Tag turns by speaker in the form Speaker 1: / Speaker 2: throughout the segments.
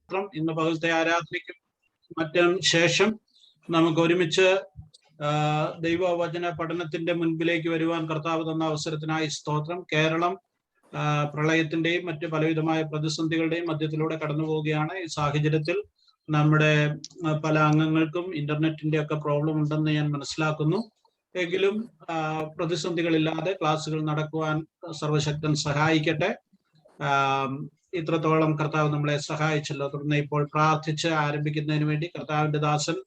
Speaker 1: ഇന്ന് പകലത്തെ ആരാധനയ്ക്കും മറ്റും ശേഷം നമുക്ക് ഒരുമിച്ച് ദൈവവചന പഠനത്തിന്റെ മുൻപിലേക്ക് വരുവാൻ കർത്താവ് തന്ന അവസരത്തിനായി സ്തോത്രം. കേരളം പ്രളയത്തിന്റെയും മറ്റു പലവിധമായ പ്രതിസന്ധികളുടെയും മധ്യത്തിലൂടെ കടന്നു പോവുകയാണ്. ഈ സാഹചര്യത്തിൽ നമ്മുടെ പല അംഗങ്ങൾക്കും ഇന്റർനെറ്റിന്റെ ഒക്കെ പ്രോബ്ലം ഉണ്ടെന്ന് ഞാൻ മനസ്സിലാക്കുന്നു. എങ്കിലും പ്രതിസന്ധികളില്ലാതെ ക്ലാസ്സുകൾ നടക്കുവാൻ സർവശക്തൻ സഹായിക്കട്ടെ. ഇത്രത്തോളം കർത്താവ് നമ്മളെ സഹായിച്ചല്ലോ. തുടർന്ന് ഇപ്പോൾ പ്രാർത്ഥിച്ച് ആരംഭിക്കുന്നതിന് വേണ്ടി കർത്താവിന്റെ ദാസൻ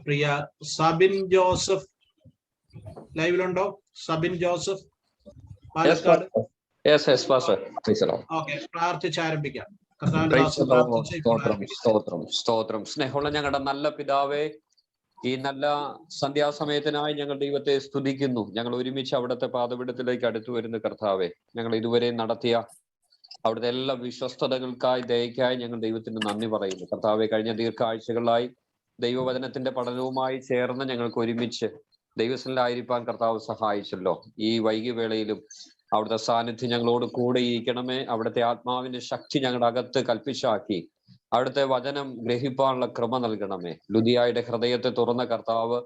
Speaker 1: പ്രിയ സബിൻ ജോസഫ് ലൈവിലുണ്ടോ? സബിൻ ജോസഫ് പാലക്കാട്. ഓക്കെ, പ്രാർത്ഥിച്ച് ആരംഭിക്കാം.
Speaker 2: സ്തോത്രം. സ്നേഹമുള്ള ഞങ്ങളുടെ നല്ല പിതാവേ, ഈ നല്ല സന്ധ്യാസമയത്തിനായി ഞങ്ങൾ ദൈവത്തെ സ്തുതിക്കുന്നു. ഞങ്ങൾ ഒരുമിച്ച് അവിടുത്തെ പാദപീഠത്തിലേക്ക് അടുത്തു വരുന്ന കർത്താവെ, ഞങ്ങൾ ഇതുവരെ നടത്തിയ അവിടുത്തെ എല്ലാ വിശ്വസ്തതകൾക്കായി ദയക്കായി ഞങ്ങൾ ദൈവത്തിന് നന്ദി പറയുന്നു. കർത്താവെ, കഴിഞ്ഞ ദീർഘാഴ്ചകളായി ദൈവവചനത്തിന്റെ പഠനവുമായി ചേർന്ന് ഞങ്ങൾക്ക് ഒരുമിച്ച് ദൈവസ്ഥലായിരിക്കാൻ കർത്താവ് സഹായിച്ചല്ലോ. ഈ വൈകിയ വേളയിലും അവിടുത്തെ സാന്നിധ്യം ഞങ്ങളോട് കൂടെ ഇരിക്കണമേ. അവിടുത്തെ ആത്മാവിന്റെ ശക്തി ഞങ്ങളുടെ അകത്ത് കൽപ്പിച്ചാക്കി അവിടുത്തെ വചനം ഗ്രഹിപ്പാനുള്ള കൃപ നൽകണമേ. ലുദിയായുടെ ഹൃദയത്തെ തുറന്ന കർത്താവ്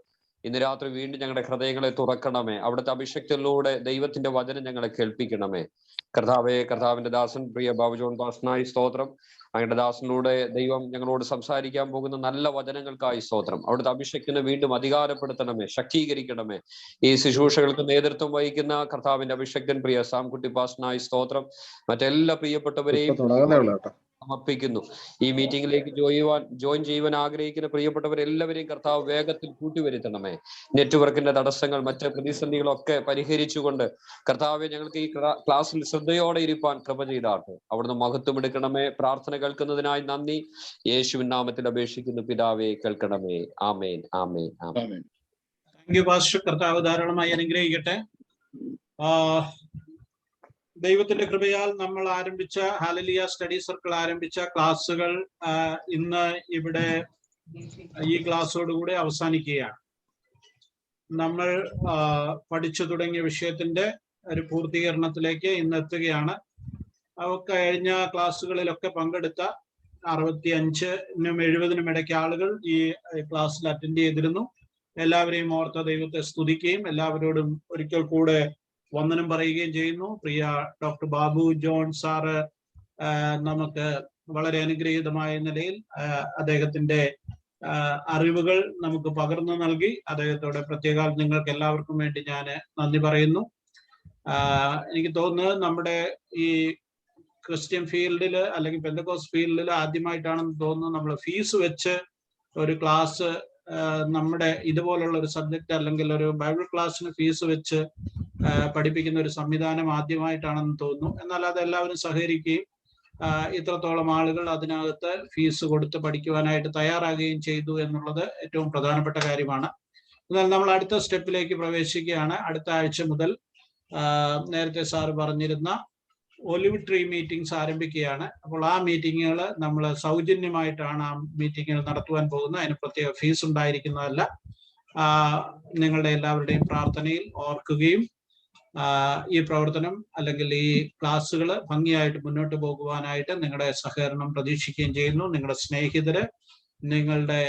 Speaker 2: ഇന്ന് രാത്രി വീണ്ടും ഞങ്ങളുടെ ഹൃദയങ്ങളെ തുറക്കണമേ. അവിടുത്തെ അഭിഷേകത്തിലൂടെ ദൈവത്തിന്റെ വചനം ഞങ്ങളെ കേൾപ്പിക്കണമേ. കർത്താവെ, കർത്താവിന്റെ ദാസൻ പ്രിയ ബാബു ജോൺ പാസ്റ്ററിനായി സ്തോത്രം. അങ്ങയുടെ ദാസനിലൂടെ ദൈവം ഞങ്ങളോട് സംസാരിക്കാൻ പോകുന്ന നല്ല വചനങ്ങൾക്കായി സ്തോത്രം. അവിടുത്തെ അഭിഷേകത്തിനെ വീണ്ടും അധികാരപ്പെടുത്തണമേ, ശക്തീകരിക്കണമേ. ഈ ശുശ്രൂഷകൾക്ക് നേതൃത്വം വഹിക്കുന്ന കർത്താവിന്റെ അഭിഷേകൻ പ്രിയ സാംകുട്ടി പാസ്റ്ററിനായി സ്തോത്രം. മറ്റെല്ലാ പ്രിയപ്പെട്ടവരെയും സമർപ്പിക്കുന്നു. ഈ മീറ്റിംഗിലേക്ക് ജോയിൻ ചെയ്യുവാൻ ആഗ്രഹിക്കുന്ന പ്രിയപ്പെട്ടവരെല്ലാവരെയും കർത്താവ് വേഗത്തിൽ കൂട്ടിവരുത്തണമേ. നെറ്റ്വർക്കിന്റെ തടസ്സങ്ങൾ, മറ്റ് പ്രതിസന്ധികളൊക്കെ പരിഹരിച്ചുകൊണ്ട് കർത്താവെ ഞങ്ങൾക്ക് ഈ ക്ലാസ്സിൽ ശ്രദ്ധയോടെ ഇരിപ്പാൻ കൃപ ചെയ്താട്ടെ. അവിടുന്ന് മഹത്വം എടുക്കണമേ. പ്രാർത്ഥന കേൾക്കുന്നതിനായി നന്ദി. യേശുവിൻ നാമത്തിൽ അപേക്ഷിക്കുന്നു പിതാവേ, കേൾക്കണമേ. Amen, amen, amen.
Speaker 1: Thank you pastor. കർത്താവ് ധാരാളമായി അനുഗ്രഹിക്കട്ടെ. ദൈവത്തിന്റെ കൃപയാൽ നമ്മൾ ആരംഭിച്ച ഹല്ലേലൂയ സ്റ്റഡി സർക്കിൾ ആരംഭിച്ച ക്ലാസ്സുകൾ ഇന്ന് ഇവിടെ ഈ ക്ലാസ്സോടുകൂടി അവസാനിക്കുകയാണ്. നമ്മൾ പഠിച്ചു തുടങ്ങിയ വിഷയത്തിന്റെ ഒരു പൂർത്തീകരണത്തിലേക്ക് ഇന്ന് എത്തുകയാണ്. കഴിഞ്ഞ ക്ലാസ്സുകളിലൊക്കെ പങ്കെടുത്ത 65-നും 70-നും ഇടയ്ക്ക് ആളുകൾ ഈ ക്ലാസ്സിൽ അറ്റൻഡ് ചെയ്തിരുന്നു. എല്ലാവരെയും ഓർത്ത ദൈവത്തെ സ്തുതിക്കുകയും എല്ലാവരോടും ഒരിക്കൽ കൂടെ വന്ദനം പറയുകയും ചെയ്യുന്നു. പ്രിയ ഡോക്ടർ ബാബു ജോൺ സാറ് നമുക്ക് വളരെ അനുഗ്രഹീതമായ നിലയിൽ അദ്ദേഹത്തിന്റെ അറിവുകൾ നമുക്ക് പകർന്നു നൽകി. അദ്ദേഹത്തോടെ പ്രത്യേകം നിങ്ങൾക്ക് എല്ലാവർക്കും വേണ്ടി ഞാൻ നന്ദി പറയുന്നു. എനിക്ക് തോന്നുന്നത് നമ്മുടെ ഈ ക്രിസ്ത്യൻ ഫീൽഡിൽ അല്ലെങ്കിൽ പെന്തക്കോസ്റ്റ് ഫീൽഡിൽ ആദ്യമായിട്ടാണെന്ന് തോന്നുന്നു നമ്മൾ ഫീസ് വെച്ച് ഒരു ക്ലാസ്, നമ്മുടെ ഇതുപോലുള്ള ഒരു സബ്ജക്റ്റ് അല്ലെങ്കിൽ ഒരു ബൈബിൾ ക്ലാസ്സിന് ഫീസ് വെച്ച് പഠിപ്പിക്കുന്ന ഒരു സംവിധാനം ആദ്യമായിട്ടാണെന്ന് തോന്നുന്നു. എന്നാൽ അത് എല്ലാവരും സഹകരിക്കുകയും ഇത്രത്തോളം ആളുകൾ അതിനകത്ത് ഫീസ് കൊടുത്ത് പഠിക്കുവാനായിട്ട് തയ്യാറാകുകയും ചെയ്തു എന്നുള്ളത് ഏറ്റവും പ്രധാനപ്പെട്ട കാര്യമാണ്. എന്നാൽ നമ്മൾ അടുത്ത സ്റ്റെപ്പിലേക്ക് പ്രവേശിക്കുകയാണ്. അടുത്ത ആഴ്ച മുതൽ നേരത്തെ സാറ് പറഞ്ഞിരുന്ന ഒലിവ് ട്രീ മീറ്റിംഗ്സ് ആരംഭിക്കുകയാണ്. അപ്പോൾ ആ മീറ്റിങ്ങുകൾ നമ്മൾ സൗജന്യമായിട്ടാണ് ആ മീറ്റിങ്ങുകൾ നടത്തുവാൻ പോകുന്നത്. അതിന് പ്രത്യേക ഫീസ് ഉണ്ടായിരിക്കുന്നതല്ല. നിങ്ങളുടെ എല്ലാവരുടെയും പ്രാർത്ഥനയിൽ ഓർക്കുകയും ഈ പ്രവർത്തനം അല്ലെങ്കിൽ ഈ ക്ലാസ്സുകൾ ഭംഗിയായിട്ട് മുന്നോട്ട് പോകുവാനായിട്ട് നിങ്ങളുടെ സഹകരണം പ്രതീക്ഷിക്കുകയും ചെയ്യുന്നു. നിങ്ങളുടെ സ്നേഹിതര്, നിങ്ങളുടെ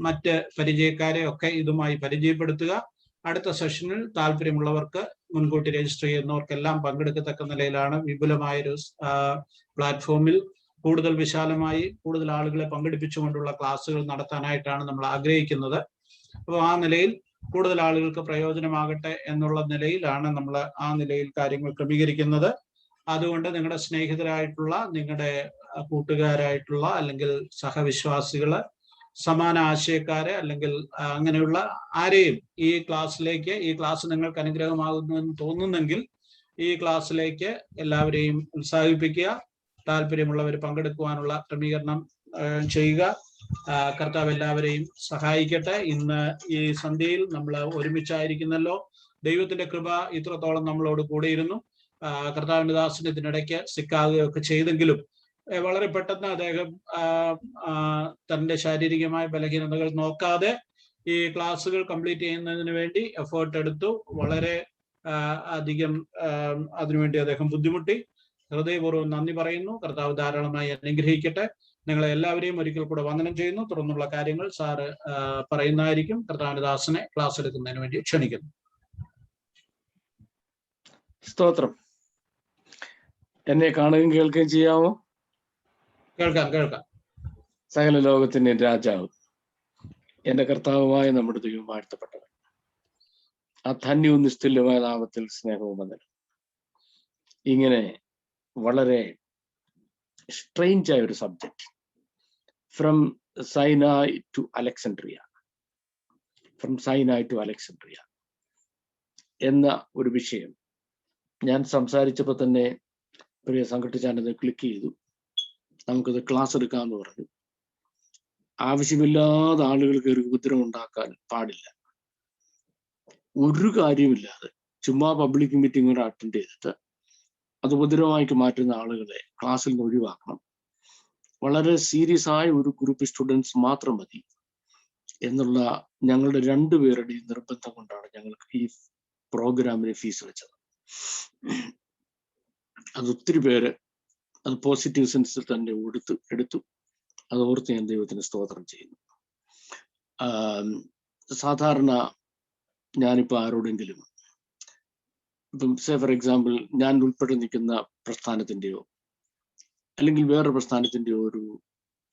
Speaker 1: മറ്റ് പരിചയക്കാരെ ഒക്കെ ഇതുമായി പരിചയപ്പെടുത്തുക. അടുത്ത സെഷനിൽ താല്പര്യമുള്ളവർക്ക് മുൻകൂട്ടി രജിസ്റ്റർ ചെയ്യുന്നവർക്കെല്ലാം പങ്കെടുക്കത്തക്ക നിലയിലാണ് വിപുലമായൊരു പ്ലാറ്റ്ഫോമിൽ കൂടുതൽ വിശാലമായി കൂടുതൽ ആളുകളെ പങ്കെടുപ്പിച്ചുകൊണ്ടുള്ള ക്ലാസ്സുകൾ നടത്താനായിട്ടാണ് നമ്മൾ ആഗ്രഹിക്കുന്നത്. അപ്പോൾ ആ നിലയിൽ കൂടുതൽ ആളുകൾക്ക് പ്രയോജനമാകട്ടെ എന്നുള്ള നിലയിലാണ് നമ്മൾ ആ നിലയിൽ കാര്യങ്ങൾ ക്രമീകരിക്കുന്നത്. അതുകൊണ്ട് നിങ്ങളുടെ സ്നേഹിതരായിട്ടുള്ള, നിങ്ങളുടെ കൂട്ടുകാരായിട്ടുള്ള അല്ലെങ്കിൽ സഹവിശ്വാസികള്, സമാന ആശയക്കാരെ അല്ലെങ്കിൽ അങ്ങനെയുള്ള ആരെയും ഈ ക്ലാസ് നിങ്ങൾക്ക് അനുഗ്രഹമാകുന്നു എന്ന് തോന്നുന്നെങ്കിൽ ഈ ക്ലാസ്സിലേക്ക് എല്ലാവരെയും ഉത്സാഹിപ്പിക്കുക. താല്പര്യമുള്ളവർ പങ്കെടുക്കുവാനുള്ള ക്രമീകരണം ചെയ്യുക. കർത്താവ് എല്ലാവരെയും സഹായിക്കട്ടെ. ഇന്ന് ഈ സന്ധ്യയിൽ നമ്മൾ ഒരുമിച്ചായിരിക്കുന്നല്ലോ. ദൈവത്തിന്റെ കൃപ ഇത്രത്തോളം നമ്മളോട് കൂടെയിരുന്നു. കർത്താവിന്റെ ദാസന് ഇതിനിടയ്ക്ക് സിക്കാകുകയൊക്കെ ചെയ്തെങ്കിലും വളരെ പെട്ടെന്ന് അദ്ദേഹം തന്റെ ശാരീരികമായ ബലഹീനതകൾ നോക്കാതെ ഈ ക്ലാസ്സുകൾ കംപ്ലീറ്റ് ചെയ്യുന്നതിന് വേണ്ടി എഫേർട്ട് എടുത്തു. വളരെ അധികം അതിനുവേണ്ടി അദ്ദേഹം ബുദ്ധിമുട്ടി. ഹൃദയപൂർവ്വം നന്ദി പറയുന്നു. കർത്താവ് ധാരാളമായി അനുഗ്രഹിക്കട്ടെ. നിങ്ങളെ എല്ലാവരെയും ഒരിക്കൽ കൂടെ വന്ദനം ചെയ്യുന്നു. തുടർന്നുള്ള കാര്യങ്ങൾ സാറ് പറയുന്നതായിരിക്കും. കർത്താവിന്റെ ദാസനെ ക്ലാസ് എടുക്കുന്നതിന് വേണ്ടി ക്ഷണിക്കുന്നു.
Speaker 3: സ്തോത്രം. എന്നെ കാണുകയും കേൾക്കുകയും ചെയ്യാമോ?
Speaker 1: കേൾക്കാം.
Speaker 3: സകല ലോകത്തിന്റെ രാജാവ്, എന്റെ കർത്താവുമായ നമ്മുടെ ദൈവം വാഴ്ത്തപ്പെട്ടവൻ, ആ ധന്യവും നിസ്തുല്യമായ നാമത്തിൽ സ്നേഹവും വന്ദനം. ഇങ്ങനെ വളരെ സ്ട്രെയിഞ്ച് ആയ ഒരു subject, from Sinai to Alexandria എന്ന ഒരു വിഷയം ഞാൻ സംസാരിച്ചപ്പോൾ തന്നെ പ്രിയ സംഘടിച്ചാനത് ക്ലിക്ക് ചെയ്തു. നമുക്കത് ക്ലാസ് എടുക്കാമെന്ന് പറഞ്ഞു. ആവശ്യമില്ലാതെ ആളുകൾക്ക് ഒരു ഉപദ്രവം ഉണ്ടാക്കാൻ പാടില്ല. ഒരു കാര്യമില്ലാതെ ചുമ്മാ പബ്ലിക് മീറ്റിംഗ് കൂടെ അറ്റൻഡ് ചെയ്തിട്ട് അത് ഉപദ്രവമാക്കി മാറ്റുന്ന ആളുകളെ ക്ലാസ്സിൽ നിന്ന് ഒഴിവാക്കണം. വളരെ സീരിയസ് ആയ ഒരു ഗ്രൂപ്പ് സ്റ്റുഡൻസ് മാത്രം മതി എന്നുള്ള ഞങ്ങളുടെ രണ്ടുപേരുടെയും നിർബന്ധം കൊണ്ടാണ് ഞങ്ങൾക്ക് ഈ പ്രോഗ്രാമിന് ഫീസ് വെച്ചത്. അത് ഒത്തിരി പേര് അത് പോസിറ്റീവ് സെൻസിൽ തന്നെ എടുത്തു. അത് ഓർത്ത് ഞാൻ ദൈവത്തിന് സ്തോത്രം ചെയ്യുന്നു. സാധാരണ ഞാനിപ്പോൾ ആരോടെങ്കിലും ഇപ്പം ഫോർ എക്സാമ്പിൾ ഞാൻ ഉൾപ്പെടെ നിൽക്കുന്ന പ്രസ്ഥാനത്തിൻ്റെയോ അല്ലെങ്കിൽ വേറൊരു പ്രസ്ഥാനത്തിൻ്റെയോ ഒരു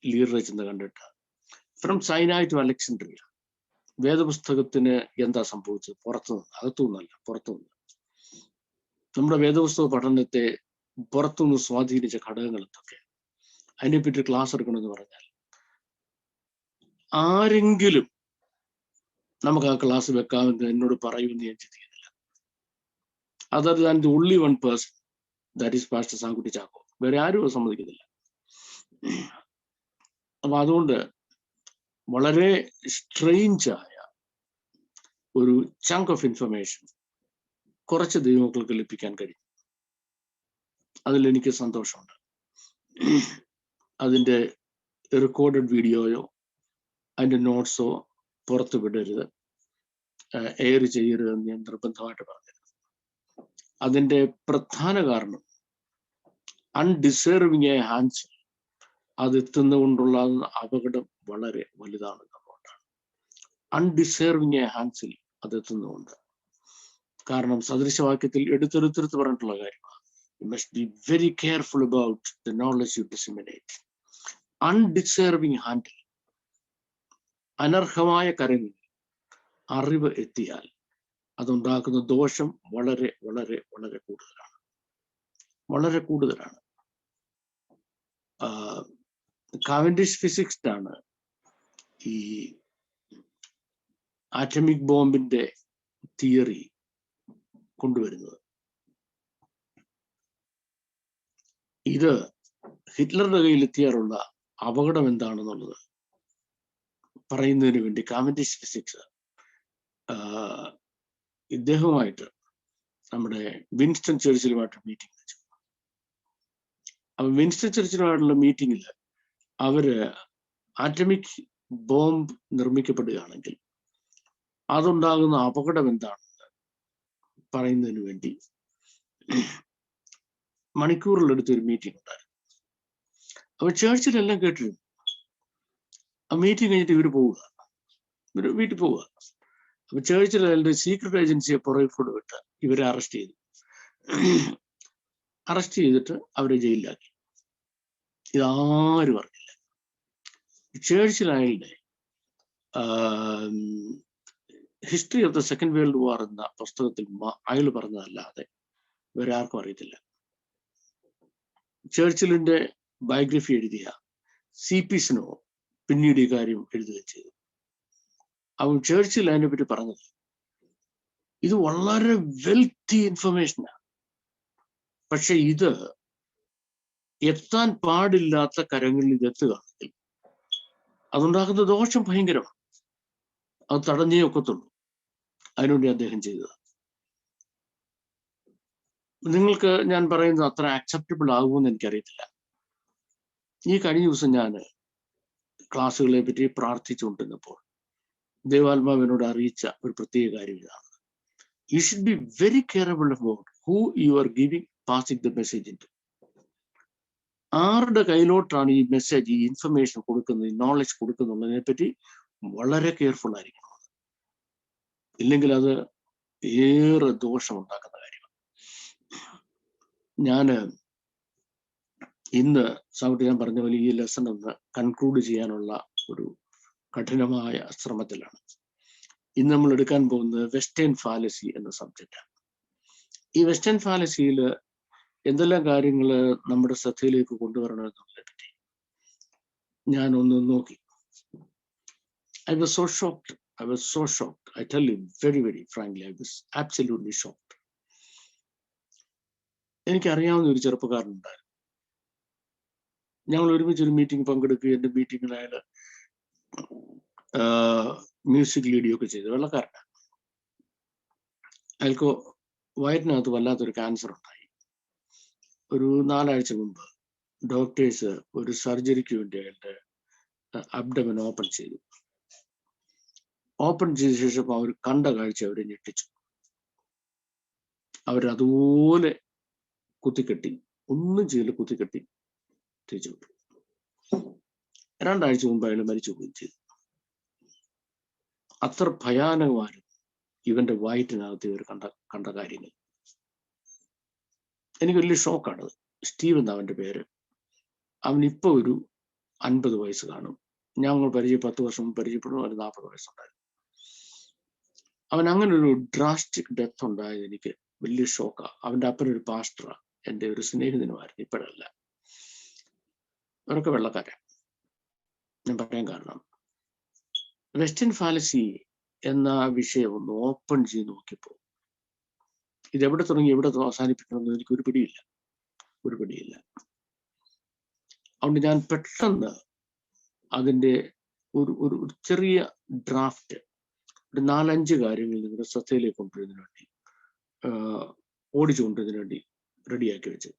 Speaker 3: ലീഡറെ ചെന്ന് കണ്ടിട്ട് ഫ്രം സൈനായ് ടു അലക്സാൻഡ്രിയ വേദപുസ്തകത്തിന് എന്താ സംഭവിച്ചത്? അകത്തുനിന്നല്ല, പുറത്തുനിന്ന്. നമ്മുടെ വേദപുസ്തക പഠനത്തെ പുറത്തുനിന്ന് സ്വാധീനിച്ച ഘടകങ്ങൾ എന്തൊക്കെ, അതിനെപ്പറ്റി ക്ലാസ് എടുക്കണമെന്ന് പറഞ്ഞാൽ ആരെങ്കിലും നമുക്ക് ആ ക്ലാസ് വെക്കാമെന്ന് എന്നോട് പറയുമെന്ന് ഞാൻ ചിന്തിക്കുന്നില്ല. Other than the only one person, that is pastor Sankutty Chacko. വേറെ ആരും സമ്മതിക്കുന്നില്ല. അപ്പൊ അതുകൊണ്ട് വളരെ സ്ട്രെയിഞ്ചായ ഒരു ചങ്ക് ഓഫ് ഇൻഫർമേഷൻ കുറച്ച് ദൈവമക്കൾക്ക് ലഭിക്കാൻ കഴിയും. അതിലെനിക്ക് സന്തോഷമുണ്ട്. അതിൻ്റെ റെക്കോർഡഡ് വീഡിയോയോ അതിൻ്റെ നോട്ട്സോ പുറത്തു വിടരുത്, എയർ ചെയ്യരുതെന്ന് ഞാൻ നിർബന്ധമായിട്ട് പറഞ്ഞിരുന്നു. അതിൻ്റെ പ്രധാന കാരണം അൺഡിസേർവിങ് ആയ ഹാൻഡ്സ് അത് എത്തുന്നതുകൊണ്ടുള്ള അപകടം വളരെ വലുതാണെന്നുള്ളതുകൊണ്ടാണ്. അൺഡിസേർവിങ് ആയ ഹാൻഡ്സിൽ അത് എത്തുന്നതുകൊണ്ട്. കാരണം സദൃശവാക്യത്തിൽ എടുത്തെടുത്തെടുത്ത് പറഞ്ഞിട്ടുള്ള കാര്യമാണ്. You must be very careful about the knowledge you disseminate. Undeserving hand, അനർഹമായ കരങ്ങളിൽ അറിവ് എത്തിയാൽ അതുണ്ടാക്കുന്ന ദോഷം വളരെ വളരെ വളരെ കൂടുതലാണ്. വളരെ കൂടുതലാണ്. കാവൻഡിഷ് ഫിസിക്സിലാണ് ഈ ആറ്റമിക് ബോംബിന്റെ തിയറി കൊണ്ടുവരുന്നത്. ഇത് ഹിറ്റ്ലറുടെ കയ്യിലെത്തിയാലുള്ള അപകടം എന്താണെന്നുള്ളത് പറയുന്നതിന് വേണ്ടി കാവൻഡിഷ് ഫിസിക്സ് ഇദ്ദേഹവുമായിട്ട് നമ്മുടെ വിൻസ്റ്റൺ ചർച്ചിലുമായിട്ട് മീറ്റിംഗ് വെച്ചു. അപ്പൊ വിൻസ്റ്റൺ ചർച്ചിലുമായിട്ടുള്ള മീറ്റിംഗിൽ അവര് ആറ്റമിക് ബോംബ് നിർമ്മിക്കപ്പെടുകയാണെങ്കിൽ അതുണ്ടാകുന്ന അപകടം എന്താണെന്ന് പറയുന്നതിന് വേണ്ടി മണിക്കൂറിലെടുത്തൊരു മീറ്റിംഗ് ഉണ്ടായിരുന്നു. അപ്പൊ ചേർച്ചിലെല്ലാം കേട്ടിരുന്നു. ആ മീറ്റിംഗ് കഴിഞ്ഞിട്ട് ഇവര് വീട്ടിൽ പോവുക. അപ്പൊ ചേർച്ചിൽ അതിന്റെ സീക്രട്ട് ഏജൻസിയെ പുറകെ വിട്ട് ഇവരെ അറസ്റ്റ് ചെയ്തിട്ട് അവരെ ജയിലിലാക്കി. ഇതാരും അറിഞ്ഞില്ല. ചേർച്ചിൽ അയാളുടെ history of the second world war എന്ന പുസ്തകത്തിൽ അയാൾ പറഞ്ഞതല്ലാതെ വേറെ ആർക്കും അറിയത്തില്ല. ചേർച്ചിലിന്റെ ബയോഗ്രഫി എഴുതിയ CP സ്നോ പിന്നീട് ഈ കാര്യം എഴുതുകയും ചെയ്തു. അവൻ ചേർച്ചിൽ അതിനെ പറ്റി പറഞ്ഞത് ഇത് വളരെ വെൽത്തി ഇൻഫർമേഷനാണ്. പക്ഷെ ഇത് എത്താൻ പാടില്ലാത്ത കരങ്ങളിൽ ഇത് എത്തുകയാണെങ്കിൽ അതുണ്ടാക്കുന്ന ദോഷം ഭയങ്കരമാണ്. അത് തടഞ്ഞേ ഒക്കത്തുള്ളൂ. അതിനുവേണ്ടി അദ്ദേഹം ചെയ്തതാണ്. നിങ്ങൾക്ക് ഞാൻ പറയുന്നത് അത്ര ആക്സെപ്റ്റബിൾ ആകുമെന്ന് എനിക്കറിയത്തില്ല. ഈ കഴിഞ്ഞ ദിവസം ഞാൻ ക്ലാസ്സുകളെ പറ്റി പ്രാർത്ഥിച്ചുകൊണ്ടിരുന്നപ്പോൾ ദൈവാത്മാവിനോട് അറിയിച്ച ഒരു പ്രത്യേക കാര്യം ഇതാണ്. You should be very careful about who you are giving passing the message in to. ആരുടെ കയ്യിലോട്ടാണ് ഈ മെസ്സേജ്, ഈ ഇൻഫർമേഷൻ കൊടുക്കുന്നത്, ഈ നോളജ് കൊടുക്കുന്നുള്ളതിനെ പറ്റി വളരെ കെയർഫുൾ ആയിരിക്കണം. ഇല്ലെങ്കിൽ അത് ഏറെ ദോഷമുണ്ടാക്കുന്ന കാര്യമാണ്. ഞാന് ഇന്ന് സൗണ്ട് ഞാൻ പറഞ്ഞ പോലെ ഈ ലെസൺ ഒന്ന് കൺക്ലൂഡ് ചെയ്യാനുള്ള ഒരു കഠിനമായ ശ്രമത്തിലാണ്. ഇന്ന് നമ്മൾ എടുക്കാൻ പോകുന്നത് വെസ്റ്റേൺ ഫാലസി എന്ന സബ്ജക്റ്റാണ്. ഈ വെസ്റ്റേൺ ഫാലസിയിൽ എന്തെല്ലാം കാര്യങ്ങൾ നമ്മുടെ ശ്രദ്ധയിലേക്ക് കൊണ്ടുവരണമെന്നുള്ളതിനെ പറ്റി ഞാൻ ഒന്ന് നോക്കി. I was so shocked. I tell you very, very frankly, I was absolutely shocked. എനിക്കറിയാവുന്ന ഒരു ചെറുപ്പക്കാരനുണ്ടായിരുന്നു. ഞങ്ങൾ ഒരുമിച്ച് ഒരു മീറ്റിംഗ് പങ്കെടുക്കുകയും എൻ്റെ മീറ്റിങ്ങിൽ അയാൾ മ്യൂസിക് ലീഡിയോ ഒക്കെ ചെയ്തു. വെള്ളക്കാരനാണ്. അയാൾക്ക് വയറ്റിനകത്ത് വല്ലാത്തൊരു ക്യാൻസർ ഉണ്ടായി. ഒരു 4 ആഴ്ച മുമ്പ് ഡോക്ടേഴ്സ് ഒരു സർജറിക്ക് വേണ്ടി അയാളുടെ അബ്ഡമൻ ഓപ്പൺ ചെയ്തു. ഓപ്പൺ ചെയ്ത ശേഷം അവർ കണ്ട കാഴ്ച അവരെ ഞെട്ടിച്ചു. അവരതുപോലെ കുത്തിക്കെട്ടി, ഒന്നും ചെയ്ത് കുത്തിക്കെട്ടി തിരിച്ചു വിട്ടു. 2 ആഴ്ച മുമ്പ് അയാൾ മരിച്ചു പോവുകയും ചെയ്തു. അത്ര ഭയാനകമായിരുന്നു ഇവന്റെ വയറ്റിനകത്ത് ഇവർ കണ്ട കാര്യങ്ങൾ. എനിക്ക് വലിയ ഷോക്കാണത്. സ്റ്റീവ് എന്നാ അവന്റെ പേര്. അവനിപ്പോ ഒരു 50 വയസ്സ് കാണും. ഞങ്ങൾ 10 വർഷം മുമ്പ് പരിചയപ്പെടും. അവന് 40 വയസ്സുണ്ടായിരുന്നു. അവൻ അങ്ങനെ ഒരു ഡ്രാസ്റ്റിക് ഡെത്ത് ഉണ്ടായത് എനിക്ക് വലിയ ഷോക്കാണ്. അവന്റെ അപ്പനൊരു പാസ്റ്ററാ, എൻ്റെ ഒരു സ്നേഹിതനുമായിരുന്നു. ഇപ്പോഴല്ല. അവരൊക്കെ വെള്ളക്കാരാണ്. ഞാൻ പറയാൻ കാരണം, വെസ്റ്റേൺ ഫാലസി എന്ന വിഷയം ഒന്ന് ഓപ്പൺ ചെയ്ത് നോക്കിയപ്പോൾ ഇതെവിടെ തുടങ്ങി എവിടെ അവസാനിപ്പിക്കണമെന്ന് എനിക്ക് ഒരു പിടിയില്ല. അതുകൊണ്ട് ഞാൻ പെട്ടെന്ന് അതിൻ്റെ ഒരു ചെറിയ ഡ്രാഫ്റ്റ്, ഒരു 4-5 കാര്യങ്ങൾ നിങ്ങളുടെ ശ്രദ്ധയിലേക്ക് കൊണ്ടുവരുന്നതിന് വേണ്ടി, ഓടിച്ചു കൊണ്ടുവരുന്നതിന് വേണ്ടി റെഡിയാക്കി വെച്ചു.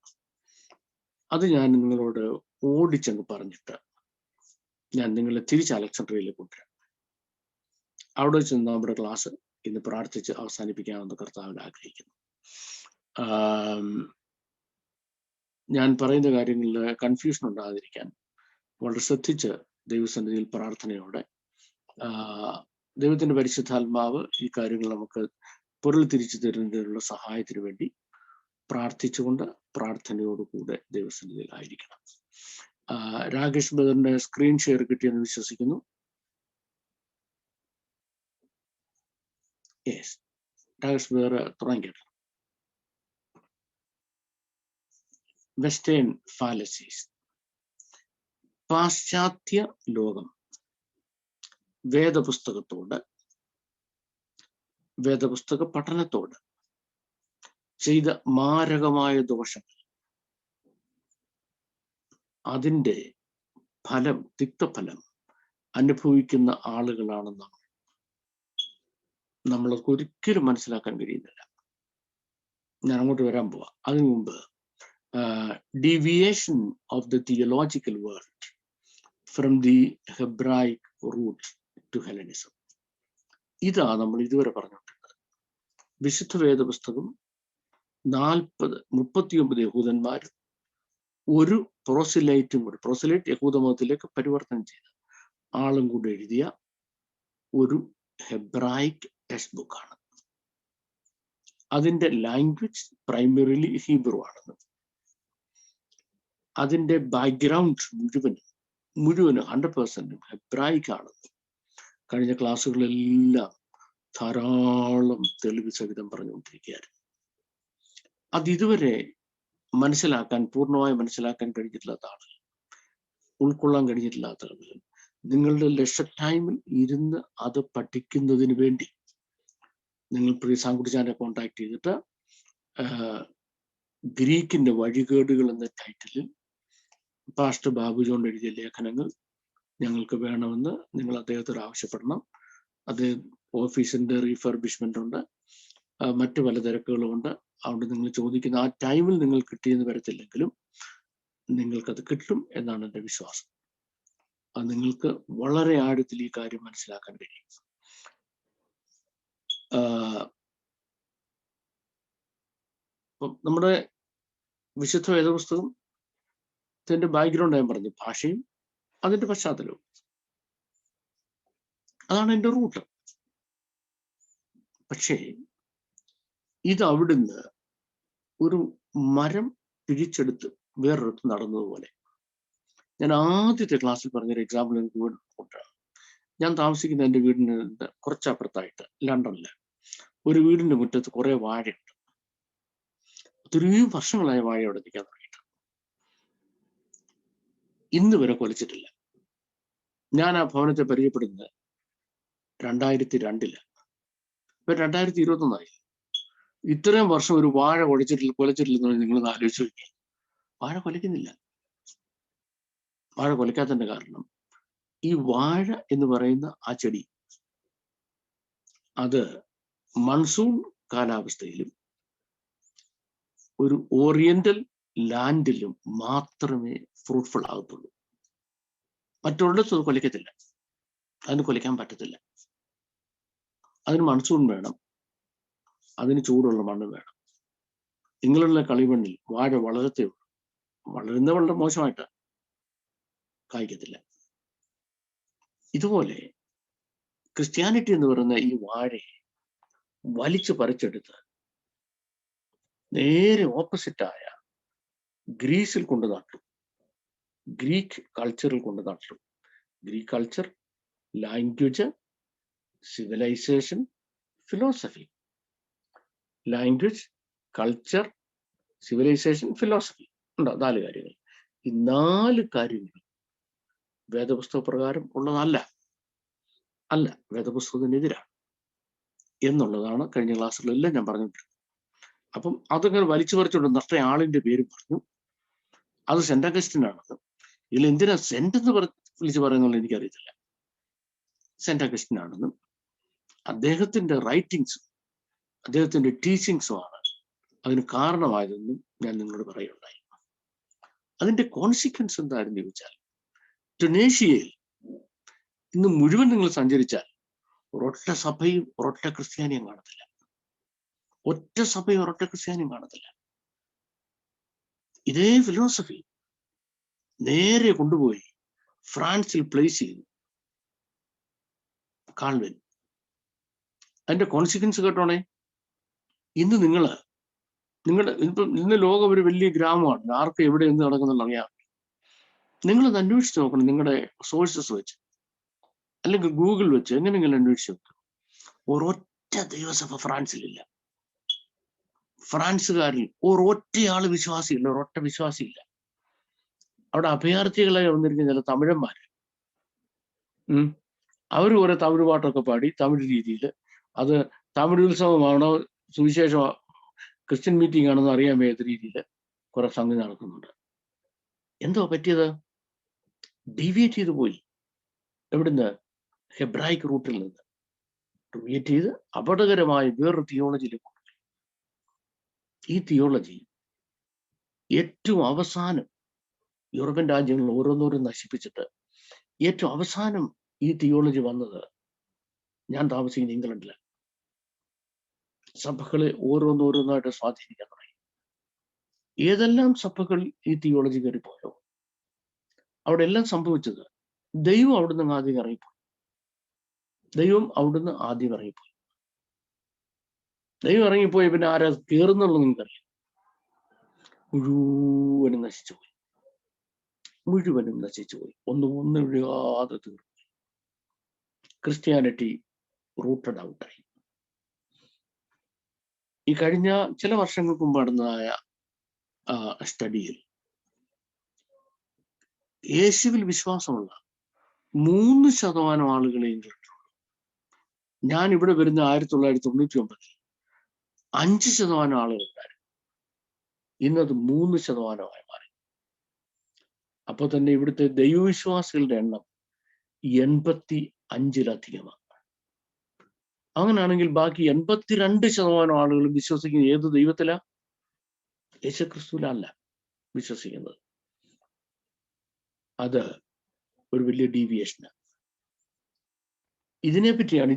Speaker 3: അത് ഞാൻ നിങ്ങളോട് ഓടിച്ചങ്ങ് പറഞ്ഞിട്ട് ഞാൻ നിങ്ങളെ തിരിച്ച് അലക്സാണ്ട്രിയയിലേക്ക് കൊണ്ടുവരാം. അവിടെ വെച്ച് നമ്മുടെ ക്ലാസ് ഇന്ന് പ്രാർത്ഥിച്ച് അവസാനിപ്പിക്കാമെന്ന് കർത്താവിൽ ആഗ്രഹിക്കുന്നു. ഞാൻ പറയുന്ന കാര്യങ്ങളിൽ കൺഫ്യൂഷൻ ഉണ്ടാകാതിരിക്കാൻ വളരെ ശ്രദ്ധിച്ച് ദൈവസന്നിധിയിൽ പ്രാർത്ഥനയോടെ ദൈവത്തിന്റെ പരിശുദ്ധാത്മാവ് ഈ കാര്യങ്ങൾ നമുക്ക് പൊരുൾ തിരിച്ചു തരുന്നതിനുള്ള സഹായത്തിന് വേണ്ടി പ്രാർത്ഥിച്ചുകൊണ്ട് പ്രാർത്ഥനയോടുകൂടെ ദൈവസന്നിധിയിൽ ആയിരിക്കണം. രാകേഷ് ബദറിന്റെ സ്ക്രീൻ ഷെയർ കിട്ടിയെന്ന് വിശ്വസിക്കുന്നു. യെസ്, രാകേഷ് ബദർ തുടങ്ങിയിട്ട് വെസ്റ്റേൺ ഫാലസീസ്. പാശ്ചാത്യ ലോകം വേദപുസ്തക പഠനത്തോട് ചെയ്ത മാരകമായ ദോഷങ്ങൾ, അതിൻ്റെ ഫലം, തിക്തഫലം അനുഭവിക്കുന്ന ആളുകളാണ് നമ്മൾക്ക് ഒരിക്കലും മനസ്സിലാക്കാൻ കഴിയുന്നില്ല. ഞാൻ അങ്ങോട്ട് വരാൻ പോവാ. അതിനു മുമ്പ് deviation of the theological world from the Hebraic root to Hellenism. ഇതാ നമ്മൾ ഇതുവരെ പറഞ്ഞുകൊണ്ടിരുന്നത്. വിശുദ്ധ വേദപുസ്തകം 39 യഹൂദന്മാരും ഒരു പ്രോസിലൈറ്റ് യഹൂദമതത്തിലേക്ക് പരിവർത്തനം ചെയ്ത ആളും കൂടെ എഴുതിയ ഒരു ഹെബ്രായിക് ടെക്സ്റ്റ് ബുക്കാണ്. അതിൻ്റെ ലാംഗ്വേജ് പ്രൈമറിലി ഹീബ്രു ആണെന്ന്, അതിൻ്റെ ബാക്ക്ഗ്രൗണ്ട് മുഴുവനും 100% ഹെബ്രായിക് ആണെന്ന് കഴിഞ്ഞ ക്ലാസ്സുകളെല്ലാം ധാരാളം തെളിവ് സഹിതം പറഞ്ഞുകൊണ്ടിരിക്കുകയായിരുന്നു. അതിതുവരെ പൂർണ്ണമായി മനസ്സിലാക്കാൻ കഴിഞ്ഞിട്ടില്ലാത്ത ആളുകൾ, ഉൾക്കൊള്ളാൻ കഴിഞ്ഞിട്ടില്ലാത്ത ആളുകൾ, നിങ്ങളുടെ ലെഷർ ടൈമിൽ ഇരുന്ന് അത് പഠിക്കുന്നതിന് വേണ്ടി നിങ്ങൾ പ്രിയ സാങ്കുട്ടിച്ചാനെ കോൺടാക്ട് ചെയ്തിട്ട് ഗ്രീക്കിന്റെ വഴികേടുകൾ എന്ന ടൈറ്റിലിൽ പാസ്റ്റർ ബാബു ജോൺ എഴുതിയ ലേഖനങ്ങൾ ഞങ്ങൾക്ക് വേണമെന്ന് നിങ്ങൾ അദ്ദേഹത്തോട് ആവശ്യപ്പെടണം. അത് ഓഫീസിന്റെ റീഫർബിഷ്മെന്റ് ഉണ്ട്, മറ്റു പല തിരക്കുകളുമുണ്ട്. അതുകൊണ്ട് നിങ്ങൾ ചോദിക്കുന്ന ആ ടൈമിൽ നിങ്ങൾ കിട്ടിയെന്ന് വരത്തില്ലെങ്കിലും നിങ്ങൾക്കത് കിട്ടും എന്നാണ് എൻ്റെ വിശ്വാസം. അത് നിങ്ങൾക്ക് വളരെ ആഴത്തിൽ ഈ കാര്യം മനസ്സിലാക്കാൻ കഴിയും. നമ്മുടെ വിശുദ്ധ വേദപുസ്തകം അതിന്റെ ബാക്ക്ഗ്രൗണ്ട് ഞാൻ പറഞ്ഞു, ഭാഷയും അതിന്റെ പശ്ചാത്തലവും. അതാണ് എൻ്റെ റൂട്ട്. പക്ഷേ ഇത് അവിടുന്ന് ഒരു മരം പിരിച്ചെടുത്ത് വേറൊരിടത്ത് നടന്നതുപോലെ. ഞാൻ ആദ്യത്തെ ക്ലാസ്സിൽ പറഞ്ഞൊരു എക്സാമ്പിൾ എനിക്ക് കൊണ്ടാണ്. ഞാൻ താമസിക്കുന്ന എൻ്റെ വീടിന് കുറച്ചപ്പുറത്തായിട്ട് ലണ്ടനില് ഒരു വീടിന്റെ മുറ്റത്ത് കുറെ വാഴയുണ്ട്. ഒത്തിരിയും വർഷങ്ങളായ വാഴ അവിടെ നിൽക്കാൻ തുടങ്ങിയിട്ട് ഇന്ന് വരെ കൊലച്ചിട്ടില്ല. ഞാൻ ആ ഭവനത്തെ പരിചയപ്പെടുന്നത് 2002 ഇപ്പൊ 2021 ഇത്രയും വർഷം ഒരു വാഴ കൊലച്ചിട്ടില്ലെന്ന് നിങ്ങളൊന്ന് ആലോചിച്ച് നോക്കി. വാഴ കൊലയ്ക്കുന്നില്ല. വാഴ കൊലയ്ക്കാത്തതിന്റെ കാരണം ഈ വാഴ എന്ന് പറയുന്ന ആ ചെടി അത് മൺസൂൺ കാലാവസ്ഥയിലും ഒരു ഓറിയന്റൽ ലാൻഡിലും മാത്രമേ ഫ്രൂട്ട്ഫുൾ ആകത്തുള്ളൂ. മറ്റുള്ളിടത്ത് അത് കൊലയ്ക്കത്തില്ല. അതിന് കൊലയ്ക്കാൻ പറ്റത്തില്ല. അതിന് മൺസൂൺ വേണം, അതിന് ചൂടുള്ള മണ്ണ് വേണം. ഇങ്ങനെയുള്ള കളിമണ്ണിൽ വാഴ വളരത്തേ ഉള്ളൂ. വളരുന്ന വളരെ മോശമായിട്ട് കായ്ക്കത്തില്ല. ഇതുപോലെ ക്രിസ്ത്യാനിറ്റി എന്ന് പറയുന്ന ഈ വാഴയെ വലിച്ചു പറിച്ചെടുത്ത് നേരെ ഓപ്പോസിറ്റായ ഗ്രീസിൽ കൊണ്ട് നട്ടു. ഗ്രീക്ക് കൾച്ചറിൽ കൊണ്ട് നട്ടു. Greek culture, language, civilisation, philosophy. Language, culture, civilisation, philosophy ഉണ്ടോ? 4 കാര്യങ്ങൾ. ഈ 4 കാര്യങ്ങൾ വേദപുസ്തക പ്രകാരം ഉള്ളതല്ല. വേദപുസ്തകത്തിനെതിരാണ് എന്നുള്ളതാണ് കഴിഞ്ഞ ക്ലാസ്സുകളെല്ലാം ഞാൻ പറഞ്ഞിട്ടുണ്ട്. അപ്പം അതങ്ങനെ വലിച്ചു പറിച്ചുകൊണ്ട് നഷ്ട ആളിന്റെ പേര് പറഞ്ഞു. അത് സെന്റ് അഗസ്റ്റിനാണെന്ന്. ഇതിൽ എന്തിനാ സെന്റ് എന്ന് വിളിച്ചു പറയുന്നുള്ള എനിക്കറിയത്തില്ല. സെന്റ് അഗസ്റ്റിനാണെന്നും അദ്ദേഹത്തിന്റെ റൈറ്റിങ്സും അദ്ദേഹത്തിന്റെ ടീച്ചിങ്സുമാണ് അതിന് കാരണമായതെന്നും ഞാൻ നിങ്ങളോട് പറയുണ്ടായി. അതിന്റെ കോൺസിക്വൻസ് എന്തായിരുന്നു ചോദിച്ചാൽ, ടുണേഷ്യയിൽ ഇന്ന് മുഴുവൻ നിങ്ങൾ സഞ്ചരിച്ചാൽ ഒരൊറ്റ സഭയും ഒരൊറ്റ ക്രിസ്ത്യാനിയും കാണത്തില്ല. ഒറ്റ സഭയും ഒരൊറ്റ ക്രിസ്ത്യാനിയും കാണത്തില്ല. ഇതേ ഫിലോസഫി നേരെ കൊണ്ടുപോയി ഫ്രാൻസിൽ പ്ലേസ് ചെയ്തു കാൾവിൻ. അതിന്റെ കോൺസിക്വൻസ് കേട്ടോണേ. ഇന്ന് ഇന്ന് ലോകം ഒരു വലിയ ഗ്രാമമാണ്. ആർക്ക് എവിടെ എന്ത് നടക്കുന്നുള്ള അറിയാം. നിങ്ങളത് അന്വേഷിച്ച് നോക്കണം. നിങ്ങളുടെ സോഴ്സസ് വെച്ച് അല്ലെങ്കിൽ ഗൂഗിൾ വെച്ച് എങ്ങനെയെങ്കിലും അന്വേഷിച്ച് നോക്കണം. ഒരൊറ്റ ദൈവസഭ ഫ്രാൻസിലില്ല. ഫ്രാൻസുകാരിൽ ഒരൊറ്റയാള് വിശ്വാസിയില്ല. ഒരൊറ്റ വിശ്വാസിയില്ല. അവിടെ അഭയാർത്ഥികളായി വന്നിരിക്കുന്ന ചില തമിഴന്മാര്, അവർ കുറെ തമിഴ് പാട്ടൊക്കെ പാടി തമിഴ് രീതിയിൽ, അത് തമിഴ് ഉത്സവമാണോ സുവിശേഷ ക്രിസ്ത്യൻ മീറ്റിംഗ് ആണെന്ന് അറിയാൻ വയ്യാത്ത രീതിയിൽ കുറെ സംഗതി നടക്കുന്നുണ്ട്. എന്തോ പറ്റിയത്? ഡീവിയേറ്റ് ചെയ്ത് പോയി. എവിടുന്ന്? ഹെബ്രായിക് റൂട്ടിൽ നിന്ന് ഡീവിയേറ്റ് ചെയ്ത് അപകടകരമായ വേറൊരു തിയോളജിയിലേക്ക്. ഈ തിയോളജി ഏറ്റവും അവസാനം യൂറോപ്യൻ രാജ്യങ്ങൾ ഓരോന്നോരും നശിപ്പിച്ചിട്ട് ഏറ്റവും അവസാനം ഈ തിയോളജി വന്നത് ഞാൻ താമസിക്കുന്ന ഇംഗ്ലണ്ടില്. സഭകളെ ഓരോന്നോരോന്നായിട്ട് സ്വാധീനിക്കാൻ തുടങ്ങി. ഏതെല്ലാം സഭകൾ ഈ തിയോളജി കയറിപ്പോയോ അവിടെ എല്ലാം സംഭവിച്ചത് ദൈവം അവിടുന്ന് ആദ്യം ഇറങ്ങിപ്പോയി. ദൈവം ഇറങ്ങിപ്പോയി പിന്നെ ആരാ കയറുന്നുള്ളത് നിങ്ങൾക്കറിയാം. മുഴുവനും നശിച്ചുപോയി. ഒന്നും ഒഴിയാതെ തീർന്നു. ക്രിസ്ത്യാനിറ്റി റൂട്ടഡ് ഔട്ടായി. ഈ കഴിഞ്ഞ ചില വർഷങ്ങൾക്ക് മുമ്പ് നടന്നതായ സ്റ്റഡിയിൽ യേശുവിൽ വിശ്വാസമുള്ള 3% ആളുകളെയും കേട്ടുള്ളൂ. ഞാൻ ഇവിടെ വരുന്ന 1999 5% ആളുകളുണ്ടായിരുന്നു. ഇന്നത് 3% മാറി. അപ്പോൾ തന്നെ ഇവിടുത്തെ ദൈവവിശ്വാസികളുടെ എണ്ണം 85-ലധികമാണ്. അങ്ങനെയാണെങ്കിൽ ബാക്കി 82% ആളുകൾ വിശ്വസിക്കുന്നത് ഏത് ദൈവത്തിലാ? യേശുക്രിസ്തുവിലല്ല വിശ്വസിക്കുന്നത്. അത് ഒരു വലിയ ഡീവിയേഷനാണ്. ഇതിനെപ്പറ്റിയാണ്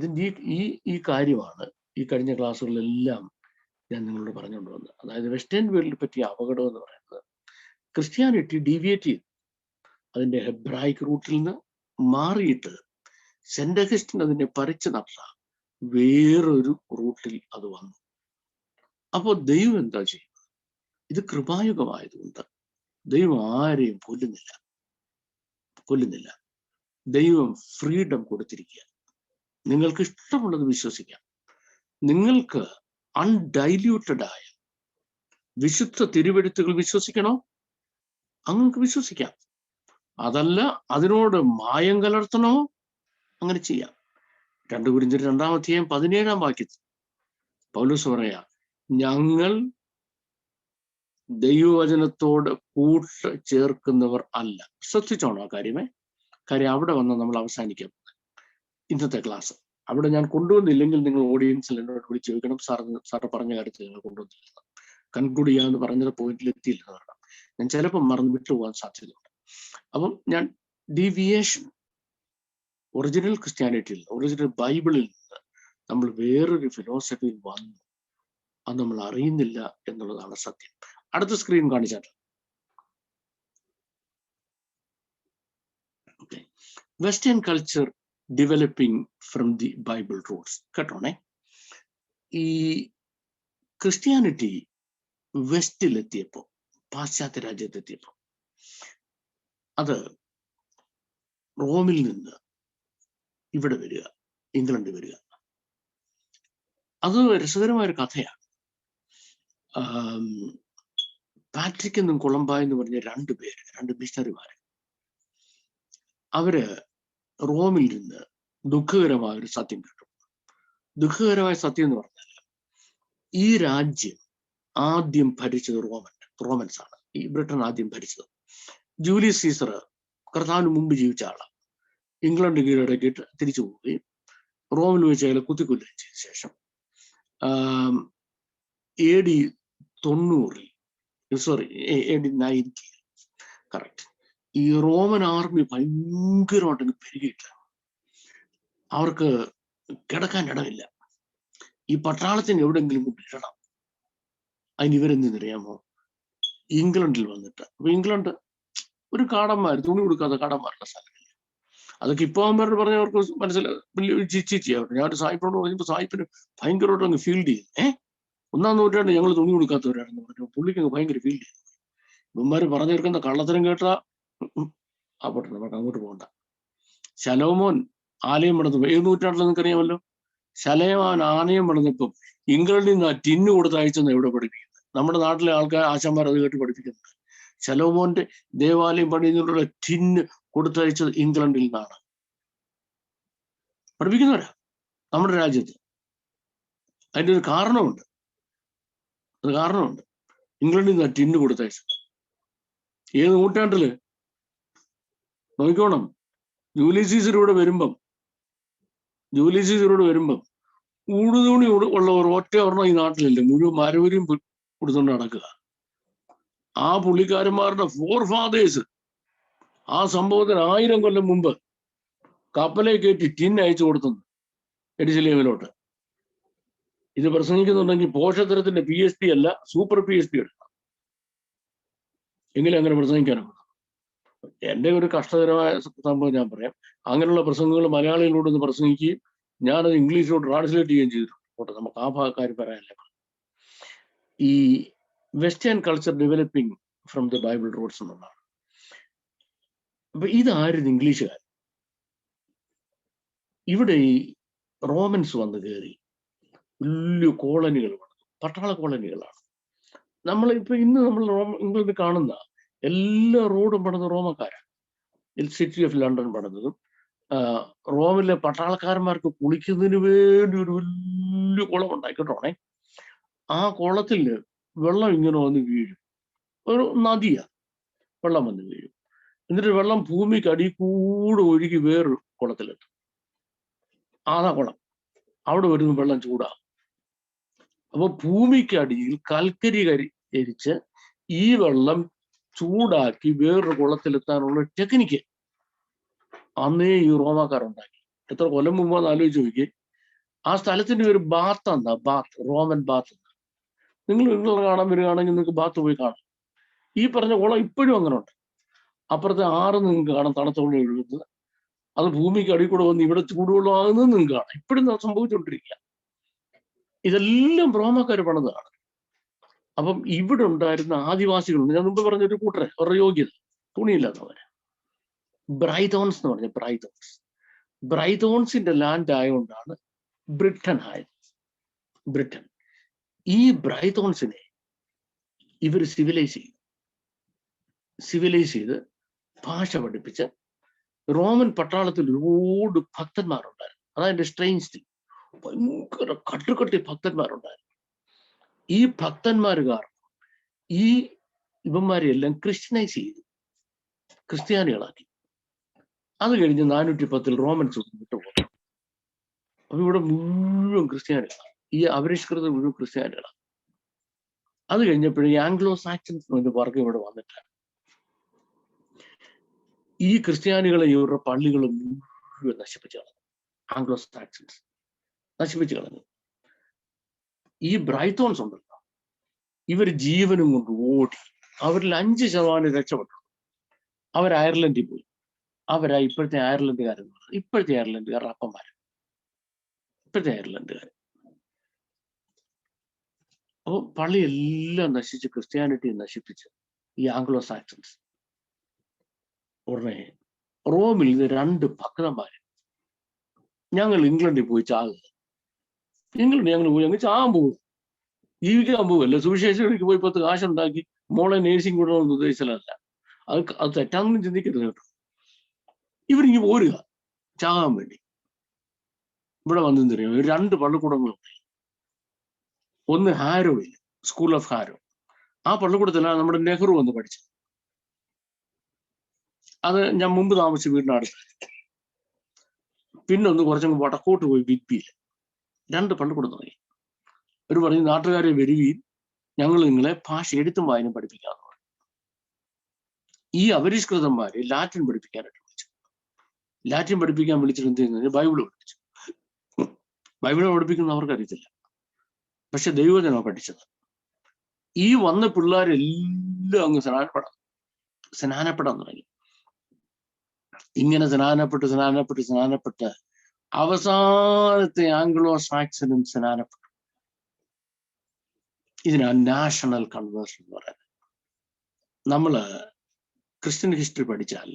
Speaker 3: ഈ കാര്യമാണ് ഈ കഴിഞ്ഞ ക്ലാസ്സുകളിലെല്ലാം ഞാൻ നിങ്ങളോട് പറഞ്ഞുകൊണ്ട് വന്നത്. അതായത് വെസ്റ്റേൺ വേൾഡിനെ പറ്റിയ അപകടം എന്ന് പറയുന്നത് ക്രിസ്ത്യാനിറ്റി ഡീവിയേറ്റ് ചെയ്തു. അതിന്റെ ഹെബ്രായിക് റൂട്ടിൽ നിന്ന് മാറിയിട്ട് സെന്റ് അഗസ്റ്റിൻ അതിനെ പറിച്ചു നട്ട വേറൊരു റൂട്ടിൽ അത് വന്നു. അപ്പോൾ ദൈവം എന്താ ചെയ്യുന്നത്? ഇത് കൃപായുഗമായതുകൊണ്ട് ദൈവം ആരെയും കൊല്ലുന്നില്ല. ദൈവം ഫ്രീഡം കൊടുത്തിരിക്കുക. നിങ്ങൾക്ക് ഇഷ്ടമുള്ളത് വിശ്വസിക്കാം. നിങ്ങൾക്ക് അൺഡൈല്യൂട്ടഡ് ആയ വിശുദ്ധ തിരുവെഴുത്തുകൾ വിശ്വസിക്കണോ? അങ്ങനെ വിശ്വസിക്കാം. അതല്ല അതിനോട് മായം കലർത്തണോ? അങ്ങനെ ചെയ്യാം. 2 Corinthians 2:17 പൗലോസ് പറയാ, ഞങ്ങൾ ദൈവവചനത്തോട് കൂട്ട് ചേർക്കുന്നവർ അല്ല. ശ്രദ്ധിച്ചോണോ ആ കാര്യം അവിടെ വന്ന് നമ്മൾ അവസാനിക്കാം ഇന്നത്തെ ക്ലാസ്. അവിടെ ഞാൻ കൊണ്ടുവന്നില്ലെങ്കിൽ നിങ്ങൾ ഓഡിയൻസിൽ എന്നോട് വിളിച്ച് ചോദിക്കണം, സാറ് പറഞ്ഞ കാര്യത്തിൽ നിങ്ങൾ കൊണ്ടുവന്നില്ല, കൺക്ലൂഡ് ചെയ്യാമെന്ന് പറഞ്ഞത് പോയിന്റിൽ എത്തിയില്ല എന്ന് പറയണം. ഞാൻ ചിലപ്പോൾ മറന്ന് വിട്ടുപോകാൻ സാധ്യതയുണ്ട്. അപ്പം ഞാൻ ഡീവിയേഷൻ, ഒറിജിനൽ ക്രിസ്ത്യാനിറ്റിയിൽ, ഒറിജിനൽ ബൈബിളിൽ നിന്ന് നമ്മൾ വേറൊരു ഫിലോസഫിയിൽ വന്നു, അത് നമ്മൾ അറിയുന്നില്ല എന്നുള്ളതാണ് സത്യം. അടുത്ത സ്ക്രീൻ കാണിച്ചാൽ western culture developing from the Bible roots. കേട്ടോണേ, ഈ ക്രിസ്ത്യാനിറ്റി വെസ്റ്റിലെത്തിയപ്പോ, പാശ്ചാത്യ രാജ്യത്തെത്തിയപ്പോ, അത് റോമിൽ നിന്ന് ഇവിടെ വരിക, ഇംഗ്ലണ്ട് വരിക. അത് രസകരമായൊരു കഥയാണ്. പാട്രിക് എന്നും കൊളംബ എന്ന് പറഞ്ഞ 2 മിഷണറിമാര്, അവര് റോമിൽ നിന്ന് ദുഃഖകരമായ ഒരു സത്യം കേട്ടു. ദുഃഖകരമായ സത്യം എന്ന് പറഞ്ഞാൽ ഈ രാജ്യം ആദ്യം ഭരിച്ചത് റോമൻസ് ആണ്. ഈ ബ്രിട്ടൻ ആദ്യം ഭരിച്ചത്. ജൂലിയസ് സീസർ കർത്താവിന് മുമ്പ് ജീവിച്ച ആളാണ്. ഇംഗ്ലണ്ട് കീഴടക്കിയിട്ട് തിരിച്ചു പോവുകയും റോമിൽ വെച്ച് അയാളെ കുത്തിക്കൊല്ലുകയും ചെയ്ത ശേഷം AD 90 കറക്റ്റ്, ഈ റോമൻ ആർമി ഭയങ്കരമായിട്ട് പെരുകിയിട്ട് അവർക്ക് കിടക്കാൻ ഇടമില്ല. ഈ പട്ടാളത്തിന് എവിടെയെങ്കിലും ഇടണം. അതിന് ഇവരെന്തെന്നറിയാമോ? ഇംഗ്ലണ്ടിൽ വന്നിട്ട്, അപ്പൊ ഇംഗ്ലണ്ട് ഒരു തുണി കൊടുക്കാത്ത കാടന്മാരുടെ സ്ഥലമില്ല. അതൊക്കെ ഇപ്പൊ അവന്മാരോട് പറഞ്ഞവർക്ക് മനസ്സിലായി, വലിയ ചിച്ചിയാവട്ടെ. ഞാൻ ഒരു സായിപ്പിനോട് പറഞ്ഞപ്പോൾ സായിപ്പിന് ഭയങ്കരമായിട്ട് അങ്ങ് ഫീൽഡ് ചെയ്തു. 1-ാം നൂറ്റാണ്ട് ഞങ്ങൾ തുണി കൊടുക്കാത്തവരാണെന്ന് പറഞ്ഞു. പുള്ളിക്ക് അങ്ങ് ഭയങ്കര ഫീൽഡ് ചെയ്തു. ഇവന്മാര് പറഞ്ഞു തീർക്കുന്ന കള്ളത്തരം കേട്ടാ ആപ്പോട്ടെ, നമുക്ക് അങ്ങോട്ട് പോകണ്ട. ശലോമോൻ ആലയം പണിതു 7 നൂറ്റാണ്ടിൽ നിങ്ങൾക്കറിയാമല്ലോ. ശലോമോൻ ആലയം പണിതപ്പം ഇംഗ്ലണ്ടിൽ നിന്ന് ടിന്ന് കൊടുത്തയച്ചെന്ന് എവിടെ പഠിപ്പിക്കുന്നത്? നമ്മുടെ നാട്ടിലെ ആൾക്കാർ, ആശാന്മാർ അത് കേട്ട് പഠിപ്പിക്കുന്നുണ്ട്. ശലോമോന്റെ ദേവാലയം പണിയുന്നതിനുള്ള ടിന്ന് കൊടുത്തയച്ചത് ഇംഗ്ലണ്ടിൽ നിന്നാണ് പഠിപ്പിക്കുന്നവരാ നമ്മുടെ രാജ്യത്ത്. അതിൻ്റെ ഒരു കാരണമുണ്ട്. ഇംഗ്ലണ്ടിൽ നിന്ന് ടിന്ന് കൊടുത്തയച്ചത്. ഏത് നൂറ്റാണ്ടില് നോക്കിക്കോണം. ജൂലിയസ് സീസറിലൂടെ വരുമ്പം ഊടുതൂണി ഉള്ള ഒരു ഒറ്റ ഒരെണ്ണം ഈ നാട്ടിലില്ല. മുഴുവൻ മരവരിയും കൊടുത്തുകൊണ്ട് നടക്കുക. ആ പുള്ളിക്കാരന്മാരുടെ ഫോർഫാദേഴ്സ് ആ സംഭവത്തിന് 1000 കൊല്ലം മുമ്പ് കപ്പലെ കയറ്റി ടിൻ അയച്ചു കൊടുത്തു എരുശലേമിലോട്ട്. ഇത് പ്രസംഗിക്കുന്നുണ്ടെങ്കിൽ പോഷത്തരത്തിന്റെ PhD അല്ല, സൂപ്പർ PhD എടുക്കണം. എങ്കിലും അങ്ങനെ പ്രസംഗിക്കാനാണ്. എൻ്റെ ഒരു കഷ്ടകരമായ സംഭവം ഞാൻ പറയാം. അങ്ങനെയുള്ള പ്രസംഗങ്ങൾ മലയാളികളോട് ഒന്ന് പ്രസംഗിക്കുകയും ഞാനത് ഇംഗ്ലീഷിലോട്ട് ട്രാൻസ്ലേറ്റ് ചെയ്യുകയും ചെയ്തിട്ടുണ്ട്. നമുക്ക് ആ കാര്യം പറയാനല്ലേ. ഈ western culture developing from the Bible Roots എന്നുള്ളതാണ്. അപ്പൊ ഇതായിരുന്നു ഇംഗ്ലീഷുകാർ. ഇവിടെ ഈ റോമൻസ് വന്ന് കയറി വലിയ കോളനികൾ പണിതു, പട്ടാള കോളനികളാണ്. ഇന്ന് നമ്മൾ ഇംഗ്ലണ്ടിൽ കാണുന്ന എല്ലാ റോഡും പണിത് റോമക്കാരാണ്. സിറ്റി ഓഫ് ലണ്ടൻ പണിതതും റോമിലെ പട്ടാളക്കാരന്മാർക്ക് കുളിക്കുന്നതിന് വേണ്ടി ഒരു വലിയ കുളം ഉണ്ടാക്കിയിട്ടോണേ. ആ കുളത്തിൽ വെള്ളം ഇങ്ങനെ വന്ന് വീഴും. ഒരു നദിയാ, വെള്ളം വന്ന് വീഴും. എന്നിട്ട് വെള്ളം ഭൂമിക്ക് അടി കൂടെ ഒഴുകി വേറൊരു കുളത്തിലെത്തും. ആതാ കുളം. അവിടെ വരുന്ന വെള്ളം ചൂടാകും. അപ്പൊ ഭൂമിക്കടിയിൽ കൽക്കരി കരിച്ച് ഈ വെള്ളം ചൂടാക്കി വേറൊരു കുളത്തിലെത്താനുള്ള ടെക്നിക്ക് അന്നേ ഈ റോമാക്കാരുണ്ടാക്കി. എത്ര കൊല്ലം മുമ്പാന്ന് ആലോചിച്ച് നോക്കി. ആ സ്ഥലത്തിന്റെ പേര് ബാത്ത് എന്നാ, റോമൻ ബാത്ത്. നിങ്ങൾ കാണാൻ വരികയാണെങ്കിൽ നിങ്ങൾക്ക് ബാത്ത് പോയി കാണാം. ഈ പറഞ്ഞ കുളം ഇപ്പോഴും അങ്ങനെ ഉണ്ട്. അപ്പുറത്തെ ആറ് നിങ്ങൾക്ക് കാണാം തണുത്തോളം ഒഴുകുന്നത്. അത് ഭൂമിക്ക് അടി കൂടെ വന്ന് ഇവിടെ ചൂടുവെള്ളമാകുന്നത് നിങ്ങൾക്ക് കാണാം. ഇപ്പോഴും സംഭവിച്ചുകൊണ്ടിരിക്കുക. ഇതെല്ലാം റോമാക്കാർ പണിതാണ്. അപ്പം ഇവിടെ ഉണ്ടായിരുന്ന ആദിവാസികളുണ്ട്. ഞാൻ മുമ്പ് പറഞ്ഞൊരു കൂട്ടരെ, അവരുടെ യോഗ്യത തുണിയില്ലാത്തവരെ, ബ്രൈതോൺസ് എന്ന് പറഞ്ഞ ബ്രൈതോൺസിന്റെ ലാൻഡ് ആയതുകൊണ്ടാണ് ബ്രിട്ടൻ ആയത്. ബ്രിട്ടൻ. ഈ ബ്രൈതോൺസിനെ ഇവർ സിവിലൈസ് ചെയ്ത് ഭാഷ പഠിപ്പിച്ച് റോമൻ പട്ടാളത്തിൽ ഒരുപാട് ഭക്തന്മാരുണ്ടായിരുന്നു. അതായത് സ്ട്രെയിൻസ് തിങ്. ഭയങ്കര കട്ടുകട്ടി ഭക്തന്മാരുണ്ടായിരുന്നു. ഈ ഭക്തന്മാർ കാരണം ഈ ഇവന്മാരെ എല്ലാം ക്രിസ്ത്യനൈസ് ചെയ്തു, ക്രിസ്ത്യാനികളാക്കി. അത് കഴിഞ്ഞ് 410 റോമൻസ് വിട്ടുപോകും. അപ്പൊ ഇവിടെ മുഴുവൻ ക്രിസ്ത്യാനികളാണ്. ഈ അപരിഷ്കൃത മുഴുവൻ ക്രിസ്ത്യാനികളാണ്. അത് കഴിഞ്ഞപ്പോഴും ആംഗ്ലോ സാക്സൺസ് എന്ന വർഗം ഇവിടെ വന്നിട്ടാണ് ഈ ക്രിസ്ത്യാനികളെ ഇവരുടെ പള്ളികളും മുഴുവൻ നശിപ്പിച്ചു കളഞ്ഞു. ആംഗ്ലോ സാക്സൺസ് നശിപ്പിച്ചു കളഞ്ഞു. ഈ ബ്രൈത്തോൺസ് ഉണ്ടല്ലോ, ഇവർ ജീവനും കൊണ്ട് ഓടി. അവരിൽ 5% രക്ഷപ്പെട്ടു. അവർ അയർലൻഡിൽ പോയി. അവരാ ഇപ്പോഴത്തെ അയർലൻഡുകാരെന്ന് പറയുന്നത്. ഇപ്പോഴത്തെ അയർലൻഡുകാർ അപ്പന്മാർ. ഇപ്പോഴത്തെ അയർലൻഡുകാർ. അപ്പോൾ പള്ളിയെല്ലാം നശിച്ച്, ക്രിസ്ത്യാനിറ്റി നശിപ്പിച്ച് ഈ ആംഗ്ലോ സാക്സൺസ്. ഉടനെ റോമിൽ നിന്ന് 2 ഭക്തന്മാര്, ഞങ്ങൾ ഇംഗ്ലണ്ടിൽ പോയി ചാകുക. ഇംഗ്ലണ്ട് ഞങ്ങൾ പോയി അങ്ങ് ചാകാൻ പോകും, ജീവിക്കാൻ പോകുമല്ല. സുവിശേഷത്തിലേക്ക് പോയി 10 കാശുണ്ടാക്കി മോളെ നേഴ്സിംഗ് വിടണമെന്ന് ഉദ്ദേശിച്ചതല്ല. അത് തെറ്റാണെന്നും ചിന്തിക്കരുത് കേട്ടോ. ഇവരിങ്ങ് പോരുക ചാകാൻ വേണ്ടി. ഇവിടെ വന്നെന്നറിയാം, 2 പള്ളിക്കൂടങ്ങളുണ്ട്. ഒന്ന് ഹാരോയിൽ, സ്കൂൾ ഓഫ് ഹാരോ. ആ പള്ളിക്കൂടത്തിലാണ് നമ്മുടെ നെഹ്റു വന്ന് പഠിച്ചത്. അത് ഞാൻ മുമ്പ് താമസിച്ച വീടിനടുത്ത്. പിന്നെ ഒന്ന് കുറച്ചങ്ങ് വടക്കോട്ട് പോയി വിഗ്ബിയിൽ 2 പള്ളിക്കൂടം തുടങ്ങി. ഒരു പറഞ്ഞ്, നാട്ടുകാരെ വരികയും ഞങ്ങൾ നിങ്ങളെ ഭാഷ എഴുത്തും വായനയും പഠിപ്പിക്കാമെന്ന് പറഞ്ഞു. ഈ അപരിഷ്കൃതന്മാരെ ലാറ്റിൻ പഠിപ്പിക്കാനായിട്ട് വിളിച്ചു. ലാറ്റിൻ പഠിപ്പിക്കാൻ വിളിച്ചിട്ട് എന്ത് ചെയ്യുന്നത്? ബൈബിള് പഠിപ്പിച്ചു. ബൈബിള് പഠിപ്പിക്കുന്ന അവർക്ക് അറിയത്തില്ല, പക്ഷെ ദൈവജനമാണ് പഠിച്ചത്. ഈ വന്ന പിള്ളേരെല്ലാം അങ്ങ് സ്നാനപ്പെടാൻ തുടങ്ങി. ഇങ്ങനെ സ്നാനപ്പെട്ട് അവസാനത്തെ ആംഗ്ലോ സാക്സനും സ്നാനപ്പെട്ടു. ഇതിനാണ് നാഷണൽ കൺവേർഷൻ എന്ന് പറയുന്നത്. നമ്മള് ക്രിസ്ത്യൻ ഹിസ്റ്ററി പഠിച്ചാൽ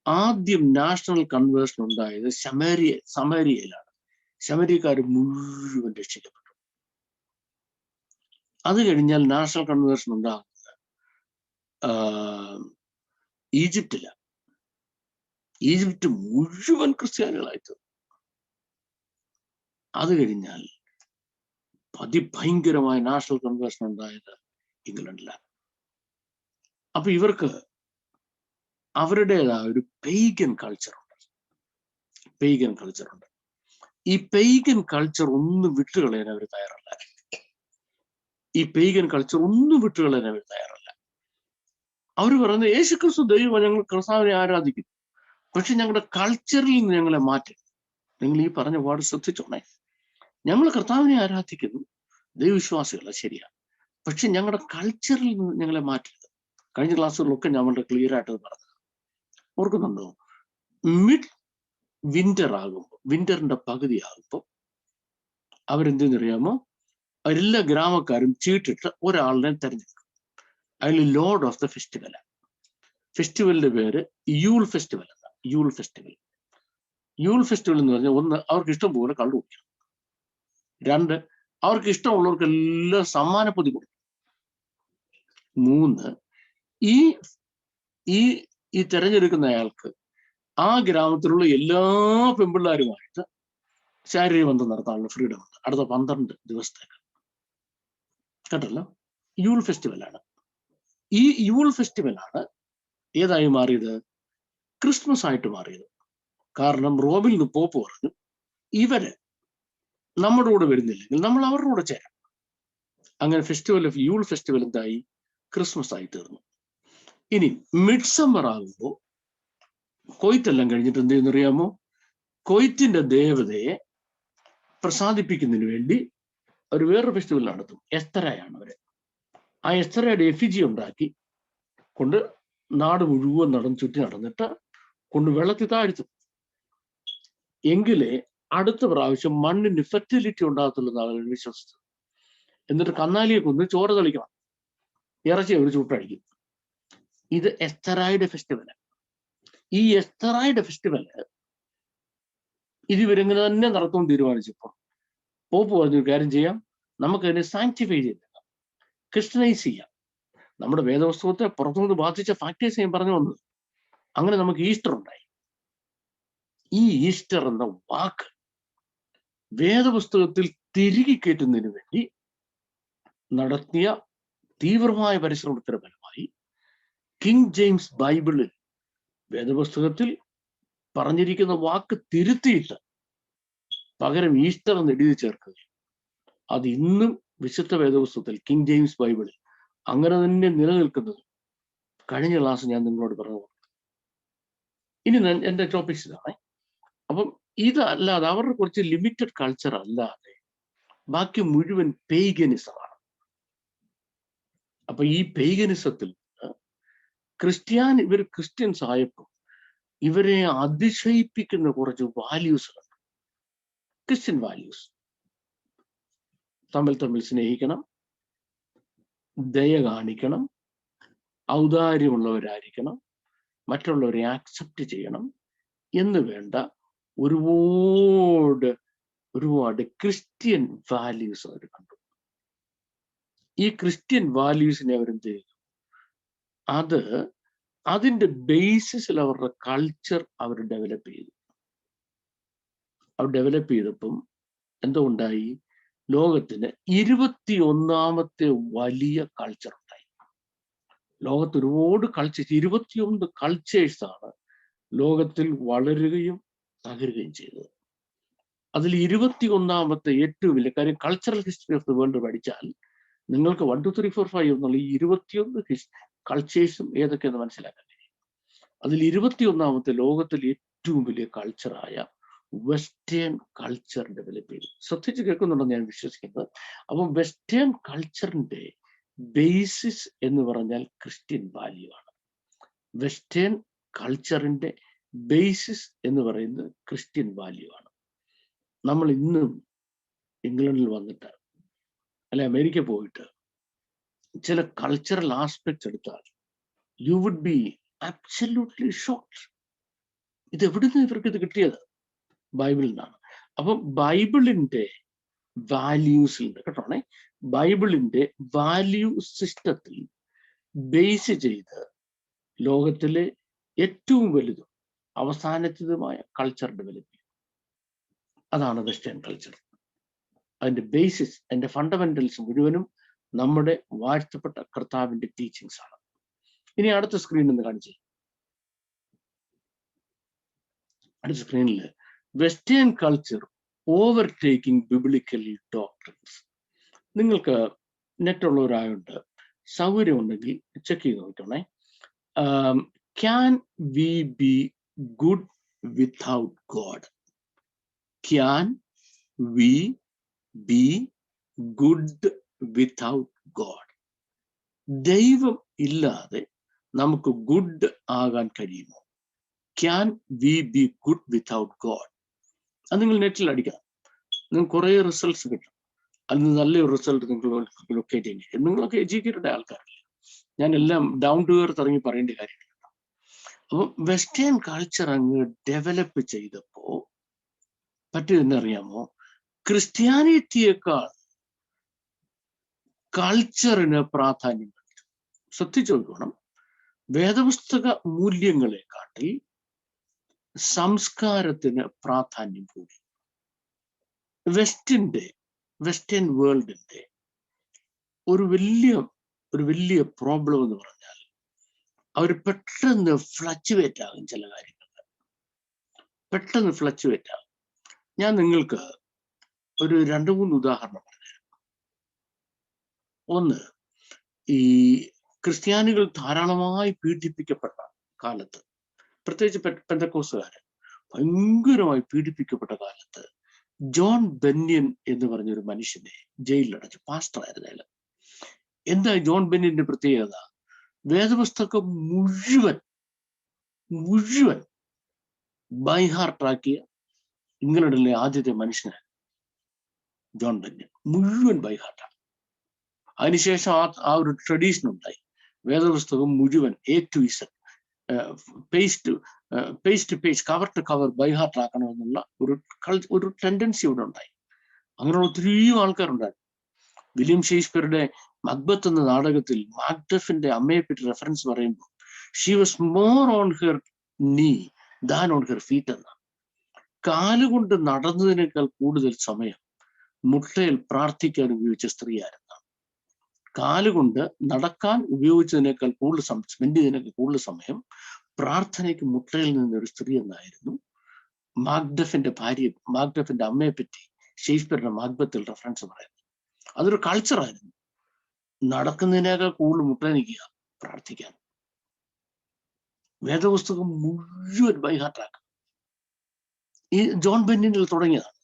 Speaker 3: ആദ്യം നാഷണൽ കൺവേർഷൻ ഉണ്ടായത് സമേരിയയിലാണ്. ശമരിയക്കാർ മുഴുവൻ രക്ഷിക്കപ്പെട്ടു. അത് കഴിഞ്ഞാൽ നാഷണൽ കൺവേർഷൻ ഉണ്ടാകുന്നത് ഈജിപ്തിലാണ്. ഈജിപ്റ്റ് മുഴുവൻ ക്രിസ്ത്യാനികളായിട്ട്. അത് കഴിഞ്ഞാൽ അതിഭയങ്കരമായ നാഷണൽ കൺവേർഷൻ ഉണ്ടായത് ഇംഗ്ലണ്ടിലാണ്. അപ്പൊ ഇവർക്ക് അവരുടേതായ ഒരു പെയ്ഗൻ കൾച്ചറുണ്ട്. ഈ പെയ്ഗൻ കൾച്ചർ ഒന്നും വിട്ടുകളയാൻ അവർ തയ്യാറല്ല. അവർ പറയുന്നത്, യേശുക്രിസ്തു ദൈവം, ഞങ്ങൾ കർത്താവിനെ ആരാധിക്കുന്നു, പക്ഷെ ഞങ്ങളുടെ കൾച്ചറിൽ നിന്ന് ഞങ്ങളെ മാറ്റും. നിങ്ങൾ ഈ പറഞ്ഞ വാർഡ് ശ്രദ്ധിച്ചോണേ. ഞങ്ങൾ കർത്താവിനെ ആരാധിക്കുന്നു, ദൈവവിശ്വാസികളല്ല, ശരിയാണ്, പക്ഷെ ഞങ്ങളുടെ കൾച്ചറിൽ നിന്ന് ഞങ്ങളെ മാറ്റരുത്. കഴിഞ്ഞ ക്ലാസ്സുകളിലൊക്കെ ഞാൻ വളരെ ക്ലിയർ ആയിട്ട് പറഞ്ഞത് ഓർക്കുന്നുണ്ടോ? മിഡ് വിന്റർ ആകുമ്പോൾ, വിന്ററിന്റെ പകുതി ആകുമ്പോൾ അവരെന്തെന്നറിയാമോ? എല്ലാ ഗ്രാമക്കാരും ചീട്ടിട്ട് ഒരാളിനെ തെരഞ്ഞെടുക്കും. അതിൽ ലോർഡ് ഓഫ് ദ ഫെസ്റ്റിവലാണ്. ഫെസ്റ്റിവലിന്റെ പേര് യൂൾ ഫെസ്റ്റിവൽ എന്നാണ്. യൂൾ ഫെസ്റ്റിവൽ എന്ന് പറഞ്ഞാൽ, 1, അവർക്ക് ഇഷ്ടം പോലെ കള്ളു കുടിക്കണം. 2, അവർക്ക് ഇഷ്ടമുള്ളവർക്കെല്ലാം സമ്മാനപ്പൊതി കൊടുക്കും. 3, ഈ തെരഞ്ഞെടുക്കുന്ന അയാൾക്ക് ആ ഗ്രാമത്തിലുള്ള എല്ലാ പെൺപിള്ളേരുമായിട്ട് ശാരീരിക ബന്ധം നടത്താനുള്ള ഫ്രീഡം ഉണ്ട് അടുത്ത 12 ദിവസത്തേക്ക്. കേട്ടല്ലോ? യൂൾ ഫെസ്റ്റിവലാണ്. ഈ യൂൾ ഫെസ്റ്റിവലാണ് ഏതായി മാറിയത്? ക്രിസ്മസ് ആയിട്ട് മാറിയത്. കാരണം റോമിൽ നിന്ന് പോപ്പ് പറഞ്ഞു, ഇവര് നമ്മുടെ കൂടെ വരുന്നില്ലെങ്കിൽ നമ്മൾ അവരുടെ കൂടെ ചേരാം. അങ്ങനെ യൂൾ ഫെസ്റ്റിവൽ എന്തായി? ക്രിസ്മസ് ആയി തീർന്നു. ഇനി മിഡ് സമ്മർ ആകുമ്പോൾ കൊയ്ത്തെല്ലാം കഴിഞ്ഞിട്ട് എന്ത് ചെയ്യുന്നറിയാമോ? കൊയ്ത്തിന്റെ ദേവതയെ പ്രസാദിപ്പിക്കുന്നതിന് വേണ്ടി അവർ വേറൊരു ഫെസ്റ്റിവൽ നടത്തും. എസ്തരയാണ് അവര്. ആ എസ്തരയുടെ എഫിജി ഉണ്ടാക്കി കൊണ്ട് നാട് മുഴുവൻ ചുറ്റി നടന്നിട്ട് കൊണ്ട് വെള്ളത്തിൽ താഴ്ത്തും. എങ്കിലേ അടുത്ത പ്രാവശ്യം മണ്ണിന് ഫെർട്ടിലിറ്റി ഉണ്ടാകത്തുള്ളൂ ആളുകൾ വിശ്വസിച്ചത്. എന്നിട്ട് കന്നാലിയെ കൊന്ന് ചോര തളിക്കണം, ഇറച്ചി അവർ ചൂട്ടടിക്കും. ഇത് എസ്തറായുടെ ഫെസ്റ്റിവല്. ഈ എസ്തറായുടെ ഫെസ്റ്റിവല് ഇതിവരിങ്ങനെ തന്നെ നടത്തുമെന്ന് തീരുമാനിച്ചപ്പോൾ പോപ്പ് പറഞ്ഞു, കാര്യം ചെയ്യാം, നമുക്കതിനെ സാങ്ക്ടിഫൈ ചെയ്തെടുക്കാം, ക്രിസ്ത്യനൈസ് ചെയ്യാം. നമ്മുടെ വേദപുസ്തകത്തെ പുറത്തുനിന്ന് ബാധിച്ച ഫാക്ടേഴ്സ് ഞാൻ പറഞ്ഞു വന്നത്. അങ്ങനെ നമുക്ക് ഈസ്റ്റർ ഉണ്ടായി. ഈ ഈസ്റ്റർ എന്ന വാക്ക് വേദപുസ്തകത്തിൽ തിരികെ കയറ്റുന്നതിന് വേണ്ടി നടത്തിയ തീവ്രമായ പരിശ്രമത്തിന്റെ ഫലമായി കിങ് ജെയിംസ് ബൈബിളിൽ വേദപുസ്തകത്തിൽ പറഞ്ഞിരിക്കുന്ന വാക്ക് തിരുത്തിയിട്ട് പകരം ഈസ്റ്റർ എന്ന് എഴുതി ചേർക്കുക. അത് ഇന്നും വിശുദ്ധ വേദപുസ്തകത്തിൽ കിങ് ജെയിംസ് ബൈബിളിൽ അങ്ങനെ തന്നെ നിലനിൽക്കുന്നത് കഴിഞ്ഞ ക്ലാസ് ഞാൻ നിങ്ങളോട് പറഞ്ഞു. ഇനി എൻ്റെ ടോപ്പിക്സ് ഇതാണ്. അപ്പം ഇതല്ലാതെ അവരുടെ കുറച്ച് ലിമിറ്റഡ് കൾച്ചർ അല്ലാതെ ബാക്കി മുഴുവൻ പെയ്ഗനിസമാണ്. അപ്പൊ ഈ പെയ്ഗനിസത്തിൽ ഇവർ ക്രിസ്ത്യൻസ് ആയപ്പോൾ ഇവരെ അതിശയിപ്പിക്കുന്ന കുറച്ച് വാല്യൂസുകൾ, ക്രിസ്ത്യൻ വാല്യൂസ്. തമ്മിൽ സ്നേഹിക്കണം, ദയ കാണിക്കണം, ഔദാര്യമുള്ളവരായിരിക്കണം, മറ്റുള്ളവരെ ആക്സെപ്റ്റ് ചെയ്യണം എന്ന് വേണ്ട ഒരുപാട് ക്രിസ്ത്യൻ വാല്യൂസ് അവർ കണ്ടു. ഈ ക്രിസ്ത്യൻ വാല്യൂസിനെ അവരെന്ത് ചെയ്തു? അതിന്റെ ബേസിസിൽ അവരുടെ കൾച്ചർ അവർ ഡെവലപ്പ് ചെയ്തു. അവർ ഡെവലപ്പ് ചെയ്തപ്പം എന്തോ ഉണ്ടായി? ലോകത്തിന് 21ാമത്തെ വലിയ കൾച്ചർ ഉണ്ടായി. ലോകത്ത് ഒരുപാട് കൾച്ചേഴ്സ്, 21 കൾച്ചേഴ്സാണ് ലോകത്തിൽ വളരുകയും തകരുകയും ചെയ്തത്. അതിൽ 21ാമത്തെ ഏറ്റവും വലിയ കാര്യം, cultural history of the world പഠിച്ചാൽ നിങ്ങൾക്ക് 1, 2, 3, 4, 5 എന്നുള്ള ഈ 21 കൾച്ചേഴ്സും ഏതൊക്കെയെന്ന് മനസ്സിലാക്കാൻ കഴിയും. അതിൽ 21ാമത്തെ ലോകത്തിൽ ഏറ്റവും വലിയ കൾച്ചറായ വെസ്റ്റേൺ കൾച്ചർ ഡെവലപ്പ് ചെയ്തു. ശ്രദ്ധിച്ച് കേൾക്കുന്നുണ്ടെന്ന് ഞാൻ വിശ്വസിക്കുന്നത്. അപ്പം വെസ്റ്റേൺ കൾച്ചറിന്റെ ബേസിസ് എന്ന് പറഞ്ഞാൽ ക്രിസ്ത്യൻ വാല്യൂ ആണ്. വെസ്റ്റേൺ കൾച്ചറിന്റെ ബേസിസ് എന്ന് പറയുന്നത് ക്രിസ്ത്യൻ വാല്യൂ ആണ്. നമ്മൾ ഇന്നും ഇംഗ്ലണ്ടിൽ വന്നിട്ട് അല്ലെ അമേരിക്ക പോയിട്ട് ചില കൾച്ചറൽ ആസ്പെക്ട്സ് എടുത്താൽ you would be absolutely shocked. ഇത് എവിടുന്ന് ഇവർക്ക് ഇത് കിട്ടിയത്? ബൈബിളിൽ നിന്നാണ്. അപ്പം ബൈബിളിന്റെ വാല്യൂസിൽ കേട്ടോണേ, ബൈബിളിന്റെ വാല്യൂ സിസ്റ്റത്തിൽ ബേസ് ചെയ്ത് ലോകത്തിലെ ഏറ്റവും വലുതും അവസാനത്തതുമായ കൾച്ചർ ഡെവലപ്പ് ചെയ്യും. അതാണ് വെസ്റ്റേൺ കൾച്ചർ. അതിന്റെ ബേസിസ്, അതിന്റെ ഫണ്ടമെന്റൽസ് മുഴുവനും നമ്മുടെ വാഴ്ത്തപ്പെട്ട കർത്താവിന്റെ ടീച്ചിങ്സ് ആണ്. ഇനി അടുത്ത സ്ക്രീനിൽ നിന്ന് കാണിച്ചു. അടുത്ത സ്ക്രീനിൽ western culture overtaking biblical doctrines. നിങ്ങൾക്ക് നെറ്റുള്ളവരായോണ്ട് സൗകര്യമുണ്ടെങ്കിൽ ചെക്ക് ചെയ്ത് നോക്കണേ. Can we be good without God? Can we be good without God? ദൈവം ഇല്ലാതെ നമുക്ക് ഗുഡ് ആകാൻ കഴിയുമോ? Can we be good without God? അത് നിങ്ങൾ നെറ്റിൽ അടിക്കണം. നിങ്ങൾക്ക് കുറേ റിസൾട്ട്സ് കിട്ടും. അതിന് നല്ലൊരു റിസൾട്ട് നിങ്ങൾ ലൊക്കേറ്റ് ചെയ്യും. നിങ്ങളൊക്കെ എഡ്യൂക്കേറ്റഡ് ആൾക്കാരല്ലേ, ഞാൻ എല്ലാം ഡൗൺ ടു എർത്ത് ഇറങ്ങി പറയേണ്ട കാര്യമില്ല. അപ്പം വെസ്റ്റേൺ കൾച്ചർ അങ്ങ് ഡെവലപ്പ് ചെയ്തപ്പോ പറ്റിയെന്നറിയാമോ? ക്രിസ്ത്യാനിറ്റിയേക്കാൾ കൾച്ചറിന് പ്രാധാന്യം കൊടുത്തു. ശ്രദ്ധിച്ചു നോക്കണം. വേദപുസ്തക മൂല്യങ്ങളെക്കാട്ടിൽ സംസ്കാരത്തിന് പ്രാധാന്യം കൂടി. വെസ്റ്റേൺ വേൾഡിന്റെ ഒരു വലിയ പ്രോബ്ലം എന്ന് പറഞ്ഞാൽ അവർ പെട്ടെന്ന് ഫ്ലക്ച്വേറ്റ് ആകും. ചില കാര്യങ്ങൾ പെട്ടെന്ന് ഫ്ലക്ച്വേറ്റ് ആകും. ഞാൻ നിങ്ങൾക്ക് ഒരു 2-3 ഉദാഹരണം പറഞ്ഞുതരാം. ഒന്ന്, ഈ ക്രിസ്ത്യാനികൾ ധാരാളമായി പീഡിപ്പിക്കപ്പെട്ട കാലത്ത്, പ്രത്യേകിച്ച് പെന്തക്കോസ്തുകാര് ഭയങ്കരമായി പീഡിപ്പിക്കപ്പെട്ട കാലത്ത് ജോൺ ബെന്യൻ എന്ന് പറഞ്ഞൊരു മനുഷ്യനെ ജയിലിലടച്ചു. പാസ്റ്റർ ആയിരുന്നു അയാൾ. എന്താ ജോൺ ബെന്യന്റെ പ്രത്യേകത? വേദപുസ്തകം മുഴുവൻ ബൈഹാർട്ടാക്കിയ ഇംഗ്ലണ്ടിലെ ആദ്യത്തെ മനുഷ്യനാണ് ജോൺ ബെന്യൻ. മുഴുവൻ ബൈഹാർട്ടാണ്. അതിനുശേഷം ആ ഒരു ട്രഡീഷൻ ഉണ്ടായി. വേദപുസ്തകം മുഴുവൻ A to Z, page cover to cover by heart ആക്കണമെന്നുള്ള ഒരു ടെൻഡൻസി ഇവിടെ ഉണ്ടായി. അങ്ങനെയുള്ള ഒത്തിരി ആൾക്കാരുണ്ടായിരുന്നു. വില്യം ഷേക്സ്പിയറുടെ മക്ബത്ത് എന്ന നാടകത്തിൽ മാക്ഡഫിന്റെ അമ്മയെ പറ്റി റെഫറൻസ് പറയുമ്പോൾ she was more on her നീ ദാൻ ഓൺ ഹെർ ഫീറ്റ് എന്ന, കാലുകൊണ്ട് നടന്നതിനേക്കാൾ കൂടുതൽ സമയം മുട്ടയിൽ പ്രാർത്ഥിക്കാൻ ഉപയോഗിച്ച സ്ത്രീയായിരുന്നു. കാലുകൊണ്ട് നടക്കാൻ ഉപയോഗിച്ചതിനേക്കാൾ സ്പെൻഡ് ചെയ്തതിനേക്കാൾ കൂടുതൽ സമയം പ്രാർത്ഥനയ്ക്ക് മുട്ടയിൽ നിന്നൊരു സ്ത്രീ എന്നായിരുന്നു മാക്ഡഫിന്റെ അമ്മയെ പറ്റി ഷേക്സ്പിയറുടെ മാക്ബത്തിൽ റെഫറൻസ് പറയുന്നത്. അതൊരു കൾച്ചറായിരുന്നു. നടക്കുന്നതിനേക്കാൾ കൂടുതൽ മുട്ട നിൽക്കുക പ്രാർത്ഥിക്കാൻ. വേദപുസ്തകം മുഴുവൻ ബൈഹാർട്ടാക്കുക. ഈ ജോൺ ബെന്യനിൽ തുടങ്ങിയതാണ്.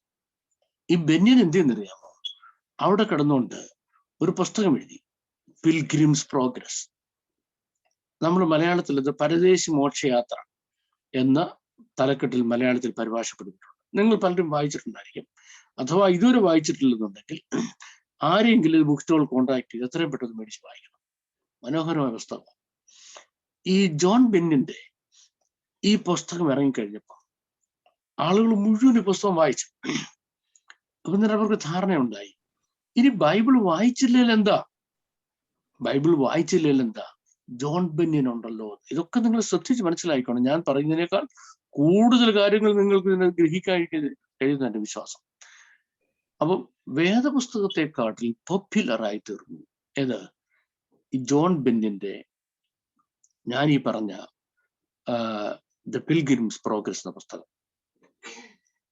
Speaker 3: ഈ ബെന്യൻ എന്ത് ചെയ്യുന്നറിയാമോ? അവിടെ കിടന്നുകൊണ്ട് ഒരു പുസ്തകം എഴുതി, പിൽഗ്രിംസ് പ്രോഗ്രസ്. നമ്മൾ മലയാളത്തിൽ അത് പരദേശി മോക്ഷയാത്ര എന്ന തലക്കെട്ടിൽ മലയാളത്തിൽ പരിഭാഷപ്പെടുത്തിയിട്ടുണ്ട്. നിങ്ങൾ പലരും വായിച്ചിട്ടുണ്ടായിരിക്കും. അഥവാ ഇതുവരെ വായിച്ചിട്ടില്ലെന്നുണ്ടെങ്കിൽ ആരെങ്കിലും ഇത് ബുക്ക് സ്റ്റോൾ കോൺടാക്ട് ചെയ്ത് എത്രയും പെട്ടെന്ന് മേടിച്ച് വായിക്കണം. മനോഹരമായ പുസ്തകം. ഈ ജോൺ ബെന്യന്റെ ഈ പുസ്തകം ഇറങ്ങിക്കഴിഞ്ഞപ്പോൾ ആളുകൾ മുഴുവൻ ഈ പുസ്തകം വായിച്ചു. അപ്പൊ എന്നിട്ട് അവർക്ക് ധാരണയുണ്ടായി, ഇനി ബൈബിൾ വായിച്ചില്ലെങ്കിൽ എന്താ, ജോൺ ബെന്യൻ ഉണ്ടല്ലോ. ഇതൊക്കെ നിങ്ങൾ ശ്രദ്ധിച്ച് മനസ്സിലാക്കണം. ഞാൻ പറയുന്നതിനേക്കാൾ കൂടുതൽ കാര്യങ്ങൾ നിങ്ങൾക്ക് ഇതിനെ ഗ്രഹിക്കാൻ കഴിയുന്ന എന്റെ വിശ്വാസം. അപ്പം വേദപുസ്തകത്തെക്കാട്ടിൽ പോപ്പുലറായി തീർന്നു ഏത്? ഈ ജോൺ ബെന്യന്റെ ഞാൻ ഈ പറഞ്ഞ ദ പിൽഗ്രിംസ് പ്രോഗ്രസ് എന്ന പുസ്തകം.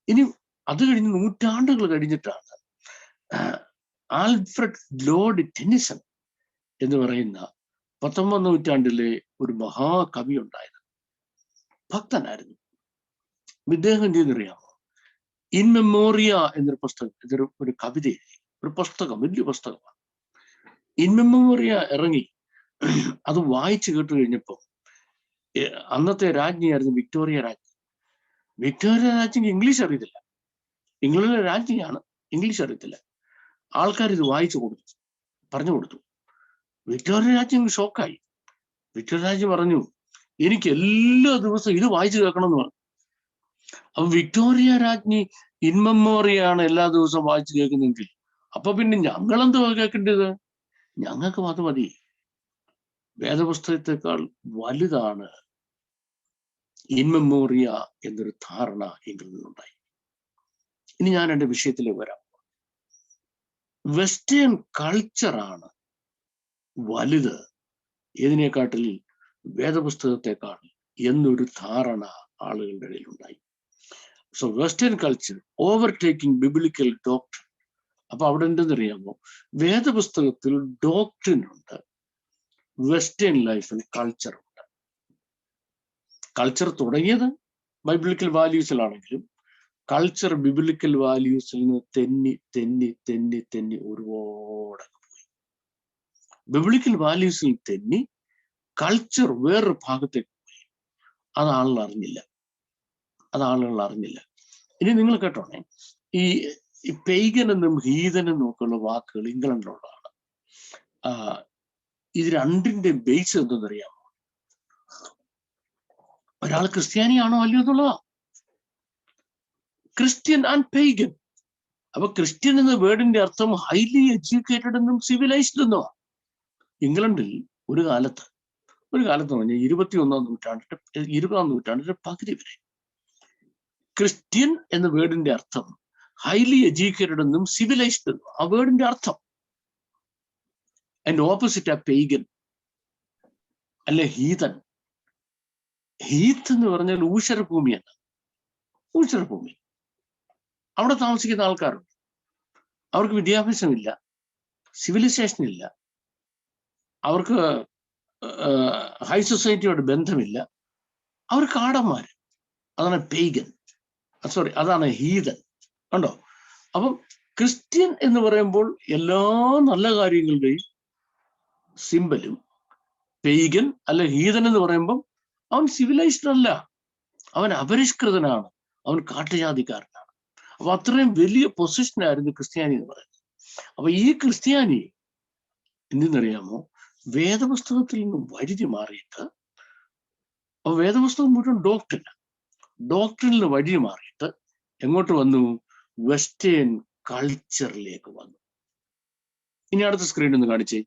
Speaker 3: ഇനി അത് കഴിഞ്ഞ് നൂറ്റാണ്ടുകൾ കഴിഞ്ഞിട്ടാണ് ആൽഫ്രഡ് ലോർഡ് ടെന്നിസൺ എന്ന് പറയുന്ന 19ാം നൂറ്റാണ്ടിലെ ഒരു മഹാകവി ഉണ്ടായത്. ഭക്തനായിരുന്നു. ഇദ്ദേഹം എന്തെന്നറിയാമോ? ഇൻ മെമ്മോറിയ എന്നൊരു പുസ്തകം, ഒരു കവിത എഴുതി. ഒരു പുസ്തകം, വലിയ പുസ്തകമാണ്. ഇൻ മെമ്മോറിയ ഇറങ്ങി. അത് വായിച്ചു കേട്ട് കഴിഞ്ഞപ്പോ അന്നത്തെ രാജ്ഞിയായിരുന്നു വിക്ടോറിയ രാജ്ഞി. വിക്ടോറിയ രാജ്ഞിക്ക് ഇംഗ്ലീഷ് അറിയത്തില്ല. ഇംഗ്ലണ്ടിലെ രാജ്ഞിയാണ്, ഇംഗ്ലീഷ് അറിയത്തില്ല. ആൾക്കാർ ഇത് വായിച്ചു കൊടുത്തു, പറഞ്ഞു കൊടുത്തു. വിക്ടോറിയ രാജ്ഞി ഷോക്കായി. വിക്ടോറിയ രാജ്ഞി പറഞ്ഞു, എനിക്ക് എല്ലാ ദിവസവും ഇത് വായിച്ചു കേൾക്കണം എന്ന് പറഞ്ഞു. അപ്പൊ വിക്ടോറിയ രാജ്ഞി ഇൻ മെമ്മോറിയാണ് എല്ലാ ദിവസവും വായിച്ചു കേൾക്കുന്നെങ്കിൽ അപ്പൊ പിന്നെ ഞങ്ങളെന്തുവാ കേൾക്കേണ്ടത്? ഞങ്ങൾക്ക് അത് മതി. വേദപുസ്തകത്തെക്കാൾ വലുതാണ് ഇൻ മെമ്മോറിയ എന്നൊരു ധാരണ എങ്കിലുണ്ടായി. ഇനി ഞാൻ എൻ്റെ വിഷയത്തിലേക്ക് വരാം. വെസ്റ്റേൺ കൾച്ചറാണ് വലുത് ഏതിനെക്കാട്ടിൽ വേദപുസ്തകത്തെക്കാൾ എന്നൊരു ധാരണ ആളുകളുടെ ഇടയിൽ ഉണ്ടായി. So western culture overtaking biblical doctrine. അപ്പൊ അവിടെ എന്തെന്നറിയാമോ? വേദപുസ്തകത്തിൽ ഡോക്ട്രിൻ ഉണ്ട്, വെസ്റ്റേൺ ലൈഫിൽ കൾച്ചർ ഉണ്ട്. കൾച്ചർ തുടങ്ങിയത് ബൈബിളിക്കൽ വാല്യൂസിലാണെങ്കിലും കൾച്ചർ ബിബ്ലിക്കൽ വാല്യൂസിൽ നിന്ന് തെന്നി ഒരുപാട് പോയി. ബിബ്ലിക്കൽ വാല്യൂസിൽ തെന്നി കൾച്ചർ വേറൊരു ഭാഗത്തേക്ക് പോയി. അത് ആളുകൾ അറിഞ്ഞില്ല. ഇനി നിങ്ങൾ കേട്ടോണേ, ഈ പെയ്ഗൻ എന്നും ഹീതൻ എന്നും ഒക്കെയുള്ള വാക്കുകൾ ഇംഗ്ലണ്ടിലുള്ളതാണ്. ഇത് രണ്ടിന്റെ ബേസ് എന്തെന്നറിയാമോ? ഒരാൾ ക്രിസ്ത്യാനിയാണോ അല്ലയോ എന്നുള്ളതാ. Christian and pagan. അപ്പൊ ക്രിസ്ത്യൻ എന്ന വേർഡിന്റെ അർത്ഥം ഹൈലി എഡ്യൂക്കേറ്റഡ് എന്നും സിവിലൈസ്ഡ് എന്നുമാ. ഇംഗ്ലണ്ടിൽ ഒരു കാലത്ത് പറഞ്ഞാൽ 20ാം നൂറ്റാണ്ടിന്റെ പകുതി വരെ ക്രിസ്ത്യൻ എന്ന വേർഡിന്റെ അർത്ഥം ഹൈലി എഡ്യൂക്കേറ്റഡ് എന്നും സിവിലൈസ്ഡ് എന്നും ആ വേർഡിന്റെ അർത്ഥം. അതിന്റെ ഓപ്പോസിറ്റ് ആ പെയ്ഗൻ അല്ലെ ഹീതൻ. ഹീത്ത് എന്ന് പറഞ്ഞാൽ ഊഷരഭൂമിയാണ്. ഊഷരഭൂമി. അവിടെ താമസിക്കുന്ന ആൾക്കാരുണ്ട്. അവർക്ക് വിദ്യാഭ്യാസമില്ല, സിവിലൈസേഷൻ ഇല്ല, അവർക്ക് ഹൈ സൊസൈറ്റിയോട് ബന്ധമില്ല, അവർ കാടന്മാര്. അതാണ് പെയ്ഗൻ, അതാണ് ഹീതൻ. കണ്ടോ? അപ്പം ക്രിസ്ത്യൻ എന്ന് പറയുമ്പോൾ എല്ലാ നല്ല കാര്യങ്ങളുടെയും സിമ്പലും പെയ്ഗൻ അല്ല ഹീതൻ എന്ന് പറയുമ്പം അവൻ സിവിലൈസ്ഡ് അല്ല, അവൻ അപരിഷ്കൃതനാണ്, അവൻ കാട്ടുജാതിക്കാരനാണ്. അപ്പൊ അത്രയും വലിയ പൊസിഷനായിരുന്നു ക്രിസ്ത്യാനി എന്ന് പറയുന്നത്. അപ്പൊ ഈ ക്രിസ്ത്യാനി എന്തെന്നറിയാമോ, വേദപുസ്തകത്തിൽ നിന്നും വഴുതി മാറിയിട്ട്, അപ്പൊ വേദപുസ്തകം മുഴുവൻ ഡോക്ടറിൽ വഴി മാറിയിട്ട് എങ്ങോട്ട് വന്നു? വെസ്റ്റേൺ കൾച്ചറിലേക്ക് വന്നു. ഇനി അടുത്ത സ്ക്രീൻ ഒന്ന് കാണിച്ചേ.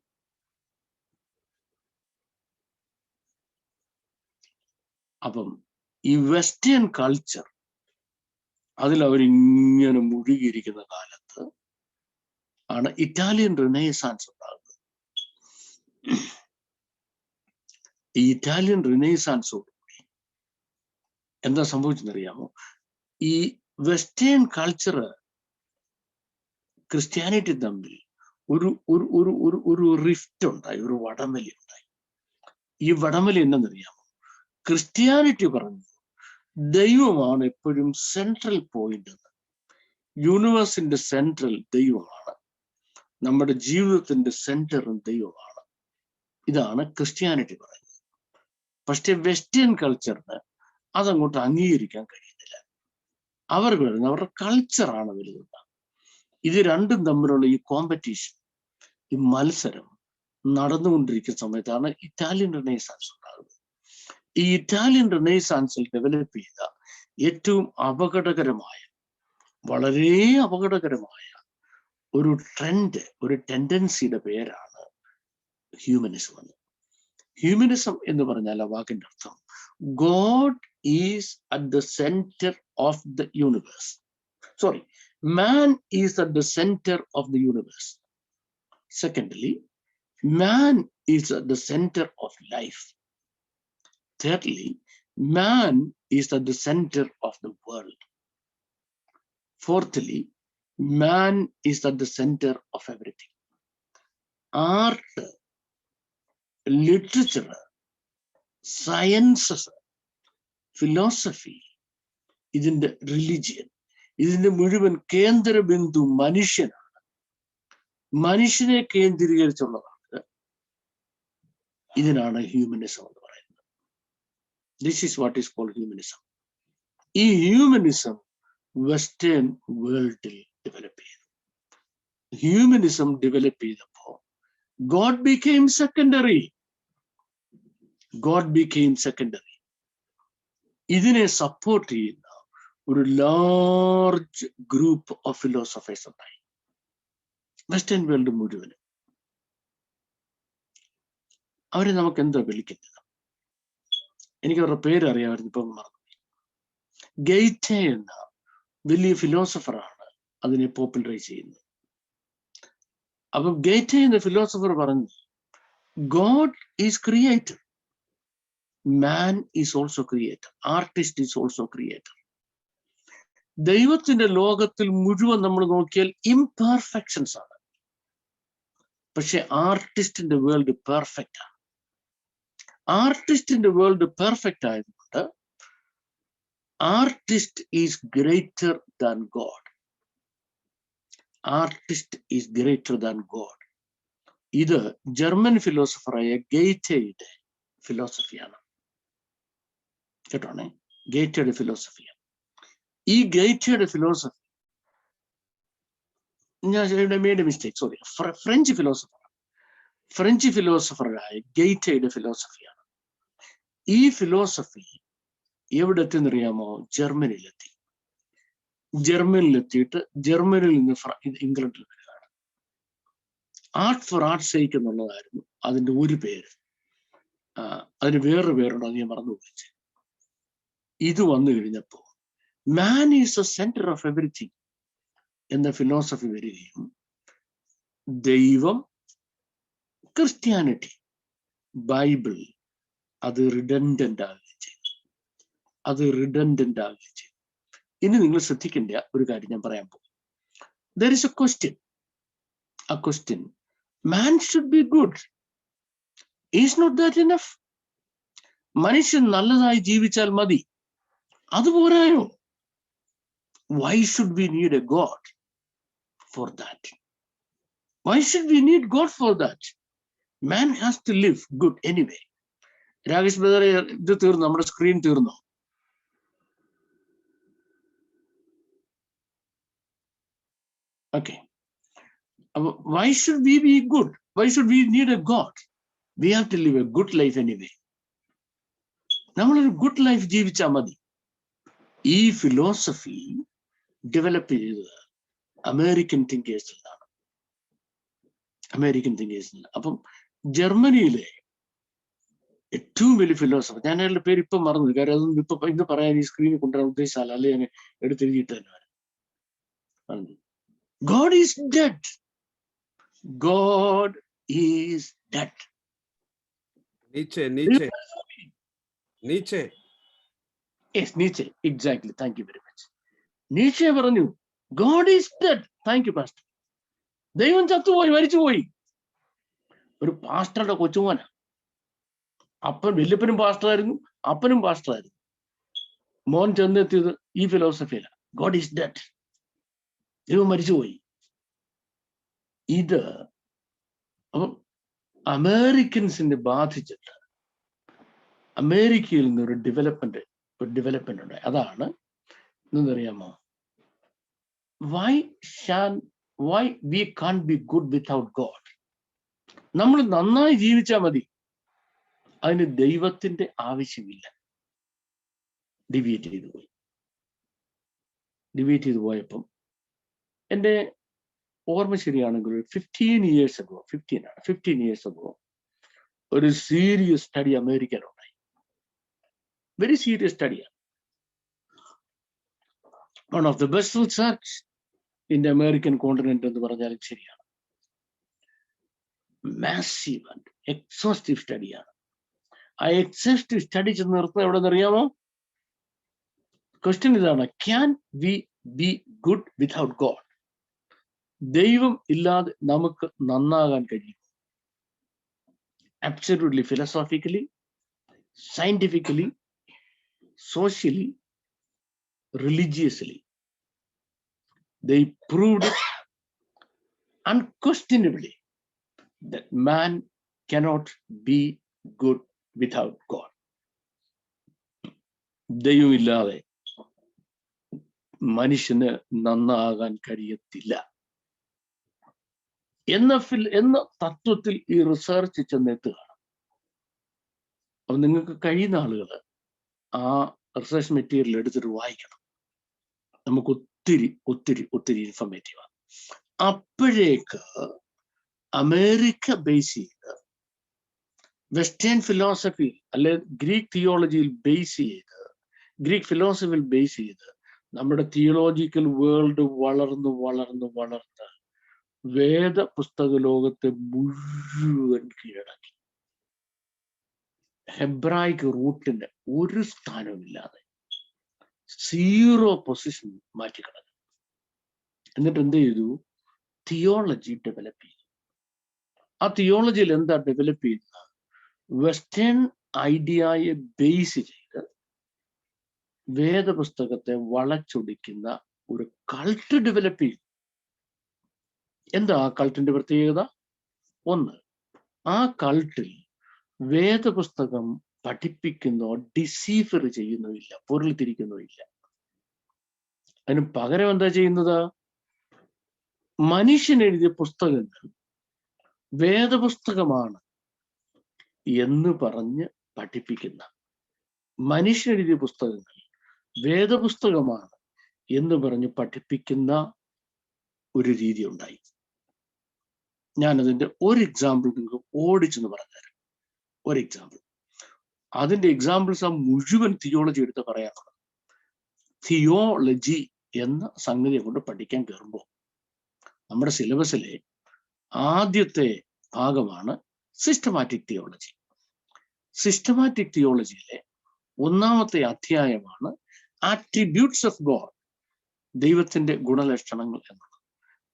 Speaker 3: അപ്പം ഈ വെസ്റ്റേൺ കൾച്ചർ അതിൽ അവരിങ്ങനെ മുഴുകിയിരിക്കുന്ന കാലത്ത് ആണ് ഇറ്റാലിയൻ റിനൈസാൻസ് ഉണ്ടാകുന്നത്. ഈ ഇറ്റാലിയൻ റിനൈസാൻസോടുകൂടി എന്താ സംഭവിച്ചെന്നറിയാമോ? ഈ വെസ്റ്റേൺ കൾച്ചർ ക്രിസ്ത്യാനിറ്റി തമ്മിൽ ഒരു ഒരു ഒരു ഒരു ഒരു റിഫ്റ്റ് ഉണ്ടായി, ഒരു വടംവലി ഉണ്ടായി. ഈ വടംവലി എന്തെന്നറിയാമോ? ക്രിസ്ത്യാനിറ്റി പറഞ്ഞു ദൈവമാണ് എപ്പോഴും സെൻട്രൽ പോയിന്റ് എന്ന്. യൂണിവേഴ്സിന്റെ സെൻട്രൽ ദൈവമാണ്, നമ്മുടെ ജീവിതത്തിന്റെ സെന്ററും ദൈവമാണ്. ഇതാണ് ക്രിസ്ത്യാനിറ്റി പറയുന്നത്. പക്ഷെ വെസ്റ്റേൺ കൾച്ചറിന് അതങ്ങോട്ട് അംഗീകരിക്കാൻ കഴിയുന്നില്ല. അവർ പറയുന്നത് അവരുടെ കൾച്ചറാണ് വലുതെന്ന്. ഇത് രണ്ടും തമ്മിലുള്ള ഈ കോമ്പറ്റീഷൻ, ഈ മത്സരം നടന്നുകൊണ്ടിരിക്കുന്ന സമയത്താണ് ഇറ്റാലിയൻ റിനൈസാൻസ് ഉണ്ടാകുന്നത്. ഈ ഇറ്റാലിയൻ റിനൈസാൻസിൽ ഡെവലപ്പ് ചെയ്ത ഏറ്റവും അപകടകരമായ, വളരെ അപകടകരമായ ഒരു ട്രെൻഡ്, ഒരു ടെൻഡൻസിയുടെ പേരാണ് ഹ്യൂമനിസം എന്ന്. ഹ്യൂമനിസം എന്ന് പറഞ്ഞാൽ ആ വാക്കിന്റെ അർത്ഥം God is at the centre of the universe. Sorry, man is at the center of the universe. Secondly, man is at the center of life. Thirdly, man is at the center of the world. Fourthly, man is at the center of everything. Art, literature, sciences, philosophy, ഇതിന്റെ religion, ഇതിന്റെ മുഴുവൻ കേന്ദ്ര ബിന്ദു മനുഷ്യനാണ്. മനുഷ്യനെ കേന്ദ്രീകരിച്ചുള്ളതാണ്. ഇതിനാണ് humanism എന്ന് പറയുന്നത്. This is what is called humanism. ഈ ഹ്യൂമനിസം വെസ്റ്റേൺ വേൾഡിൽ ഡെവലപ്പ് ചെയ്തു. ഹ്യൂമനിസം ഡെവലപ്പ് ചെയ്തപ്പോ God became secondary. God became secondary. ഇതിനെ സപ്പോർട്ട് ചെയ്യുന്ന ഒരു ലാർജ് ഗ്രൂപ്പ് ഓഫ് ഫിലോസഫേഴ്സ് ഉണ്ടായി വെസ്റ്റേൺ വേൾഡ് മുഴുവനും. അവരെ നമുക്ക് എന്താ വിളിക്കുന്നത്? എനിക്ക് അവരുടെ പേര് അറിയാമായിരുന്നു, ഇപ്പം മറന്നു. ഗെയ്റ്റെ എന്ന വലിയ ഫിലോസഫറാണ് അതിനെ പോപ്പുലറൈസ് ചെയ്യുന്നത്. അപ്പൊ ഗെയ്റ്റെ എന്ന ഫിലോസഫർ പറഞ്ഞു, God is creator, man is also creator, artist is also creator. ദൈവത്തിന്റെ ലോകത്തിൽ മുഴുവൻ നമ്മൾ നോക്കിയാൽ ഇംപെർഫെക്ഷൻസ് ആണ്, പക്ഷെ ആർട്ടിസ്റ്റിന്റെ വേൾഡ് പെർഫെക്റ്റ് ആണ്. ആർട്ടിസ്റ്റിന്റെ വേൾഡ് പെർഫെക്റ്റ് ആയതുകൊണ്ട് artist is greater than God. Artist is greater than God. ഇത് ജർമ്മൻ ഫിലോസഫറായ ഗെയ്റ്റെയുടെ ഫിലോസഫിയാണ്. കേട്ടോണേ, ഗെയ്റ്റെയുടെ ഫിലോസഫിയാണ്. ഈ ഗെയ്റ്റെയുടെ ഫിലോസഫി, ഞാൻ മേഡ് മിസ്റ്റേക്ക്, സോറി, ഫ്രഞ്ച് ഫിലോസഫറായ ഗെയ്റ്റെയുടെ ഫിലോസഫിയാണ്. ഈ ഫിലോസഫി എവിടെ എത്തിയെന്നറിയാമോ? ജർമ്മനിയിലെത്തി. ജർമ്മനിയിലെത്തിയിട്ട് ജർമ്മനിയിൽ നിന്ന് ഇംഗ്ലണ്ടിൽ വരികയാണ്. ആർട്ട് ഫോർ ആർട്ട് സേക്ക് എന്നുള്ളതായിരുന്നു അതിന്റെ ഒരു പേര്. അതിന് വേറൊരു പേരുണ്ട്, അത് ഞാൻ മറന്നു പോയിച്ച്. ഇത് വന്നു കഴിഞ്ഞപ്പോ man is the centre of everything എന്ന ഫിലോസഫി വരികയും ദൈവം, ക്രിസ്ത്യാനിറ്റി, ബൈബിൾ അത് റിഡൻഡന്റ് ആവുകയും ചെയ്തു. ഇനി നിങ്ങൾ ശ്രദ്ധിക്കേണ്ട ഒരു കാര്യം ഞാൻ പറയാൻ പോകും. There is a question. ആ question, man should be good, is not that enough? മനുഷ്യൻ നല്ലതായി ജീവിച്ചാൽ മതി, അതുപോരായോ? Why should we need a God for that? Why should we need God for that? Man has to live good anyway. Rakesh ബ്രദറെ, ഇത് തീർന്നു, നമ്മുടെ screen തീർന്നോ? Okay. Why should we be good? Why should we need a God? We have to live a good life anyway. നമ്മളൊരു good life ജീവിച്ചാൽ മതി. ഈ philosophy develop ചെയ്തത് അമേരിക്കൻ തിങ്കേഴ്സിലാണ്. അപ്പം ജർമ്മനിയിലെ ഏറ്റവും വലിയ ഫിലോസഫർ, ഞാൻ അയാളുടെ പേര് ഇപ്പം മറന്നു, കാര്യം അതൊന്നും ഇപ്പൊ ഇന്ന് പറയാൻ ഈ സ്ക്രീനിൽ കൊണ്ടുവരാൻ ഉദ്ദേശിച്ചാൽ അല്ലെ ഞാൻ എടുത്തെഴുതിയിട്ട് തന്നെ പറഞ്ഞു. God is dead. God is dead.
Speaker 4: Nietzsche.
Speaker 3: Yes, Nietzsche. Exactly. Thank you very much. Nietzsche പറഞ്ഞു, God is dead. Thank you, Pastor. ദൈവം ചത്തുപോയി, മരിച്ചുപോയി. ഒരു പാസ്റ്ററുടെ കൊച്ചുമോന. അപ്പൻ വല്യപ്പനും പാസ്റ്ററായിരുന്നു, അപ്പനും പാസ്റ്ററായിരുന്നു. മോൻ ചെന്നെത്തിയത് ഈ ഫിലോസഫിയിലാണ്. God is dead. ദൈവം മരിച്ചുപോയി. ഇത് അപ്പം അമേരിക്കൻസിനെ ബാധിച്ചിട്ട് അമേരിക്കയിൽ നിന്ന് ഒരു ഡെവലപ്മെന്റ് ഉണ്ടായി. അതാണ് എന്തറിയാമോ, why we can be good without God. നമ്മൾ നന്നായി ജീവിച്ചാൽ മതി, അതിന് ദൈവത്തിന്റെ ആവശ്യമില്ല. ഡിവിയേറ്റ് ചെയ്തു പോയപ്പം എൻ്റെ ഓർമ്മ ശരിയാണെങ്കിൽ 15 years ago ഒരു സീരിയസ് സ്റ്റഡി അമേരിക്കയിലുണ്ടായി. വെരി സീരിയസ് സ്റ്റഡിയാണ്. One of the best research in the American continent എന്ന് പറഞ്ഞാലും ശരിയാണ്. മാസീവ് ആൻഡ് എക്സോസ്റ്റീവ് സ്റ്റഡിയാണ്. ആ എക്സോസ്റ്റീവ് സ്റ്റഡി ചെന്ന് നിർത്തുന്നത് എവിടെ നിന്നറിയാമോ? ക്വസ്റ്റ്യൻ ഇതാണ്, can we be good without God? ദൈവം ഇല്ലാതെ നമുക്ക് നന്നാകാൻ കഴിയും? Absolutely, philosophically, scientifically, socially, religiously. They proved it unquestionably that man cannot be good without God. ദൈവമില്ലാതെ മനുഷ്യന് നന്നാകാൻ കഴിയത്തില്ല എന്ന തത്വത്തിൽ ഈ റിസർച്ച് ചെന്നെത്തുകയാണ്. അപ്പൊ നിങ്ങൾക്ക് കഴിയുന്ന ആളുകൾ ആ റിസർച്ച് മെറ്റീരിയൽ എടുത്തിട്ട് വായിക്കണം. നമുക്ക് ഒത്തിരി ഇൻഫർമേറ്റീവാണ്. അപ്പോഴേക്ക് അമേരിക്ക ബേസ് ചെയ്ത് വെസ്റ്റേൺ ഫിലോസഫി അല്ലെ ഗ്രീക്ക് തിയോളജിയിൽ ഗ്രീക്ക് ഫിലോസഫിയിൽ ബേസ് ചെയ്ത് നമ്മുടെ തിയോളജിക്കൽ വേൾഡ് വളർന്ന് വേദ പുസ്തക ലോകത്തെ മുഴുവൻ കീഴടക്കി. ഹെബ്രായിക് റൂട്ടിന്റെ ഒരു സ്ഥാനവുമില്ലാതെ 0 പൊസിഷൻ മാറ്റിക്കിടന്നു. എന്നിട്ട് എന്ത് ചെയ്തു? തിയോളജി ഡെവലപ്പ് ചെയ്തു. ആ തിയോളജിയിൽ എന്താ ഡെവലപ്പ് ചെയ്യുന്നത്? വെസ്റ്റേൺ ഐഡിയയെ ബേസ് ചെയ്ത് വേദപുസ്തകത്തെ വളച്ചൊടിക്കുന്ന ഒരു കൾട്ട് ഡെവലപ്പ് ചെയ്തു. എന്താ ആ കൾട്ടിന്റെ പ്രത്യേകത? ഒന്ന്, ആ കൾട്ടിൽ വേദപുസ്തകം പഠിപ്പിക്കുന്നോ ഡിസീഫർ ചെയ്യുന്നോ ഇല്ല, പൊരുൾ തിരിക്കുന്നോ ഇല്ല. അതിന് പകരം എന്താ ചെയ്യുന്നത്? മനുഷ്യൻ എഴുതിയ പുസ്തകങ്ങൾ വേദപുസ്തകമാണ് എന്ന് പറഞ്ഞ് പഠിപ്പിക്കുന്ന, മനുഷ്യൻ എഴുതിയ പുസ്തകങ്ങൾ വേദപുസ്തകമാണ് എന്ന് പറഞ്ഞ് പഠിപ്പിക്കുന്ന ഒരു രീതി ഉണ്ടായി. ഞാനതിൻ്റെ ഒരു എക്സാമ്പിൾ നിങ്ങൾക്ക് ഓടിച്ചെന്ന് പറഞ്ഞുതരാം. ഒരു എക്സാമ്പിൾ. അതിൻ്റെ എക്സാമ്പിൾസ് ആ മുഴുവൻ തിയോളജി എടുത്ത് പറയാനുള്ളത്. തിയോളജി എന്ന സംഗതിയെ കൊണ്ട് പഠിക്കാൻ കയറുമ്പോൾ നമ്മുടെ സിലബസിലെ ആദ്യത്തെ ഭാഗമാണ് സിസ്റ്റമാറ്റിക് തിയോളജി. സിസ്റ്റമാറ്റിക് തിയോളജിയിലെ ഒന്നാമത്തെ അധ്യായമാണ് ആട്രിബ്യൂട്ട്സ് ഓഫ് ഗോഡ്, ദൈവത്തിന്റെ ഗുണലക്ഷണങ്ങൾ എന്നുള്ളത്.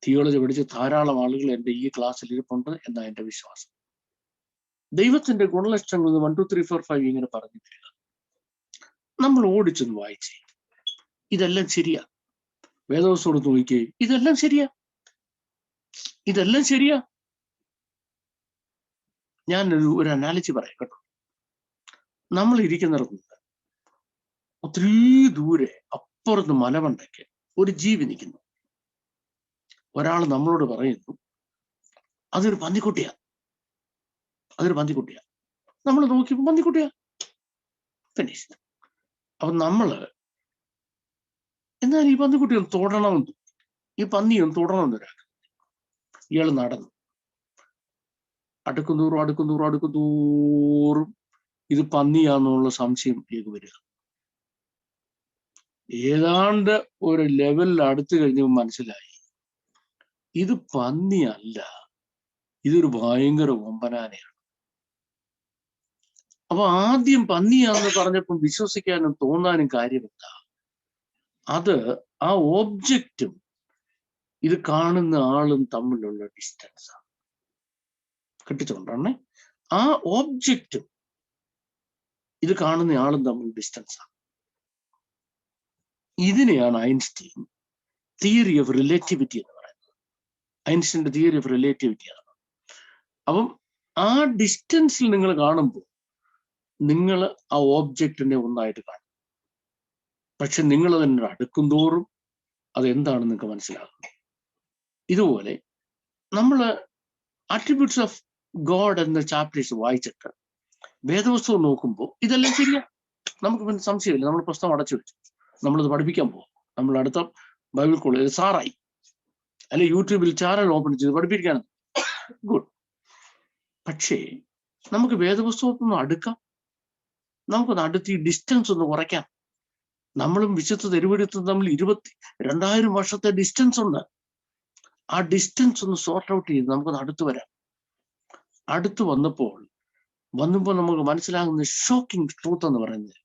Speaker 3: തിയോളജി പഠിച്ച് ധാരാളം ആളുകൾ എൻ്റെ ഈ ക്ലാസ്സിൽ ഇരിപ്പുണ്ട് എന്നാണ് എൻ്റെ വിശ്വാസം. ദൈവത്തിന്റെ ഗുണലക്ഷണങ്ങൾ 1 2 3 4 5 ഇങ്ങനെ പറഞ്ഞു തരിക. നമ്മൾ ഓടിച്ചൊന്ന് വായിച്ചേ, ഇതെല്ലാം ശരിയാ. വേദവസ്തോട് നോക്കിയേ, ഇതെല്ലാം ശരിയാ. ഒരു അനാലിറ്റി പറയാം കേട്ടോ. നമ്മൾ ഇരിക്കുന്നിടത്ത് ഒത്തിരി ദൂരെ അപ്പുറത്ത് മലമണ്ടയ്ക്ക് ഒരു ജീവി നിൽക്കുന്നു. ഒരാൾ നമ്മളോട് പറയുന്നു അതൊരു പന്നിക്കുട്ടിയാ, അതൊരു പന്നിക്കുട്ടിയാ. നമ്മൾ നോക്കിയപ്പോ പന്നിക്കുട്ടിയാ, ഫിനിഷ്ഡ്. അപ്പൊ നമ്മള് എന്നാൽ ഈ പന്നിക്കുട്ടിയെ തൊടണമെന്ന്, ഈ പന്നിയൊന്ന് തൊടണമെന്ന് ഒരാൾക്ക്. ഇയാൾ നടന്നു അടുക്കുന്നൂറും ഇത് പന്നിയാന്നുള്ള സംശയം ഇയാൾക്ക് വരിക. ഏതാണ്ട് ഒരു ലെവലിൽ അടുത്ത് കഴിഞ്ഞപ്പോൾ മനസ്സിലായി ഇത് പന്നിയല്ല, ഇതൊരു ഭയങ്കര ഒമ്പനാനയാണ്. അപ്പൊ ആദ്യം പന്നിയാണെന്ന് പറഞ്ഞപ്പോൾ വിശ്വസിക്കാനും തോന്നാനും കാര്യമില്ല. അത് ആ ഓബ്ജക്റ്റും ഇത് കാണുന്ന ആളും തമ്മിലുള്ള ഡിസ്റ്റൻസ് ആണ്. കിട്ടിച്ചുകൊണ്ടാണ് ആ ഓബ്ജക്റ്റും ഇത് കാണുന്ന ആളും തമ്മിൽ ഡിസ്റ്റൻസ് ആണ്. ഇതിനെയാണ് ഐൻസ്റ്റീൻ തിയറി ഓഫ് റിലേറ്റിവിറ്റി എന്ന് പറയുന്നത്. ഐൻസ്റ്റീൻ്റെ തിയറി ഓഫ് റിലേറ്റിവിറ്റി ആണ്. അപ്പം ആ ഡിസ്റ്റൻസിൽ നിങ്ങൾ കാണുമ്പോൾ നിങ്ങൾ ആ ഓബ്ജക്റ്റിനെ ഒന്നായിട്ട് കാണും. പക്ഷെ നിങ്ങൾ അതിൻ്റെ അടുക്കും തോറും അതെന്താണെന്ന് നിങ്ങൾക്ക് മനസ്സിലാകും. ഇതുപോലെ നമ്മൾ ആട്രിബ്യൂട്ട്സ് ഓഫ് ഗോഡ് എന്ന ചാപ്റ്റേഴ്സ് വായിച്ചിട്ട് വേദപുസ്തകം നോക്കുമ്പോൾ ഇതെല്ലാം ശരിയാ, നമുക്ക് പിന്നെ സംശയമില്ല. നമ്മൾ പുസ്തകം അടച്ചു വെച്ചു, നമ്മളത് പഠിപ്പിക്കാൻ പോകും. നമ്മൾ അടുത്ത ബൈബിൾ കോളേജിൽ സാറായി, അല്ലെ യൂട്യൂബിൽ ചാനൽ ഓപ്പൺ ചെയ്ത് പഠിപ്പിക്കാനും ഗുഡ്. പക്ഷേ നമുക്ക് വേദപുസ്തകത്തൊന്ന് അടുക്കാം, നമുക്കൊന്ന് അടുത്ത് ഈ ഡിസ്റ്റൻസ് ഒന്ന് കുറയ്ക്കാം. നമ്മളും വിശുദ്ധ തിരുവെഴുത്തും തമ്മിൽ 2000 വർഷത്തെ ഡിസ്റ്റൻസ് ഉണ്ട്. ആ ഡിസ്റ്റൻസ് ഒന്ന് സോർട്ട് ഔട്ട് ചെയ്ത് നമുക്കൊന്ന് അടുത്ത് വരാം. അടുത്ത് വന്നപ്പോൾ നമുക്ക് മനസ്സിലാകുന്ന ഷോക്കിംഗ് ട്രൂത്ത് എന്ന് പറയുന്നത്,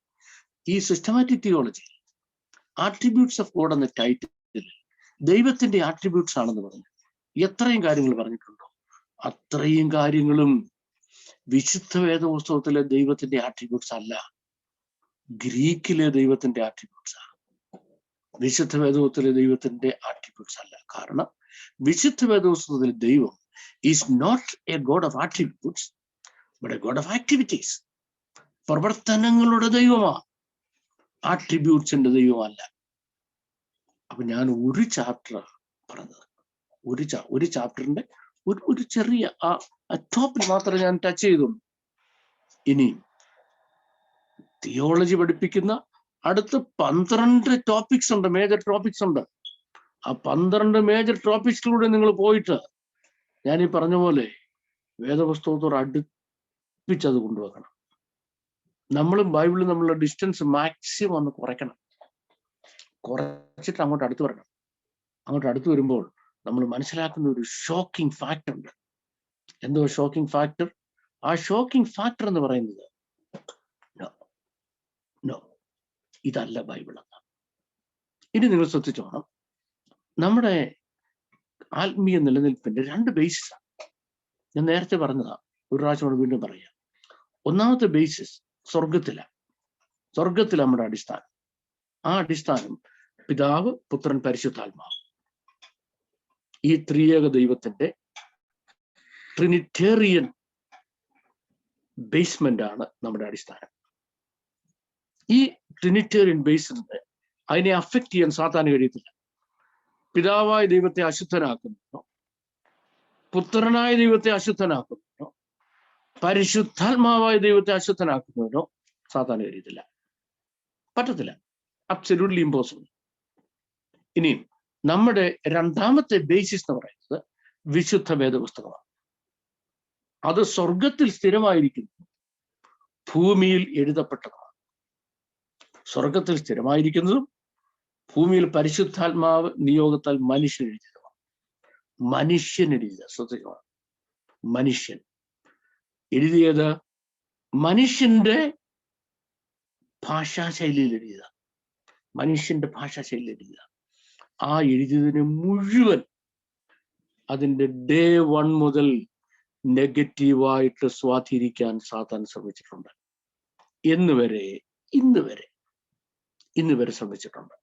Speaker 3: ഈ systematic theology attributes of God എന്ന ടൈറ്റിൽ ദൈവത്തിന്റെ ആട്രിബ്യൂട്ട്സ് ആണെന്ന് പറഞ്ഞു. എത്രയും കാര്യങ്ങൾ പറഞ്ഞിട്ടുണ്ടോ അത്രയും കാര്യങ്ങളും വിശുദ്ധ വേദപുസ്തകത്തിലെ ദൈവത്തിന്റെ ആട്രിബ്യൂട്ട്സ് അല്ല, ഗ്രീക്കിലെ ദൈവത്തിന്റെ ആട്രിബ്യൂട്ട്സ് ആണ്. വിശുദ്ധ വേദപുസ്തകത്തിലെ ദൈവത്തിന്റെ ആട്രിബ്യൂട്ട്സ് അല്ല. കാരണം വിശുദ്ധ വേദപുസ്തകത്തിലെ ദൈവം is not a God of attributes but a God of activities. പ്രവർത്തനങ്ങളുടെ ദൈവമാണ്, ആട്രിബ്യൂട്ട്സിന്റെ ദൈവമല്ല. അപ്പൊ ഞാൻ ഒരു ചാപ്റ്റർ പറഞ്ഞത്, ഒരു ചാപ്റ്ററിന്റെ ഒരു ചെറിയ ആ ടോപ്പിൽ മാത്രമേ ഞാൻ ടച്ച് ചെയ്തുള്ളൂ. ഇനി തിയോളജി പഠിപ്പിക്കുന്ന അടുത്ത 12 ടോപ്പിക്സ് ഉണ്ട്, മേജർ ടോപ്പിക്സ് ഉണ്ട്. ആ 12 മേജർ ടോപ്പിക്സിലൂടെ നിങ്ങൾ പോയിട്ട് ഞാൻ ഈ പറഞ്ഞ പോലെ വേദപുസ്തകത്തോട് അടുപ്പിച്ചത് കൊണ്ടുവെക്കണം. നമ്മളും ബൈബിളും നമ്മളുടെ ഡിസ്റ്റൻസ് മാക്സിമം ഒന്ന് കുറയ്ക്കണം. കുറച്ചിട്ട് അങ്ങോട്ട് അടുത്ത് വരണം. അങ്ങോട്ട് അടുത്ത് വരുമ്പോൾ നമ്മൾ മനസ്സിലാക്കുന്ന ഒരു ഷോക്കിംഗ് ഫാക്ടർ ഉണ്ട്. എന്തോ ഷോക്കിംഗ് ഫാക്ടർ? ആ ഷോക്കിംഗ് ഫാക്ടർ എന്ന് പറയുന്നത് നോ, ഇതല്ല ബൈബിൾ എന്ന്. ഇനി നിങ്ങൾ ശ്രദ്ധിച്ചോണം, നമ്മുടെ ആത്മീയ നിലനിൽപ്പിന്റെ 2 ബേസിസാണ്. ഞാൻ നേരത്തെ പറഞ്ഞതാ, ഒരു പ്രാവശ്യം വീണ്ടും പറയാം. ഒന്നാമത്തെ ബേസിസ് സ്വർഗത്തിലാണ് നമ്മുടെ അടിസ്ഥാനം. ആ അടിസ്ഥാനം പിതാവ്, പുത്രൻ, പരിശുദ്ധാത്മാവ്, ഈ ത്രിയേക ദൈവത്തിന്റെ ട്രിനിറ്റേറിയൻ ബേസ്മെന്റ് ആണ് നമ്മുടെ അടിസ്ഥാനം. ഈ ട്രിനിറ്റേറിയൻ ബേസ്മെന്റ് അതിനെ അഫക്റ്റ് ചെയ്യാൻ സാത്താന് കഴിയത്തില്ല. പിതാവായ ദൈവത്തെ അശുദ്ധനാക്കുന്നോ, പുത്രനായ ദൈവത്തെ അശുദ്ധനാക്കുന്നോ, പരിശുദ്ധാത്മാവായ ദൈവത്തെ അശുദ്ധനാക്കുന്നതിനോ സാത്താന് കഴിയത്തില്ല, പറ്റത്തില്ല. Absolutely impossible. ഇനിയും നമ്മുടെ രണ്ടാമത്തെ ബേസിസ് എന്ന് പറയുന്നത് വിശുദ്ധ വേദപുസ്തകമാണ്. അത് സ്വർഗത്തിൽ സ്ഥിരമായിരിക്കുന്നു, ഭൂമിയിൽ എഴുതപ്പെട്ടതാണ്. സ്വർഗത്തിൽ സ്ഥിരമായിരിക്കുന്നതും ഭൂമിയിൽ പരിശുദ്ധാത്മാവ് നിയോഗത്താൽ മനുഷ്യൻ എഴുതിയതുമാണ്. മനുഷ്യൻ എഴുതിയത് ശ്രദ്ധിക്കണം, മനുഷ്യൻ എഴുതിയത് മനുഷ്യന്റെ ഭാഷാശൈലിയിൽ എഴുതിയത, മനുഷ്യന്റെ ഭാഷാശൈലിയിൽ എഴുതിയത. ആ എഴുതിയതിനെ മുഴുവൻ അതിൻ്റെ ഡേ 1 മുതൽ നെഗറ്റീവായിട്ട് സ്വാധീനിക്കാൻ സാത്താൻ ശ്രമിച്ചിട്ടുണ്ട്. ഇന്ന് വരെ ശ്രമിച്ചിട്ടുണ്ട്.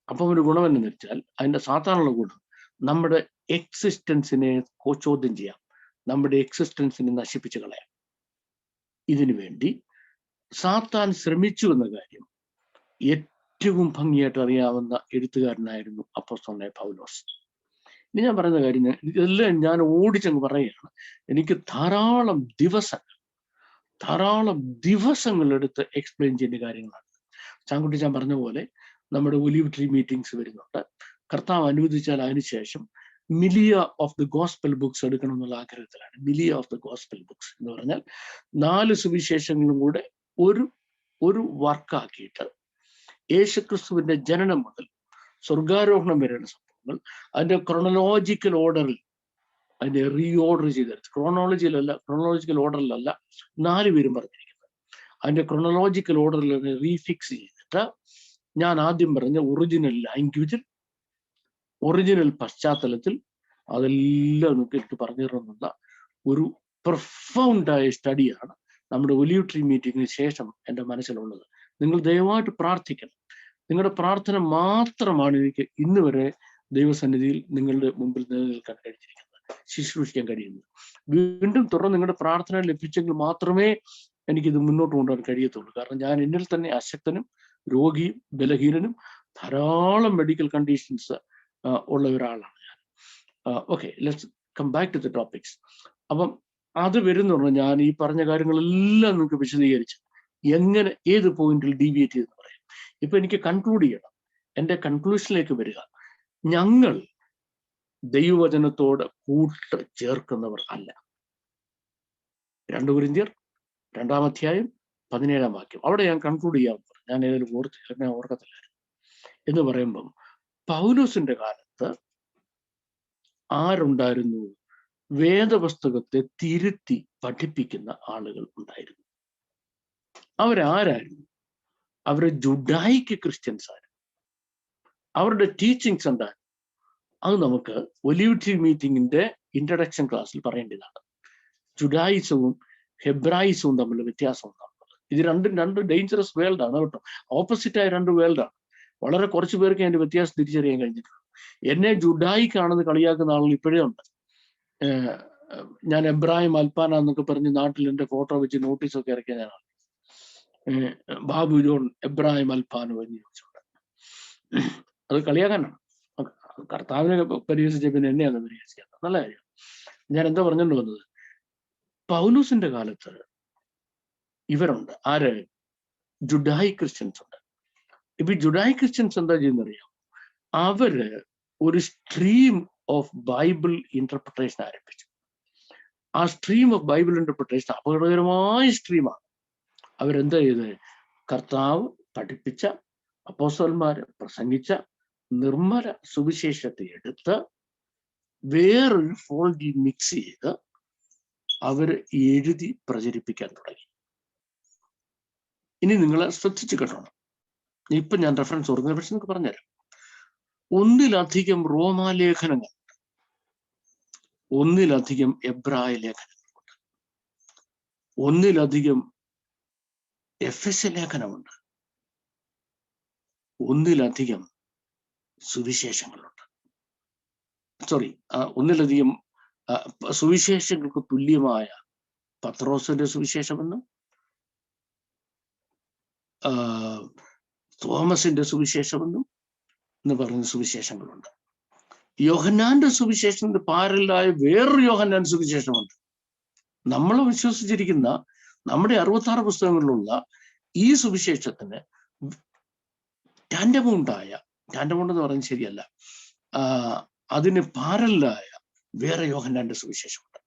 Speaker 3: അപ്പം ഒരു ഗുണം എന്ന് വെച്ചാൽ, അതിന്റെ സാധാരണ ഗുണം നമ്മുടെ എക്സിസ്റ്റൻസിനെ ചോദ്യം ചെയ്യാം, നമ്മുടെ എക്സിസ്റ്റൻസിനെ നശിപ്പിച്ചു കളയാം. ഇതിനു വേണ്ടി സാത്താൻ ശ്രമിച്ചു എന്ന കാര്യം ഏറ്റവും ഭംഗിയായിട്ട് അറിയാവുന്ന എഴുത്തുകാരനായിരുന്നു അപ്പോസ്തലനായ പൗലോസ്. ഇനി ഞാൻ പറയുന്ന കാര്യം ഇതെല്ലാം ഞാൻ ഓടിച്ചങ്ങ് പറയുകയാണ്. എനിക്ക് ധാരാളം ദിവസങ്ങൾ എടുത്ത് എക്സ്പ്ലെയിൻ ചെയ്യേണ്ട കാര്യങ്ങളാണ്. ചാങ്കുട്ടി ഞാൻ പറഞ്ഞ പോലെ നമ്മുടെ ഒലിവ് ട്രീ മീറ്റിംഗ്സ് വരുന്നുണ്ട്. കർത്താവ് അനുവദിച്ചാൽ അതിനുശേഷം milieu of the gospel books എടുക്കണം എന്നുള്ള ആഗ്രഹത്തിലാണ്. Milieu of the gospel books എന്ന് പറഞ്ഞാൽ 4 സുവിശേഷങ്ങളും കൂടെ ഒരു വർക്കാക്കിയിട്ട് യേശുക്രിസ്തുവിന്റെ ജനനം മുതൽ സ്വർഗാരോഹണം വരെയുള്ള സംഭവങ്ങൾ അതിന്റെ ക്രോണോളജിക്കൽ ഓർഡറിൽ അതിന്റെ റീഓർഡർ ചെയ്തെടുത്ത് ക്രോണോളജിക്കൽ ഓർഡറിലല്ല 4 പേരും പറഞ്ഞിരിക്കുന്നത്. അതിന്റെ ക്രോണോളജിക്കൽ ഓർഡറിൽ റീഫിക്സ് ചെയ്തിട്ട് ഞാൻ ആദ്യം പറഞ്ഞ ഒറിജിനൽ ലാംഗ്വേജിൽ, ഒറിജിനൽ പശ്ചാത്തലത്തിൽ അതെല്ലാം നമുക്ക് എനിക്ക് പറഞ്ഞു തരുന്നുള്ള ഒരു പ്രൊഫൗണ്ടായ സ്റ്റഡിയാണ് നമ്മുടെ ഒലിവ് ട്രീ മീറ്റിംഗിന് ശേഷം എൻ്റെ മനസ്സിലുള്ളത്. നിങ്ങൾ ദയവായിട്ട് പ്രാർത്ഥിക്കണം. നിങ്ങളുടെ പ്രാർത്ഥന മാത്രമാണ് എനിക്ക് ഇന്ന് വരെ ദൈവസന്നിധിയിൽ നിങ്ങളുടെ മുമ്പിൽ നിലനിൽക്കാൻ കഴിഞ്ഞിരിക്കുന്നത്, ശുശ്രൂഷിക്കാൻ കഴിയുന്നത്. വീണ്ടും തുടർന്ന് നിങ്ങളുടെ പ്രാർത്ഥന ലഭിച്ചെങ്കിൽ മാത്രമേ എനിക്കിത് മുന്നോട്ട് കൊണ്ടുപോകാൻ കഴിയത്തുള്ളൂ. കാരണം ഞാൻ എന്നിൽ തന്നെ അശക്തനും രോഗിയും ബലഹീനനും ധാരാളം മെഡിക്കൽ കണ്ടീഷൻസ് ഉള്ള ഒരാളാണ് ഞാൻ. Okay, let's come back to the topics. അപ്പം അത് വരുന്ന ഞാൻ ഈ പറഞ്ഞ കാര്യങ്ങളെല്ലാം നിങ്ങൾക്ക് വിശദീകരിച്ച് എങ്ങനെ ഏത് പോയിന്റിൽ ഡീവിയേറ്റ് ചെയ്തെന്ന് പറയാം. ഇപ്പൊ എനിക്ക് കൺക്ലൂഡ് ചെയ്യണം. എൻ്റെ കൺക്ലൂഷനിലേക്ക് വരിക. ഞങ്ങൾ ദൈവവചനത്തോട് കൂട്ട് ചേർക്കുന്നവർ അല്ല. 2 കൊരിന്ത്യർ 2-ാം അധ്യായം 17-ാം വാക്യം അവിടെ ഞാൻ കൺക്ലൂഡ് ചെയ്യാൻ പറഞ്ഞു. ഞാൻ ഏതായാലും ഓർക്കത്തില്ലായിരുന്നു. എന്ന് പറയുമ്പം പൗലോസിന്റെ കാലത്ത് ആരുണ്ടായിരുന്നു? വേദപുസ്തകത്തെ തിരുത്തി പഠിപ്പിക്കുന്ന ആളുകൾ ഉണ്ടായിരുന്നു. അവരാരായിരുന്നു? അവര് ജുഡായിക്ക് ക്രിസ്ത്യൻസ് ആയിരുന്നു. അവരുടെ ടീച്ചിങ്സ് എന്തായിരുന്നു? അത് നമുക്ക് ഒലിവ് ട്രീ മീറ്റിംഗിന്റെ ഇൻട്രഡക്ഷൻ ക്ലാസ്സിൽ പറയേണ്ടതാണ്. ജുഡായിസവും ഹെബ്രായിസവും തമ്മിലുള്ള വ്യത്യാസം ഉണ്ടാകുന്നത്. ഇത് രണ്ട് ഡേഞ്ചറസ് വേൾഡ് ആണ് കേട്ടോ. ഓപ്പോസിറ്റായ 2 വേൾഡാണ്. വളരെ കുറച്ച് പേർക്ക് അതിന്റെ വ്യത്യാസം തിരിച്ചറിയാൻ കഴിഞ്ഞിട്ടുള്ളൂ. എന്നെ ജുഡായിക്കാണെന്ന് കളിയാക്കുന്ന ആളുകൾ ഇപ്പോഴേ ഉണ്ട്. ഞാൻ എബ്രാഹിം അൽപ്പാന എന്നൊക്കെ പറഞ്ഞ് നാട്ടിൽ എൻ്റെ ഫോട്ടോ വെച്ച് നോട്ടീസൊക്കെ ഇറക്കിയ ഞാനാണ്. ബാബു ജോൺ എബ്രാഹിം അൽപ്പാനോ എന്ന് ചോദിച്ചോണ്ട് അത് കളിയാക്കാനാണ്. കർത്താവിനെ പരിഹസിച്ച പിന്നെ എന്നെയാണ് പരിഹസിക്കാത്ത. നല്ല കാര്യം. ഞാൻ എന്താ പറഞ്ഞുകൊണ്ട് വന്നത്, പൗലൂസിന്റെ കാലത്ത് ഇവരുണ്ട്. ആര്? ജുഡായി ക്രിസ്ത്യൻസ് ഉണ്ട്. ഇപ്പൊ ഈ ജുഡായി ക്രിസ്ത്യൻസ് എന്താ ചെയ്യുന്നറിയാം? അവര് ഒരു സ്ട്രീം ഓഫ് ബൈബിൾ ഇന്റർപ്രിട്ടേഷൻ ആരംഭിച്ചു. ആ സ്ട്രീം ഓഫ് ബൈബിൾ ഇന്റർപ്രിട്ടേഷൻ അപകടകരമായ സ്ട്രീമാണ്. അവരെന്താ ചെയ്ത്? കർത്താവ് പഠിപ്പിച്ച, അപ്പോസ്തലന്മാര് പ്രസംഗിച്ച നിർമ്മല സുവിശേഷത്തെ എടുത്ത് വേറൊരു ഫോൾഡിൽ മിക്സ് ചെയ്ത് അവര് എഴുതി പ്രചരിപ്പിക്കാൻ തുടങ്ങി. ഇനി നിങ്ങൾ ശ്രദ്ധിച്ചു കേട്ടോണം. ഇപ്പൊ ഞാൻ റെഫറൻസ് കൊടുക്കുന്ന പക്ഷെ നിങ്ങൾക്ക് പറഞ്ഞുതരാം. 1-ലധികം റോമാലേഖനങ്ങളുണ്ട്, 1-ലധികം എബ്രായ ലേഖനങ്ങളുണ്ട്, 1-ലധികം എഫെസ്യ ലേഖനമുണ്ട്, 1-ലധികം സുവിശേഷങ്ങളുണ്ട്. 1-ലധികം സുവിശേഷങ്ങൾക്ക് തുല്യമായ പത്രോസിന്റെ സുവിശേഷമെന്നും തോമസിന്റെ സുവിശേഷമെന്നും എന്ന് പറയുന്ന സുവിശേഷങ്ങളുണ്ട്. യോഹന്നാന്റെ സുവിശേഷത്തിന്റെ പാരലായ വേറൊരു യോഹന്നാൻ സുവിശേഷമുണ്ട്. നമ്മൾ വിശ്വസിച്ചിരിക്കുന്ന നമ്മുടെ 66 പുസ്തകങ്ങളിലുള്ള ഈ സുവിശേഷത്തിന് ടാൻഡമൗണ്ട് എന്ന് പറയുന്നത് ശരിയല്ല, അതിന് പാരലായ വേറെ യോഹന്നാന്റെ സുവിശേഷമുണ്ട്.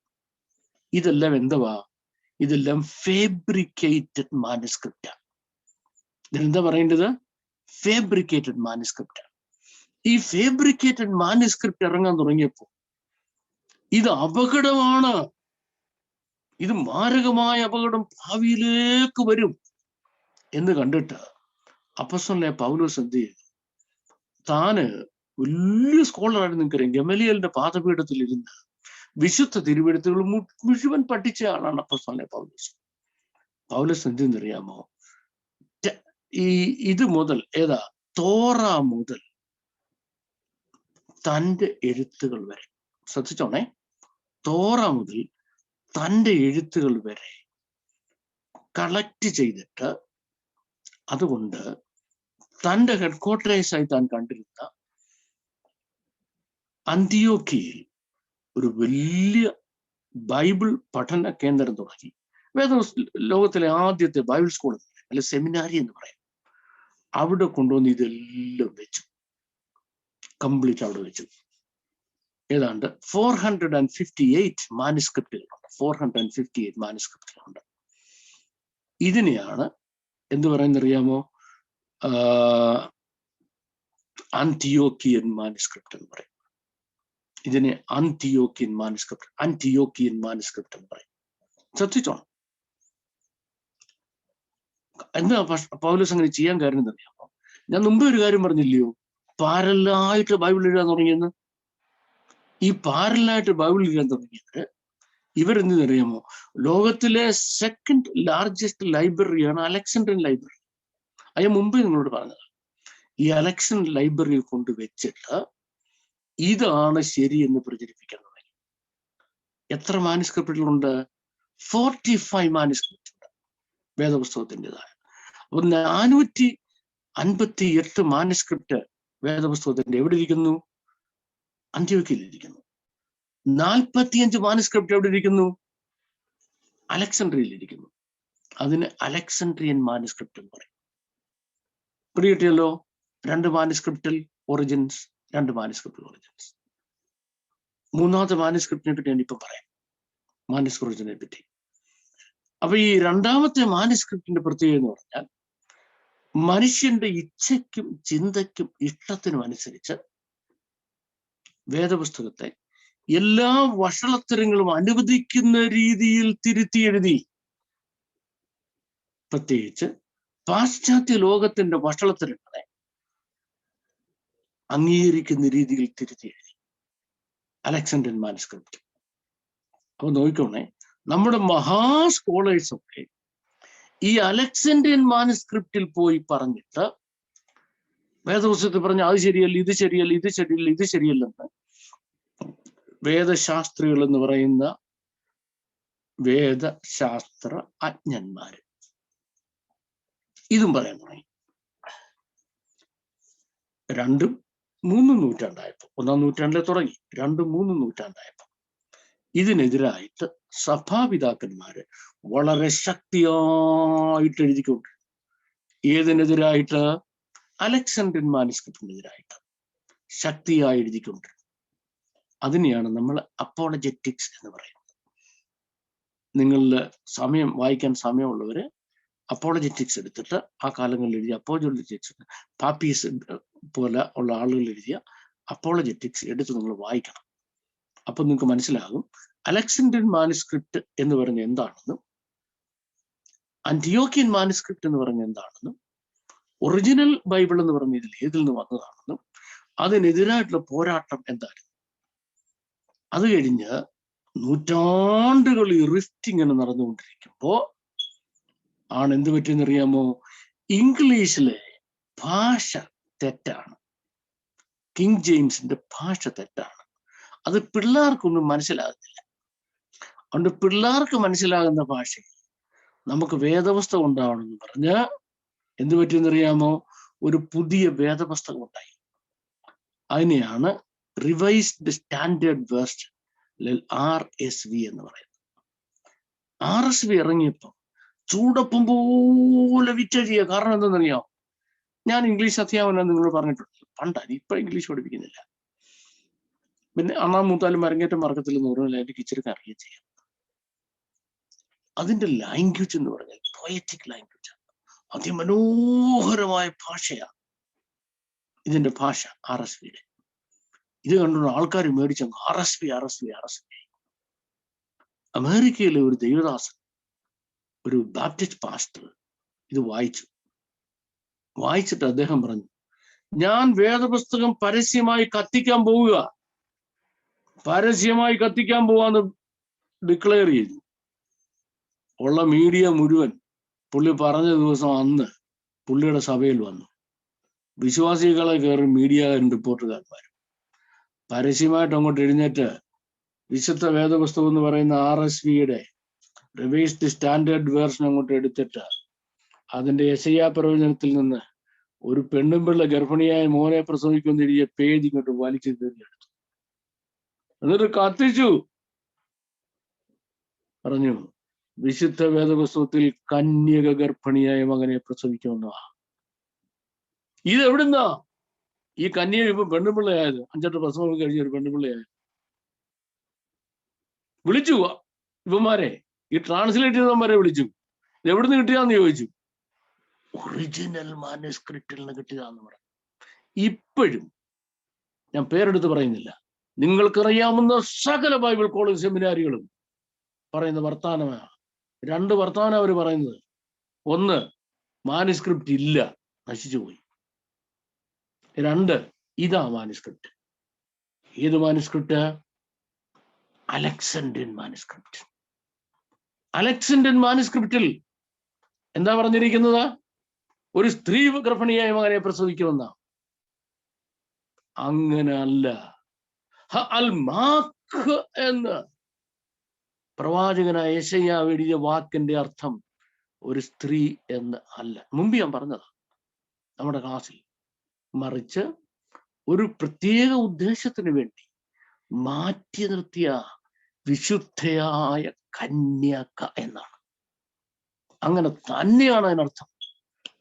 Speaker 3: ഇതെല്ലാം എന്തുവാ? ഇതെല്ലാം ഫേബ്രിക്കേറ്റഡ് മാനുസ്ക്രിപ്റ്റാണ്. ഇതിനെന്താ പറയേണ്ടത്? ഫേബ്രിക്കേറ്റഡ് മാനുസ്ക്രിപ്റ്റ്. ഈ ഫേബ്രിക്കേറ്റഡ് മാനുസ്ക്രിപ്റ്റ് ഇറങ്ങാൻ തുടങ്ങിയപ്പോൾ ഇത് അപകടമാണ്, ഇത് മാരകമായ അപകടം ഭാവിയിലേക്ക് വരും എന്ന് കണ്ടിട്ട് അപ്പോസ്തലനായ പൗലോസ് എന്ത് ചെയ്തു? താന് വലിയ സ്കോളറായിരുന്നു. നിങ്ങൾക്കറിയാം, ഗമലിയലിന്റെ പാദപീഠത്തിൽ ഇരുന്ന് വിശുദ്ധ തിരുവെഴുത്തുകൾ മുഴുവൻ പഠിച്ച ആളാണ് അപ്പോസ്തലനായ പൗലോസ്. പൗലോസ് എന്തെന്നറിയാമോ? ഇത് മുതൽ തോറ മുതൽ തൻ്റെ എഴുത്തുകൾ വരെ, ശ്രദ്ധിച്ചോണേ, തോറ മുതൽ തൻ്റെ എഴുത്തുകൾ വരെ കളക്ട് ചെയ്തിട്ട്, അതുകൊണ്ട് തൻ്റെ ഹെഡ്ക്വാർട്ടേഴ്സായി താൻ കണ്ടിരുന്ന അന്തിയോക്യയിൽ ഒരു വലിയ ബൈബിൾ പഠന കേന്ദ്രം തുടങ്ങി. ലോകത്തിലെ ആദ്യത്തെ ബൈബിൾ സ്കൂൾ അല്ലെ സെമിനാരി എന്ന് പറയും. അവിടെ കൊണ്ടുവന്ന് ഇതെല്ലാം വെച്ചു, കംപ്ലീറ്റ് അവിടെ വെച്ചു. ഏതാണ്ട് 458 മാനുസ്ക്രിപ്റ്റുകളുണ്ട്. 458 മാനുസ്ക്രിപ്റ്റുകളുണ്ട്. ഇതിനെയാണ് എന്ത് പറയുന്നറിയാമോ? ആന്റിയോക്കിയൻ മാനുസ്ക്രിപ്റ്റ് എന്ന് പറയും. ഇതിനെ ആന്റിയോക്കിയൻ മാനുസ്ക്രിപ്റ്റ് എന്ന് പറയും. ശ്രദ്ധിച്ചോണം. എന്താ പൗലോസ് അങ്ങനെ ചെയ്യാൻ കാര്യം എന്നറിയാമോ? ഞാൻ മുമ്പേ ഒരു കാര്യം പറഞ്ഞില്ലയോ, പാരലായിട്ട് ബൈബിൾ എഴുതാൻ തുടങ്ങിയെന്ന്. ഈ പാരലായിട്ട് ബൈബിൾ എഴുതാൻ തുടങ്ങിയത് ഇവരെന്തെന്നറിയാമോ? ലോകത്തിലെ സെക്കൻഡ് ലാർജസ്റ്റ് ലൈബ്രറിയാണ് അലക്സാണ്ട്രിയൻ ലൈബ്രറി. അത് ഞാൻ മുമ്പേ നിങ്ങളോട് പറഞ്ഞതാണ്. ഈ അലക്സാണ്ട്രിയൻ ലൈബ്രറിയിൽ കൊണ്ടുവച്ചിട്ട് ഇതാണ് ശരി എന്ന് പ്രചരിപ്പിക്കാൻ തുടങ്ങി. എത്ര മാനുസ്ക്രിപ്റ്റുകളുണ്ട്? 45 മാനുസ്ക്രിപ്റ്റ് ഉണ്ട് വേദപുസ്തകത്തിൻ്റെതായ. അപ്പൊ 458 മാനുസ്ക്രിപ്റ്റ് വേദപുസ്തകത്തിന്റെ എവിടെ ഇരിക്കുന്നു? അന്ത്യോക്യയിൽ ഇരിക്കുന്നു. 45 മാനുസ്ക്രിപ്റ്റ് എവിടെ ഇരിക്കുന്നു? അലക്സാണ്ട്രിയയിൽ ഇരിക്കുന്നു. അതിന് അലക്സാണ്ട്രിയൻ മാനുസ്ക്രിപ്റ്റ് എന്ന് പറയും. പിടികിട്ടിയല്ലോ? 2 മാനുസ്ക്രിപ്റ്റൽ ഒറിജിൻസ്, 2 മാനുസ്ക്രിപ്റ്റൽ ഒറിജിൻസ്. മൂന്നാമത്തെ മാനുസ്ക്രിപ്റ്റിനെ പറ്റി ഞാനിപ്പം പറയാം, മാനുസ്ക്രിപ്റ്റ് ഒറിജിനെ പറ്റി. അപ്പൊ ഈ രണ്ടാമത്തെ മാനുസ്ക്രിപ്റ്റിന്റെ പ്രത്യേകത എന്ന് പറഞ്ഞാൽ, മനുഷ്യന്റെ ഇച്ഛയ്ക്കും ചിന്തയ്ക്കും ഇഷ്ടത്തിനും അനുസരിച്ച് വേദപുസ്തകത്തെ എല്ലാ വഷളത്തരങ്ങളും അനുവദിക്കുന്ന രീതിയിൽ തിരുത്തി എഴുതി. പ്രത്യേകിച്ച് പാശ്ചാത്യ ലോകത്തിന്റെ വഷളത്തരങ്ങളെ അംഗീകരിക്കുന്ന രീതിയിൽ തിരുത്തി എഴുതി അലക്സാണ്ട്രിയൻ മാനുസ്ക്രിപ്റ്റ്. അപ്പൊ നോക്കിക്കോണേ, നമ്മുടെ മഹാസ്കോളേഴ്സൊക്കെ ഈ അലക്സാണ്ട്രിയൻ മാനുസ്ക്രിപ്റ്റിൽ പോയി പറഞ്ഞിട്ട് വേദപുസ്തകത്തിൽ പറഞ്ഞ അത് ശരിയല്ല, ഇത് ശരിയല്ല, ഇത് ശരിയല്ല, ഇത് ശരിയല്ലെന്ന് വേദശാസ്ത്രികൾ എന്ന് പറയുന്ന വേദശാസ്ത്ര അജ്ഞന്മാര് ഇതും പറയാൻ തുടങ്ങി. 2, 3 നൂറ്റാണ്ടായപ്പോ, 1-ാം നൂറ്റാണ്ടിലെ തുടങ്ങി, 2, 3 നൂറ്റാണ്ടായപ്പോ ഇതിനെതിരായിട്ട് സഭാപിതാക്കന്മാര് വളരെ ശക്തിയായിട്ട് എഴുതിക്കൊണ്ട്. ഏതിനെതിരായിട്ട്? അലക്സാണ്ട്രിയൻ മാനുസ്ക്രിപ്റ്റിനെതിരായിട്ട് ശക്തിയായി എഴുതിക്കൊണ്ട്. അതിനെയാണ് നമ്മൾ അപ്പോളജറ്റിക്സ് എന്ന് പറയുന്നത്. നിങ്ങളുടെ വായിക്കാൻ സമയമുള്ളവര് അപ്പോളജറ്റിക്സ് എടുത്തിട്ട് ആ കാലങ്ങളിൽ എഴുതിയ അപ്പോളജറ്റിക്സ്, പാപ്പീസ് പോലെ ഉള്ള ആളുകൾ എഴുതിയ അപ്പോളജറ്റിക്സ് എടുത്ത് നിങ്ങൾ വായിക്കണം. അപ്പൊ നിങ്ങൾക്ക് മനസ്സിലാകും അലക്സാണ്ട്രിയൻ മാനുസ്ക്രിപ്റ്റ് എന്ന് പറഞ്ഞ എന്താണെന്നും അന്റിയോക്യൻ മാനുസ്ക്രിപ്റ്റ് എന്ന് പറഞ്ഞ എന്താണെന്നും ഒറിജിനൽ ബൈബിൾ എന്ന് പറഞ്ഞ ഏതിൽ നിന്ന് വന്നതാണെന്നും അതിനെതിരായിട്ടുള്ള പോരാട്ടം എന്തായിരുന്നു. അത് കഴിഞ്ഞ് നൂറ്റാണ്ടുകൾ ഈ റിഫ്റ്റ് ഇങ്ങനെ നടന്നുകൊണ്ടിരിക്കുമ്പോ ആണ് എന്ത് പറ്റിയെന്നറിയാമോ? ഇംഗ്ലീഷിലെ ഭാഷ തെറ്റാണ്, കിങ് ജെയിംസിന്റെ ഭാഷ തെറ്റാണ്. അത് പിള്ളേർക്കൊന്നും മനസ്സിലാകുന്നില്ല. അതുകൊണ്ട് പിള്ളേർക്ക് മനസ്സിലാകുന്ന ഭാഷയിൽ നമുക്ക് വേദപുസ്തകം ഉണ്ടാവണമെന്ന് പറഞ്ഞ് എന്ത് പറ്റിയെന്നറിയാമോ? ഒരു പുതിയ വേദപുസ്തകം ഉണ്ടായി. അതിനെയാണ് റിവൈസ്ഡ് സ്റ്റാൻഡേർഡ് വേർഷൻ, RSV എന്ന് പറയുന്നത്. RSV ഇറങ്ങിയപ്പോ ചൂടപ്പം പോലെ വിറ്റഴിയ. കാരണം എന്തെന്നറിയാമോ? ഞാൻ ഇംഗ്ലീഷ് അധ്യാപനം നിങ്ങൾ പറഞ്ഞിട്ടുണ്ട് പണ്ടാണ്, ഇപ്പൊ ഇംഗ്ലീഷ് പഠിപ്പിക്കുന്നില്ല. പിന്നെ അണ്ണാൻ മൂത്താലും മരങ്ങേറ്റം മറക്കത്തില്ലെന്ന് പറഞ്ഞാൽ എനിക്ക് ഇച്ചിരി അറിയുകയും ചെയ്യാം. അതിന്റെ ലാംഗ്വേജ് എന്ന് പറഞ്ഞാൽ പോയറ്റിക് ലാംഗ്വേജ്, അതിമനോഹരമായ ഭാഷയാണ് ഇതിന്റെ ഭാഷ RSVയുടെ. ഇത് കണ്ടുകൊണ്ട് ആൾക്കാർ മേടിച്ച RSV. അമേരിക്കയിലെ ഒരു ദൈവദാസൻ, ഒരു ബാപ്റ്റിസ്റ്റ് പാസ്റ്റർ ഇത് വായിച്ചിട്ട് അദ്ദേഹം പറഞ്ഞു, ഞാൻ വേദപുസ്തകം പരസ്യമായി കത്തിക്കാൻ പോവാന്ന് ഡിക്ലെയർ ചെയ്തു. ഉള്ള മീഡിയ മുഴുവൻ പുള്ളി പറഞ്ഞ ദിവസം അന്ന് പുള്ളിയുടെ സഭയിൽ വന്നു. വിശ്വാസികളെ കയറി മീഡിയ റിപ്പോർട്ടുകാരന്മാരും പരസ്യമായിട്ട് അങ്ങോട്ട് എഴുന്നേറ്റ് വിശുദ്ധ വേദപുസ്തകം എന്ന് പറയുന്ന RSVയുടെ റിവൈസ്ഡ് സ്റ്റാൻഡേർഡ് വേർഷൻ അങ്ങോട്ട് എടുത്തിട്ട് അതിന്റെ യെശയ്യാ പ്രവചനത്തിൽ നിന്ന് ഒരു പെണ്ണുമ്പിള്ള ഗർഭിണിയായ മോനെ പ്രസവിക്കുന്നെഴുതിയ പേജ് ഇങ്ങോട്ട് വലിച്ചു തിരിഞ്ഞെടുത്തു. എന്നിട്ട് കത്തിച്ചു. പറഞ്ഞു, വിശുദ്ധ വേദപുസ്തകത്തിൽ കന്യക ഗർഭിണിയായ മകനെ പ്രസവിക്കുമെന്നാ. ഇത് എവിടുന്നാ ഈ കന്യക ഇപ്പൊ പെണ്ണുപിള്ളയായത്? 5-8 പ്രസവം കഴിഞ്ഞ ഒരു പെണ്ണുപിള്ളയായത്. വിളിച്ചു ഇവന്മാരെ, ഈ ട്രാൻസ്ലേറ്റ് ചെയ്തവന്മാരെ വിളിച്ചു. എവിടുന്ന് കിട്ടിയാന്ന് ചോദിച്ചു. ഒറിജിനൽ മാനുസ്ക്രിപ്റ്റിൽ നിന്ന് കിട്ടിയതാന്ന് പറഞ്ഞു. ഇപ്പോഴും ഞാൻ പേരെടുത്ത് പറയുന്നില്ല, നിങ്ങൾക്കറിയാവുന്ന സകല ബൈബിൾ കോളേജ് സെമിനാരികളും പറയുന്ന വർത്താനമാണ്. 2 വർത്താനം അവർ പറയുന്നത്. ഒന്ന്, മാനുസ്ക്രിപ്റ്റ് ഇല്ല, നശിച്ചുപോയി. 2, ഇതാ മാനുസ്ക്രിപ്റ്റ്. ഏത് മാനുസ്ക്രിപ്റ്റ്? Alexandrian manuscript. അലക്സാൻഡ്രിയൻ മാനുസ്ക്രിപ്റ്റിൽ എന്താ പറഞ്ഞിരിക്കുന്നത്? ഒരു സ്ത്രീ ഗർഭിണിയായ മകനെ പ്രസവിക്കുമെന്ന. അങ്ങനെ അല്ല. അൽ മാഖ് എന്ന് പ്രവാചകനായ യെശയ്യാ എഴുതിയ വാക്കിന്റെ അർത്ഥം ഒരു സ്ത്രീ എന്ന് അല്ല. മുമ്പ് ഞാൻ പറഞ്ഞതാ നമ്മുടെ ക്ലാസ്സിൽ. മറിച്ച് ഒരു പ്രത്യേക ഉദ്ദേശത്തിന് വേണ്ടി മാറ്റി നിർത്തിയ വിശുദ്ധയായ കന്യക എന്നാണ്. അങ്ങനെ തന്നെയാണ് അതിനർത്ഥം.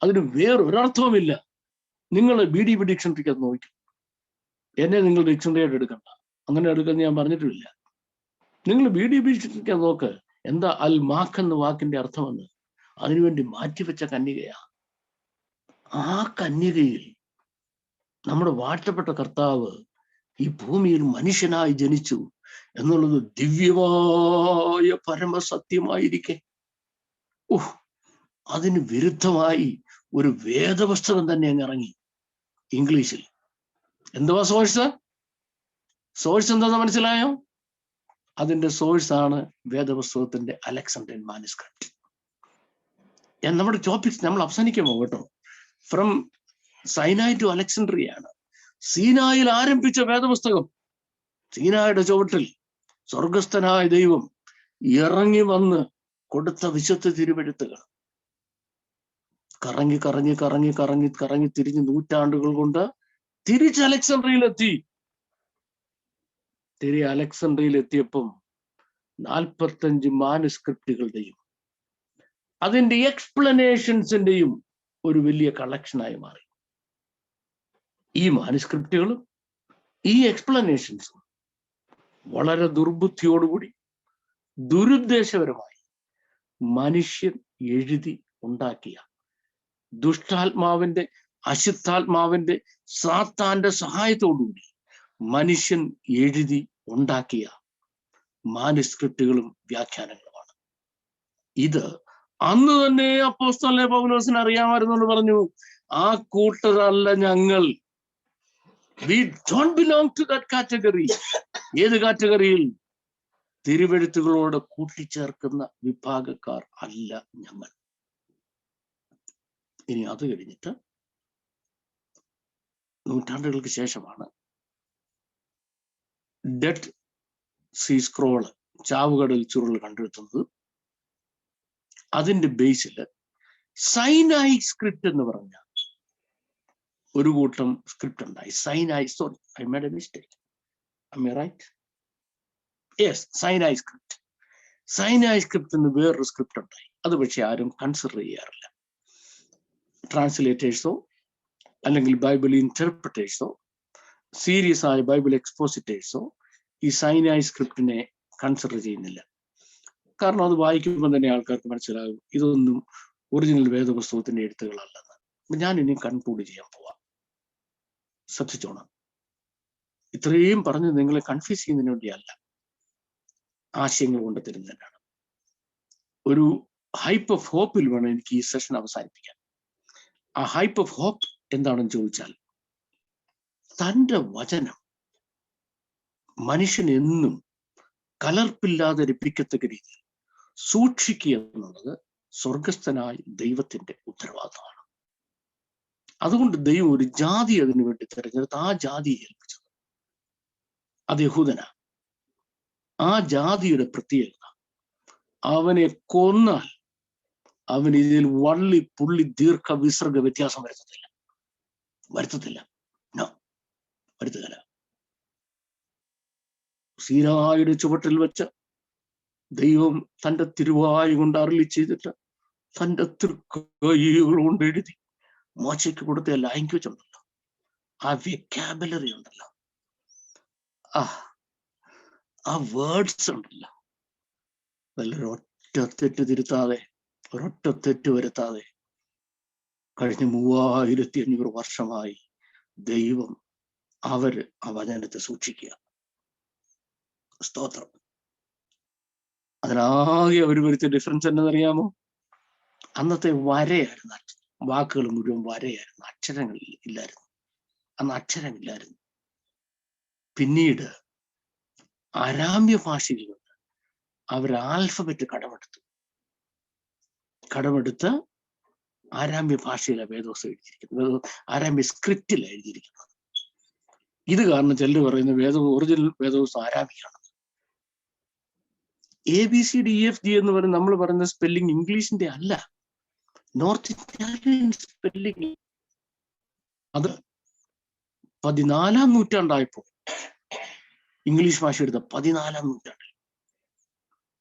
Speaker 3: അതിന് വേറൊരർത്ഥവുമില്ല. നിങ്ങൾ BDB ഡിക്ഷണറിക്ക് അത് നോക്കി. എന്നെ നിങ്ങൾ ഡിക്ഷണറി ആയിട്ട് എടുക്കണ്ട, അങ്ങനെ എടുക്കുന്ന ഞാൻ പറഞ്ഞിട്ടുമില്ല. നിങ്ങൾ BDB ഡിക്ഷണറിക്ക് നോക്ക്, എന്താ അൽ മാഖ് എന്ന വാക്കിന്റെ അർത്ഥമെന്ന്. അതിനുവേണ്ടി മാറ്റിവെച്ച കന്യകയാ. ആ കന്യകയിൽ നമ്മുടെ വാഴ്ത്തപ്പെട്ട കർത്താവ് ഈ ഭൂമിയിൽ മനുഷ്യനായി ജനിച്ചു എന്നുള്ളത് ദിവ്യമായ പരമസത്യമായിരിക്കെ അതിന് വിരുദ്ധമായി ഒരു വേദപുസ്തകം തന്നെ അങ്ങ് ഇറങ്ങി ഇംഗ്ലീഷിൽ. എന്തുവാ സോഴ്സ്? സോഴ്സ് എന്താന്ന് മനസ്സിലായോ? അതിന്റെ സോഴ്സ് ആണ് വേദപുസ്തകത്തിന്റെ അലക്സാൻഡ്രിയൻ മാനുസ്ക്രിപ്റ്റ്. നമ്മുടെ ടോപ്പിക്സ് നമ്മൾ അവസാനിക്കുമോ കേട്ടോ. From സൈനായി to അലക്സാൻഡ്രിയയാണ്. സീനായിൽ ആരംഭിച്ച വേദപുസ്തകം, സീനായുടെ ചുവട്ടിൽ സ്വർഗസ്ഥനായ ദൈവം ഇറങ്ങി വന്ന് കൊടുത്ത വിശുദ്ധ തിരുവെഴുത്തുകൾ കറങ്ങി കറങ്ങി കറങ്ങി കറങ്ങി കറങ്ങി തിരിഞ്ഞ് നൂറ്റാണ്ടുകൾ കൊണ്ട് തിരിച്ച് അലക്സാൻഡ്രിയയിലെത്തി. അലക്സാൻഡ്രിയയിലെത്തിയപ്പം 45 മാനുസ്ക്രിപ്റ്റുകളുടെയും അതിന്റെ എക്സ്പ്ലനേഷൻസിന്റെയും ഒരു വലിയ കളക്ഷനായി മാറി. ഈ മാനുസ്ക്രിപ്റ്റുകളും ഈ എക്സ്പ്ലനേഷൻസും വളരെ ദുർബുദ്ധിയോടുകൂടി ദുരുദ്ദേശപരമായി മനുഷ്യൻ എഴുതി ഉണ്ടാക്കിയ, ദുഷ്ടാത്മാവിന്റെ അശുദ്ധാത്മാവിന്റെ സാത്താന്റെ സഹായത്തോടുകൂടി മനുഷ്യൻ എഴുതി ഉണ്ടാക്കിയ മാനുസ്ക്രിപ്റ്റുകളും വ്യാഖ്യാനങ്ങളുമാണ്. ഇത് അന്ന് തന്നെ അപ്പോസ്തലനായ പൗലോസിന് അറിയാമായിരുന്നുകൊണ്ട് പറഞ്ഞു, ആ കൂട്ടരല്ല ഞങ്ങൾ. We don't belong to that category. ഏത് കാറ്റഗറിയിൽ? തിരുവെഴുത്തുകളോട് കൂട്ടിച്ചേർക്കുന്ന വിഭാഗക്കാർ അല്ല ഞങ്ങൾ. ഇനി അത് കഴിഞ്ഞിട്ട് നൂറ്റാണ്ടുകൾക്ക് ശേഷമാണ് ഡെഡ് സീ സ്ക്രോള്, ചാവുകടൽ ചുരുൾ കണ്ടെത്തുന്നത്. അതിന്റെ ബേസിൽ സൈനായി സ്ക്രിപ്റ്റ് എന്ന് പറഞ്ഞ ഒരു കൂട്ടം സ്ക്രിപ്റ്റ് ഉണ്ടായി. Sinai, sorry, I made a mistake. Am I right? Yes, Sinai script. Sinai script എന്ന് വേറൊരു സ്ക്രിപ്റ്റ് ഉണ്ടായി. അത് പക്ഷെ ആരും കൺസിഡർ ചെയ്യാറില്ല. ട്രാൻസ്ലേറ്റേഴ്സോ അല്ലെങ്കിൽ ബൈബിൾ ഇന്റർപ്രിറ്റേഴ്സോ സീരിയസ് ആയ ബൈബിൾ എക്സ്പോസിറ്റേഴ്സോ ഈ സൈനായി സ്ക്രിപ്റ്റിനെ കൺസിഡർ ചെയ്യുന്നില്ല. കാരണം അത് വായിക്കുമ്പോൾ തന്നെ ആൾക്കാർക്ക് മനസ്സിലാകും ഇതൊന്നും ഒറിജിനൽ വേദപുസ്തകത്തിന്റെ എഴുത്തുകളല്ലെന്ന്. ഞാൻ ഇനി കൺക്ലൂഡ് ചെയ്യാൻ പോവാം. ശ്രദ്ധിച്ചോണം. ഇത്രയും പറഞ്ഞ് നിങ്ങളെ കൺഫ്യൂസ് ചെയ്യുന്നതിന് വേണ്ടിയല്ല, ആശയങ്ങൾ കൊണ്ട് തരുന്നതിനാണ്. ഒരു ഹൈപ്പ് ഓഫ് ഹോപ്പിൽ വേണം എനിക്ക് ഈ സെഷൻ അവസാനിപ്പിക്കാൻ. ആ ഹൈപ്പ് ഓഫ് ഹോപ്പ് എന്താണെന്ന് ചോദിച്ചാൽ, തൻ്റെ വചനം മനുഷ്യൻ എന്നും കലർപ്പില്ലാതെ രപ്പിക്കത്തക്ക രീതിയിൽ സൂക്ഷിക്കുക എന്നുള്ളത് സ്വർഗസ്ഥനായ ദൈവത്തിന്റെ ഉത്തരവാദിത്തമാണ്. അതുകൊണ്ട് ദൈവം ഒരു ജാതി അതിനു വേണ്ടി തിരഞ്ഞെടുത്ത് ആ ജാതിയെ ഏൽപ്പിച്ചത്. അത് യഹൂദനാ. ആ ജാതിയുടെ പ്രത്യേകത, അവനെ കൊന്നാൽ അവൻ ഇതിൽ വള്ളി പുള്ളി ദീർഘ വിസർഗ വ്യത്യാസം വരുത്തത്തില്ല. നോ, വരുത്തുകയില്ല. സീനായുടെ ചുവട്ടിൽ വെച്ച് ദൈവം തന്റെ തിരുവായ് കൊണ്ട് അരുളി ചെയ്തിട്ട് തന്റെ തൃക്കൈകൾ കൊണ്ട് എഴുതി മോശയ്ക്ക് കൊടുത്ത ലാംഗ്വേജ് ഉണ്ടല്ലോ, ആ വെക്കാബുലറി ഉണ്ടല്ലോ, ആ വേർഡ്സ് ഉണ്ടല്ലോ, ഒരൊറ്റ തെറ്റ് തിരുത്താതെ, ഒരൊറ്റ തെറ്റ് വരുത്താതെ കഴിഞ്ഞ 3500 വർഷമായി ദൈവം അവര് ആ വചനത്തെ സൂക്ഷിക്കുക. സ്തോത്രം. അതിനാകെ അവർ വരുത്തിയ ഡിഫറൻസ് എന്നറിയാമോ? അന്നത്തെ വരയായിരുന്നു, വാക്കുകൾ മുഴുവൻ വരയായിരുന്നു, അക്ഷരങ്ങൾ ഇല്ലായിരുന്നു. അന്ന് അക്ഷരമില്ലായിരുന്നു. പിന്നീട് അരാമ്യ ഭാഷയിൽ നിന്ന് അവർ ആൽഫബറ്റ് കടമെടുത്ത് ആരാമ്യ ഭാഷയിലാണ് വേദോസം എഴുതിയിരിക്കുന്നത്, ആരാമ്യ സ്ക്രിപ്റ്റിലാണ് എഴുതിയിരിക്കുന്നത്. ഇത് കാരണം ചിലർ പറയുന്ന ഒറിജിനൽ വേദോസം ആരാമിക്കാണ്. ABCDEFG എന്ന് പറയുന്നത് നമ്മൾ പറയുന്ന സ്പെല്ലിംഗ് ഇംഗ്ലീഷിന്റെ അല്ല, നോർത്ത് ഇറ്റാലിയൻ സ്പെല്ലിംഗ്. അത് 14-ാം നൂറ്റാണ്ടായപ്പോ ഇംഗ്ലീഷ് ഭാഷ എടുത്ത 14-ാം നൂറ്റാണ്ടിൽ,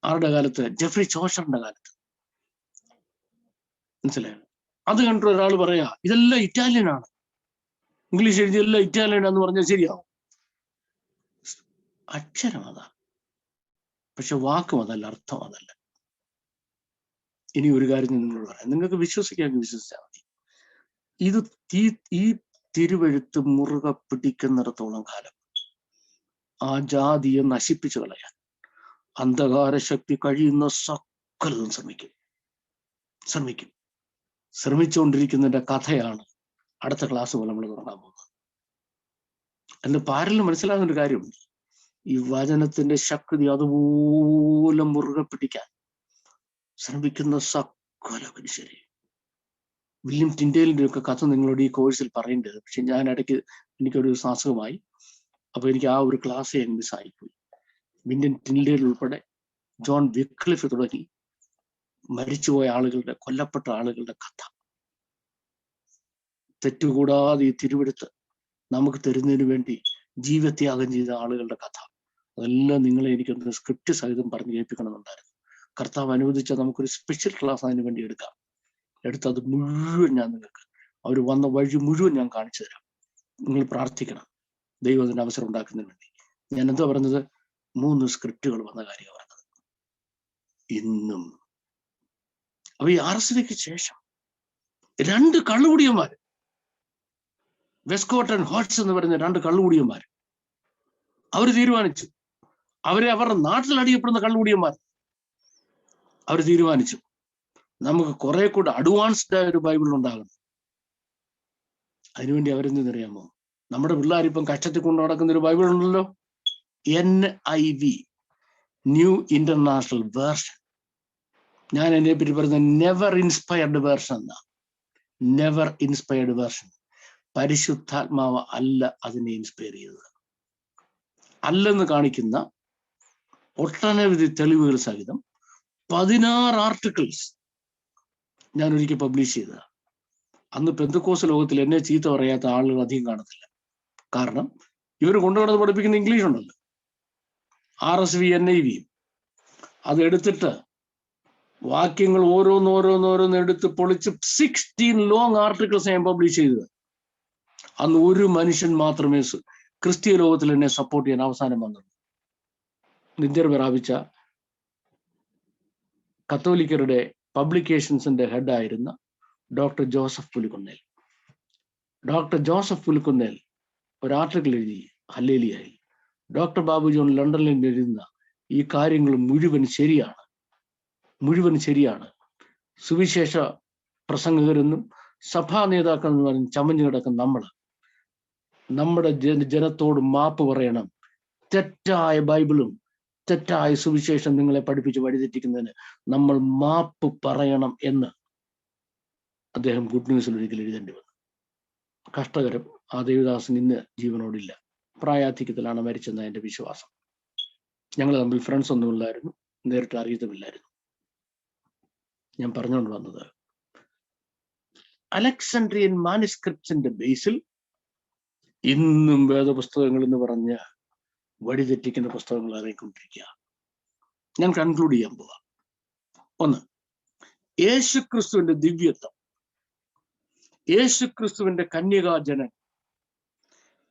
Speaker 3: ആരുടെ കാലത്ത്? ജെഫ്രി ചോഷറിന്റെ കാലത്ത്. മനസ്സിലായോ? അത് കണ്ടിട്ട് ഒരാൾ പറയാ ഇതെല്ലാം ഇറ്റാലിയനാണ്, ഇംഗ്ലീഷ് എഴുതിയെല്ലാം ഇറ്റാലിയനാന്ന് പറഞ്ഞാൽ ശരിയാവും. അക്ഷരം അതാ, പക്ഷെ വാക്കും അതല്ല, അർത്ഥം അതല്ല. ഇനി ഒരു കാര്യം നിങ്ങൾ പറയാം, നിങ്ങൾക്ക് വിശ്വസിക്കാൻ വിശ്വസിച്ചാൽ മതി. ഈ തിരുവെഴുത്ത് മുറുകെ പിടിക്കുന്നിടത്തോളം കാലം ആ ജാതിയെ നശിപ്പിച്ചു കളയാൻ അന്ധകാര ശക്തി കഴിയുന്ന സകലതും ശ്രമിച്ചുകൊണ്ടിരിക്കുന്നതിന്റെ കഥയാണ് അടുത്ത ക്ലാസ് പോലെ നമ്മൾ തുടങ്ങാൻ പോകുന്നത്. അതിന്റെ പാരലിൽ മനസ്സിലാകുന്ന ഒരു കാര്യമുണ്ട്. ഈ വചനത്തിന്റെ ശക്തി അതുപോലെ മുറുകെ പിടിക്കാൻ ശ്രമിക്കുന്ന സകല മനുഷ്യരെ, വില്യം ടിൻഡേലിന്റെ ഒക്കെ കഥ നിങ്ങളോട് ഈ കോഴ്സിൽ പറയേണ്ടത്, പക്ഷെ ഞാൻ ഇടയ്ക്ക് എനിക്കൊരു അസുഖമായി, അപ്പൊ എനിക്ക് ആ ഒരു ക്ലാസ് മിസ്സായിപ്പോയി. വില്യം ടിൻഡേൽ ഉൾപ്പെടെ ജോൺ വിക്ലിഫ് തുടങ്ങി മരിച്ചുപോയ ആളുകളുടെ, കൊല്ലപ്പെട്ട ആളുകളുടെ കഥ, തെറ്റുകൂടാതെ ഈ തിരുവെടുത്ത് നമുക്ക് തരുന്നതിന് വേണ്ടി ജീവത്യാഗം ചെയ്ത ആളുകളുടെ കഥ, അതെല്ലാം നിങ്ങളെ എനിക്കൊന്ന് സ്ക്രിപ്റ്റ് സഹിതം പറഞ്ഞ് കേൾപ്പിക്കണമെന്നുണ്ടായിരുന്നു. കർത്താവ് അനുവദിച്ച നമുക്കൊരു സ്പെഷ്യൽ ക്ലാസ് അതിന് വേണ്ടി എടുക്കാം. എടുത്തത് മുഴുവൻ ഞാൻ നിങ്ങൾക്ക്, അവർ വന്ന വഴി മുഴുവൻ ഞാൻ കാണിച്ചു തരാം. നിങ്ങൾ പ്രാർത്ഥിക്കണം ദൈവം അതിന് അവസരം ഉണ്ടാക്കുന്നതിന് വേണ്ടി. ഞാൻ എന്താ പറഞ്ഞത്? 3 സ്ക്രിപ്റ്റുകൾ വന്ന കാര്യമാണ് പറഞ്ഞത് ഇന്നും. അപ്പൊ ഈ RSVക്ക് ശേഷം 2 കള്ളുകുടിയന്മാർ, വെസ്കോട്ട് ആൻഡ് ഹോട്ട്സ് എന്ന് പറയുന്ന 2 കള്ളുകുടിയന്മാർ, അവർ തീരുമാനിച്ചു, അവരുടെ നാട്ടിൽ അറിയപ്പെടുന്ന കള്ളുകുടിയന്മാർ, അവർ തീരുമാനിച്ചു നമുക്ക് കുറെ കൂടെ അഡ്വാൻസ്ഡ് ആയ ഒരു ബൈബിൾ ഉണ്ടാകണം. അതിനുവേണ്ടി അവരെന്തെന്നറിയാമോ? നമ്മുടെ പിള്ളേരിപ്പം കഷ്ടത്തിൽ കൊണ്ട് നടക്കുന്ന ഒരു ബൈബിൾ ഉണ്ടല്ലോ, NIV, ന്യൂ ഇന്റർനാഷണൽ വേർഷൻ. ഞാൻ എന്നെ പറ്റി പറയുന്നത് നെവർ ഇൻസ്പയർഡ് വേർഷൻ എന്നാ. Never inspired version. പരിശുദ്ധാത്മാവ് അല്ല അതിനെ ഇൻസ്പയർ ചെയ്തത്, അല്ലെന്ന് കാണിക്കുന്ന ഒട്ടനവധി തെളിവുകൾ സഹിതം 16 ആർട്ടിക്കിൾസ് ഞാൻ ഒരിക്കൽ പബ്ലിഷ് ചെയ്തതാണ്. അന്ന് പെന്തക്കോസ്ത് ലോകത്തിൽ എന്നെ ചീത്ത പറയാത്ത ആളുകൾ അധികം കാണത്തില്ല. കാരണം ഇവർ കൊണ്ടുനടന്ന് പഠിപ്പിക്കുന്ന ഇംഗ്ലീഷ് ഉണ്ടല്ലോ, RSV NIV. അത് എടുത്തിട്ട് വാക്യങ്ങൾ ഓരോന്നോരോന്നോരോന്ന് എടുത്ത് പൊളിച്ച് 16 ലോങ് ആർട്ടിക്കിൾസ് ഞാൻ പബ്ലിഷ് ചെയ്തത്. അന്ന് ഒരു മനുഷ്യൻ മാത്രമേ ക്രിസ്തീയ ലോകത്തിൽ എന്നെ സപ്പോർട്ട് ചെയ്യാൻ അവസാനം വന്നുള്ളൂ. നിദ്ര പ്രാപിച്ച കത്തോലിക്കരുടെ പബ്ലിക്കേഷൻസിന്റെ ഹെഡായിരുന്ന ഡോക്ടർ ജോസഫ് പുലിക്കുന്നേൽ. ഡോക്ടർ ജോസഫ് പുലിക്കുന്നേൽ ഒരു ആർട്ടിക്കിൾ എഴുതി ഹല്ലേലിയായി. ഡോക്ടർ ബാബു ജോൺ ലണ്ടനിൽ എഴുതുന്ന ഈ കാര്യങ്ങൾ മുഴുവൻ ശരിയാണ്. സുവിശേഷ പ്രസംഗകരെന്നും സഭാ നേതാക്കളെന്ന് പറഞ്ഞ് ചമഞ്ഞു കിടക്കുന്ന നമ്മുടെ ജനത്തോട് മാപ്പ് പറയണം. തെറ്റായ ബൈബിളും തെറ്റായ സുവിശേഷം നിങ്ങളെ പഠിപ്പിച്ച് വഴിതെറ്റിക്കുന്നതിന് നമ്മൾ മാപ്പ് പറയണം എന്ന് അദ്ദേഹം ഗുഡ് ന്യൂസിൽ ഒരിക്കൽ എഴുതേണ്ടി വന്നു. കഷ്ടകരം. ആ ദേവദാസൻ ഇന്ന് ജീവനോടില്ല, പ്രായാധിക്യത്തിലാണ് മരിച്ചെന്ന എൻ്റെ വിശ്വാസം. ഞങ്ങൾ തമ്മിൽ ഫ്രണ്ട്സ് ഒന്നുമില്ലായിരുന്നു, നേരിട്ട് അറിയത്തുമില്ലായിരുന്നു. ഞാൻ പറഞ്ഞുകൊണ്ട് വന്നത്, അലക്സാൻഡ്രിയൻ മാനുസ്ക്രിപ്റ്റ്സിന്റെ ബേസിൽ ഇന്നും വേദപുസ്തകങ്ങൾ എന്ന് പറഞ്ഞ് വഴിതെറ്റിക്കുന്ന പുസ്തകങ്ങൾ ഇറങ്ങിക്കൊണ്ടിരിക്കുക. ഞാൻ കൺക്ലൂഡ് ചെയ്യാൻ പോവാം. ഒന്ന്, യേശുക്രിസ്തുവിന്റെ ദിവ്യത്വം, യേശുക്രിസ്തുവിന്റെ കന്യകാജനൻ,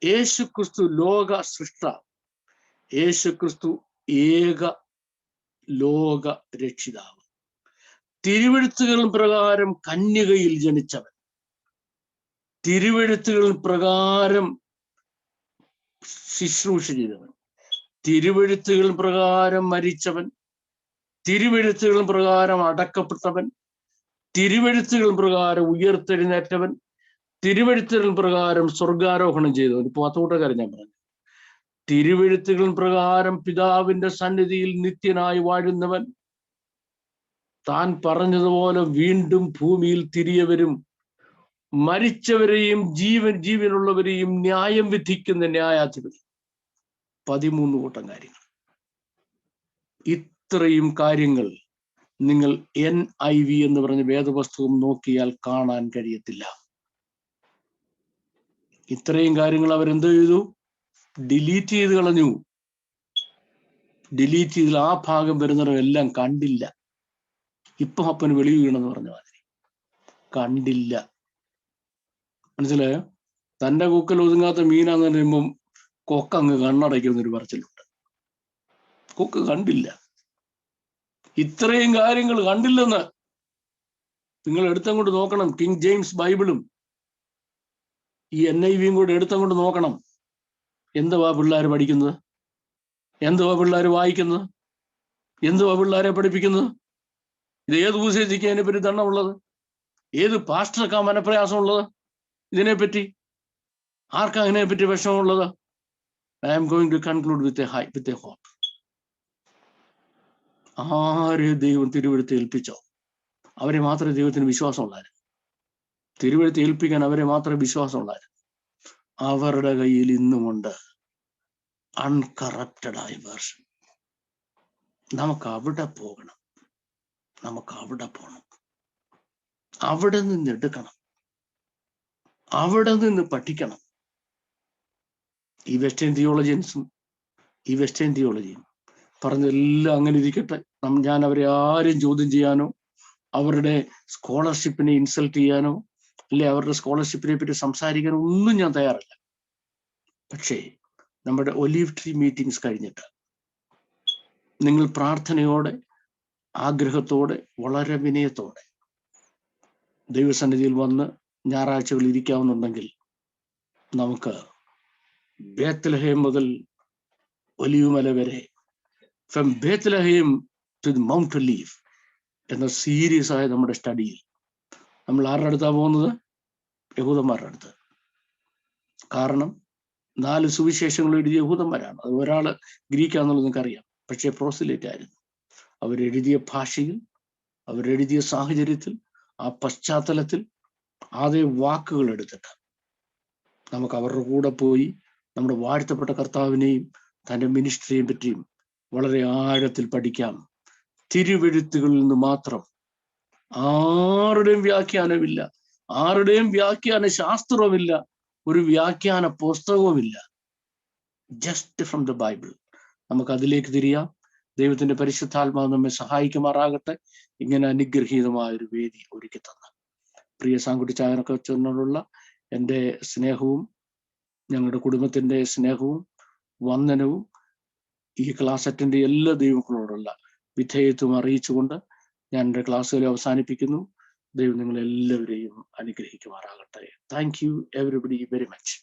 Speaker 3: യേശുക്രിസ്തു ലോക സൃഷ്ടാവ്, യേശുക്രിസ്തു ഏക ലോക രക്ഷിതാവ്, തിരുവെഴുത്തുകൾ പ്രകാരം കന്യകയിൽ ജനിച്ചവൻ, തിരുവെഴുത്തുകൾ പ്രകാരം ശുശ്രൂഷ ചെയ്തവൻ, തിരുവെഴുത്തുകൾ പ്രകാരം മരിച്ചവൻ, തിരുവെഴുത്തുകൾ പ്രകാരം അടക്കപ്പെട്ടവൻ, തിരുവെഴുത്തുകൾ പ്രകാരം ഉയർത്തെഴുന്നേറ്റവൻ, തിരുവെഴുത്തുകൾ പ്രകാരം സ്വർഗാരോഹണം ചെയ്തവൻ. ഇപ്പൊ പത്തോട്ടക്കാരൻ ഞാൻ പറഞ്ഞു. തിരുവെഴുത്തുകൾ പ്രകാരം പിതാവിന്റെ സന്നിധിയിൽ നിത്യനായി വാഴുന്നവൻ, താൻ പറഞ്ഞതുപോലെ വീണ്ടും ഭൂമിയിൽ തിരികെ വരും, മരിച്ചവരെയും ജീവനുള്ളവരെയും ന്യായം വിധിക്കുന്ന ന്യായാധിപതി. 13 കൂട്ടം കാര്യങ്ങൾ. ഇത്രയും കാര്യങ്ങൾ നിങ്ങൾ NIV എന്ന് പറഞ്ഞ വേദപുസ്തകം നോക്കിയാൽ കാണാൻ കഴിയത്തില്ല. ഇത്രയും കാര്യങ്ങൾ അവരെന്ത് ചെയ്തു? ഡിലീറ്റ് ചെയ്ത് കളഞ്ഞു. ഡിലീറ്റ് ചെയ്ത് ആ ഭാഗം വരുന്നവരെല്ലാം കണ്ടില്ല. ഇപ്പൊ അപ്പന് വെളി വീണെന്ന് പറഞ്ഞ മാതിരി കണ്ടില്ല. മനസ്സിലായോ? തന്റെ കൊക്കൽ ഒതുങ്ങാത്ത മീനാന്ന് പറയുമ്പം കൊക്ക അങ്ങ് കണ്ണടയ്ക്കുന്നൊരു പറച്ചിലുണ്ട്. കൊക്ക് കണ്ടില്ല. ഇത്രയും കാര്യങ്ങൾ കണ്ടില്ലെന്ന് നിങ്ങൾ എടുത്തങ്ങോട്ട് നോക്കണം. കിങ് ജെയിംസ് ബൈബിളും ഈ NIVയും കൂടെ എടുത്തങ്ങോട്ട് നോക്കണം. എന്തുവാ പിള്ളേർ പഠിക്കുന്നത്? എന്തുവാ പിള്ളേർ വായിക്കുന്നത്? എന്തുവാ പിള്ളേരെ പഠിപ്പിക്കുന്നത്? ഇത് ഏത് ഊസേജിക്ക് അതിനെപ്പറ്റി ദണ്ണമുള്ളത്? ഏത് പാസ്റ്റർക്കാ മനപ്രയാസമുള്ളത് ഇതിനെപ്പറ്റി? ആർക്കാ അതിനെപ്പറ്റി വിഷമമുള്ളത്? I am going to conclude with a hope. ആര് ദൈവം തിരുവെഴുത്ത് ഏൽപ്പിച്ചോ അവരെ മാത്രമേ ദൈവത്തിന് വിശ്വാസമുള്ളായിരുന്നു. തിരുവെഴുത്ത് ഏൽപ്പിക്കാൻ അവരെ മാത്രമേ വിശ്വാസമുള്ളായിരുന്നു. അവരുടെ കയ്യിൽ ഇന്നുമുണ്ട് അൺകറപ്റ്റഡായ വേർഷൻ. നമുക്ക് അവിടെ പോകണം. നമുക്ക് അവിടെ പോകണം. അവിടെ നിന്ന് എടുക്കണം. അവിടെ നിന്ന് പഠിക്കണം. ഈ വെസ്റ്റേൺ തിയോളജിയൻസും ഈ വെസ്റ്റേൺ തിയോളജിയും പറഞ്ഞെല്ലാം അങ്ങനെ ഇരിക്കട്ടെ. ഞാൻ അവരെ ആരും ചോദ്യം ചെയ്യാനോ അവരുടെ സ്കോളർഷിപ്പിനെ ഇൻസൾട്ട് ചെയ്യാനോ അല്ലെ അവരുടെ സ്കോളർഷിപ്പിനെ പറ്റി സംസാരിക്കാനോ ഒന്നും ഞാൻ തയ്യാറല്ല. പക്ഷേ നമ്മുടെ ഒലീവ് ട്രീ മീറ്റിംഗ്സ് കഴിഞ്ഞിട്ട് നിങ്ങൾ പ്രാർത്ഥനയോടെ, ആഗ്രഹത്തോടെ, വളരെ വിനയത്തോടെ ദൈവസന്നിധിയിൽ വന്ന് ഞായറാഴ്ചകൾ ഇരിക്കാവുന്നുണ്ടെങ്കിൽ നമുക്ക് ബേത്ലഹേം മുതൽ ഒലിവ് മല വരെ, from Bethlehem to Mount Olive എന്ന സീരിയസ് ആയ നമ്മുടെ സ്റ്റഡിയിൽ നമ്മൾ ആരുടെ അടുത്താണ് പോകുന്നത്? യഹൂദന്മാരുടെ അടുത്ത്. കാരണം 4 സുവിശേഷങ്ങൾ എഴുതിയ യഹൂദന്മാരാണ്. അത് ഒരാള് ഗ്രീക്കാന്നുള്ളത് നിങ്ങൾക്കറിയാം. പക്ഷേ പ്രോസിലേറ്റ് ആയിരുന്നു. അവരെഴുതിയ ഭാഷയിൽ, അവരെഴുതിയ സാഹചര്യത്തിൽ, ആ പശ്ചാത്തലത്തിൽ അതേ വാക്കുകൾ എടുത്തിട്ട് നമുക്ക് അവരുടെ കൂടെ പോയി നമ്മുടെ വാഴ്ത്തപ്പെട്ട കർത്താവിനെയും തൻ്റെ മിനിസ്ട്രിയെയും പറ്റിയും വളരെ ആഴത്തിൽ പഠിക്കാം. തിരുവെഴുത്തുകളിൽ നിന്ന് മാത്രം. ആരുടെയും വ്യാഖ്യാനമില്ല, ആരുടെയും വ്യാഖ്യാന ശാസ്ത്രവുമില്ല, ഒരു വ്യാഖ്യാന പുസ്തകവുമില്ല. Just from the Bible. നമുക്ക് അതിലേക്ക് തിരിയാം. ദൈവത്തിന്റെ പരിശുദ്ധാത്മാവ് നമ്മെ സഹായിക്കുമാറാകട്ടെ. ഇങ്ങനെ അനുഗ്രഹീതമായൊരു വേദി ഒരുക്കി തന്ന പ്രിയ സാങ്കുട്ടി ചായനക്കച്ചനോടുള്ള എൻ്റെ സ്നേഹവും ഞങ്ങളുടെ കുടുംബത്തിന്റെ സ്നേഹവും വന്ദനവും ഈ ക്ലാസ് അറ്റൻഡ് എല്ലാ ദൈവങ്ങളോടുള്ള വിധേയത്വം അറിയിച്ചുകൊണ്ട് ഞാൻ എൻ്റെ ക്ലാസ്സുകളെ അവസാനിപ്പിക്കുന്നു. ദൈവം നിങ്ങളെല്ലാവരെയും അനുഗ്രഹിക്കുമാറാകട്ടെ. Thank you everybody very much.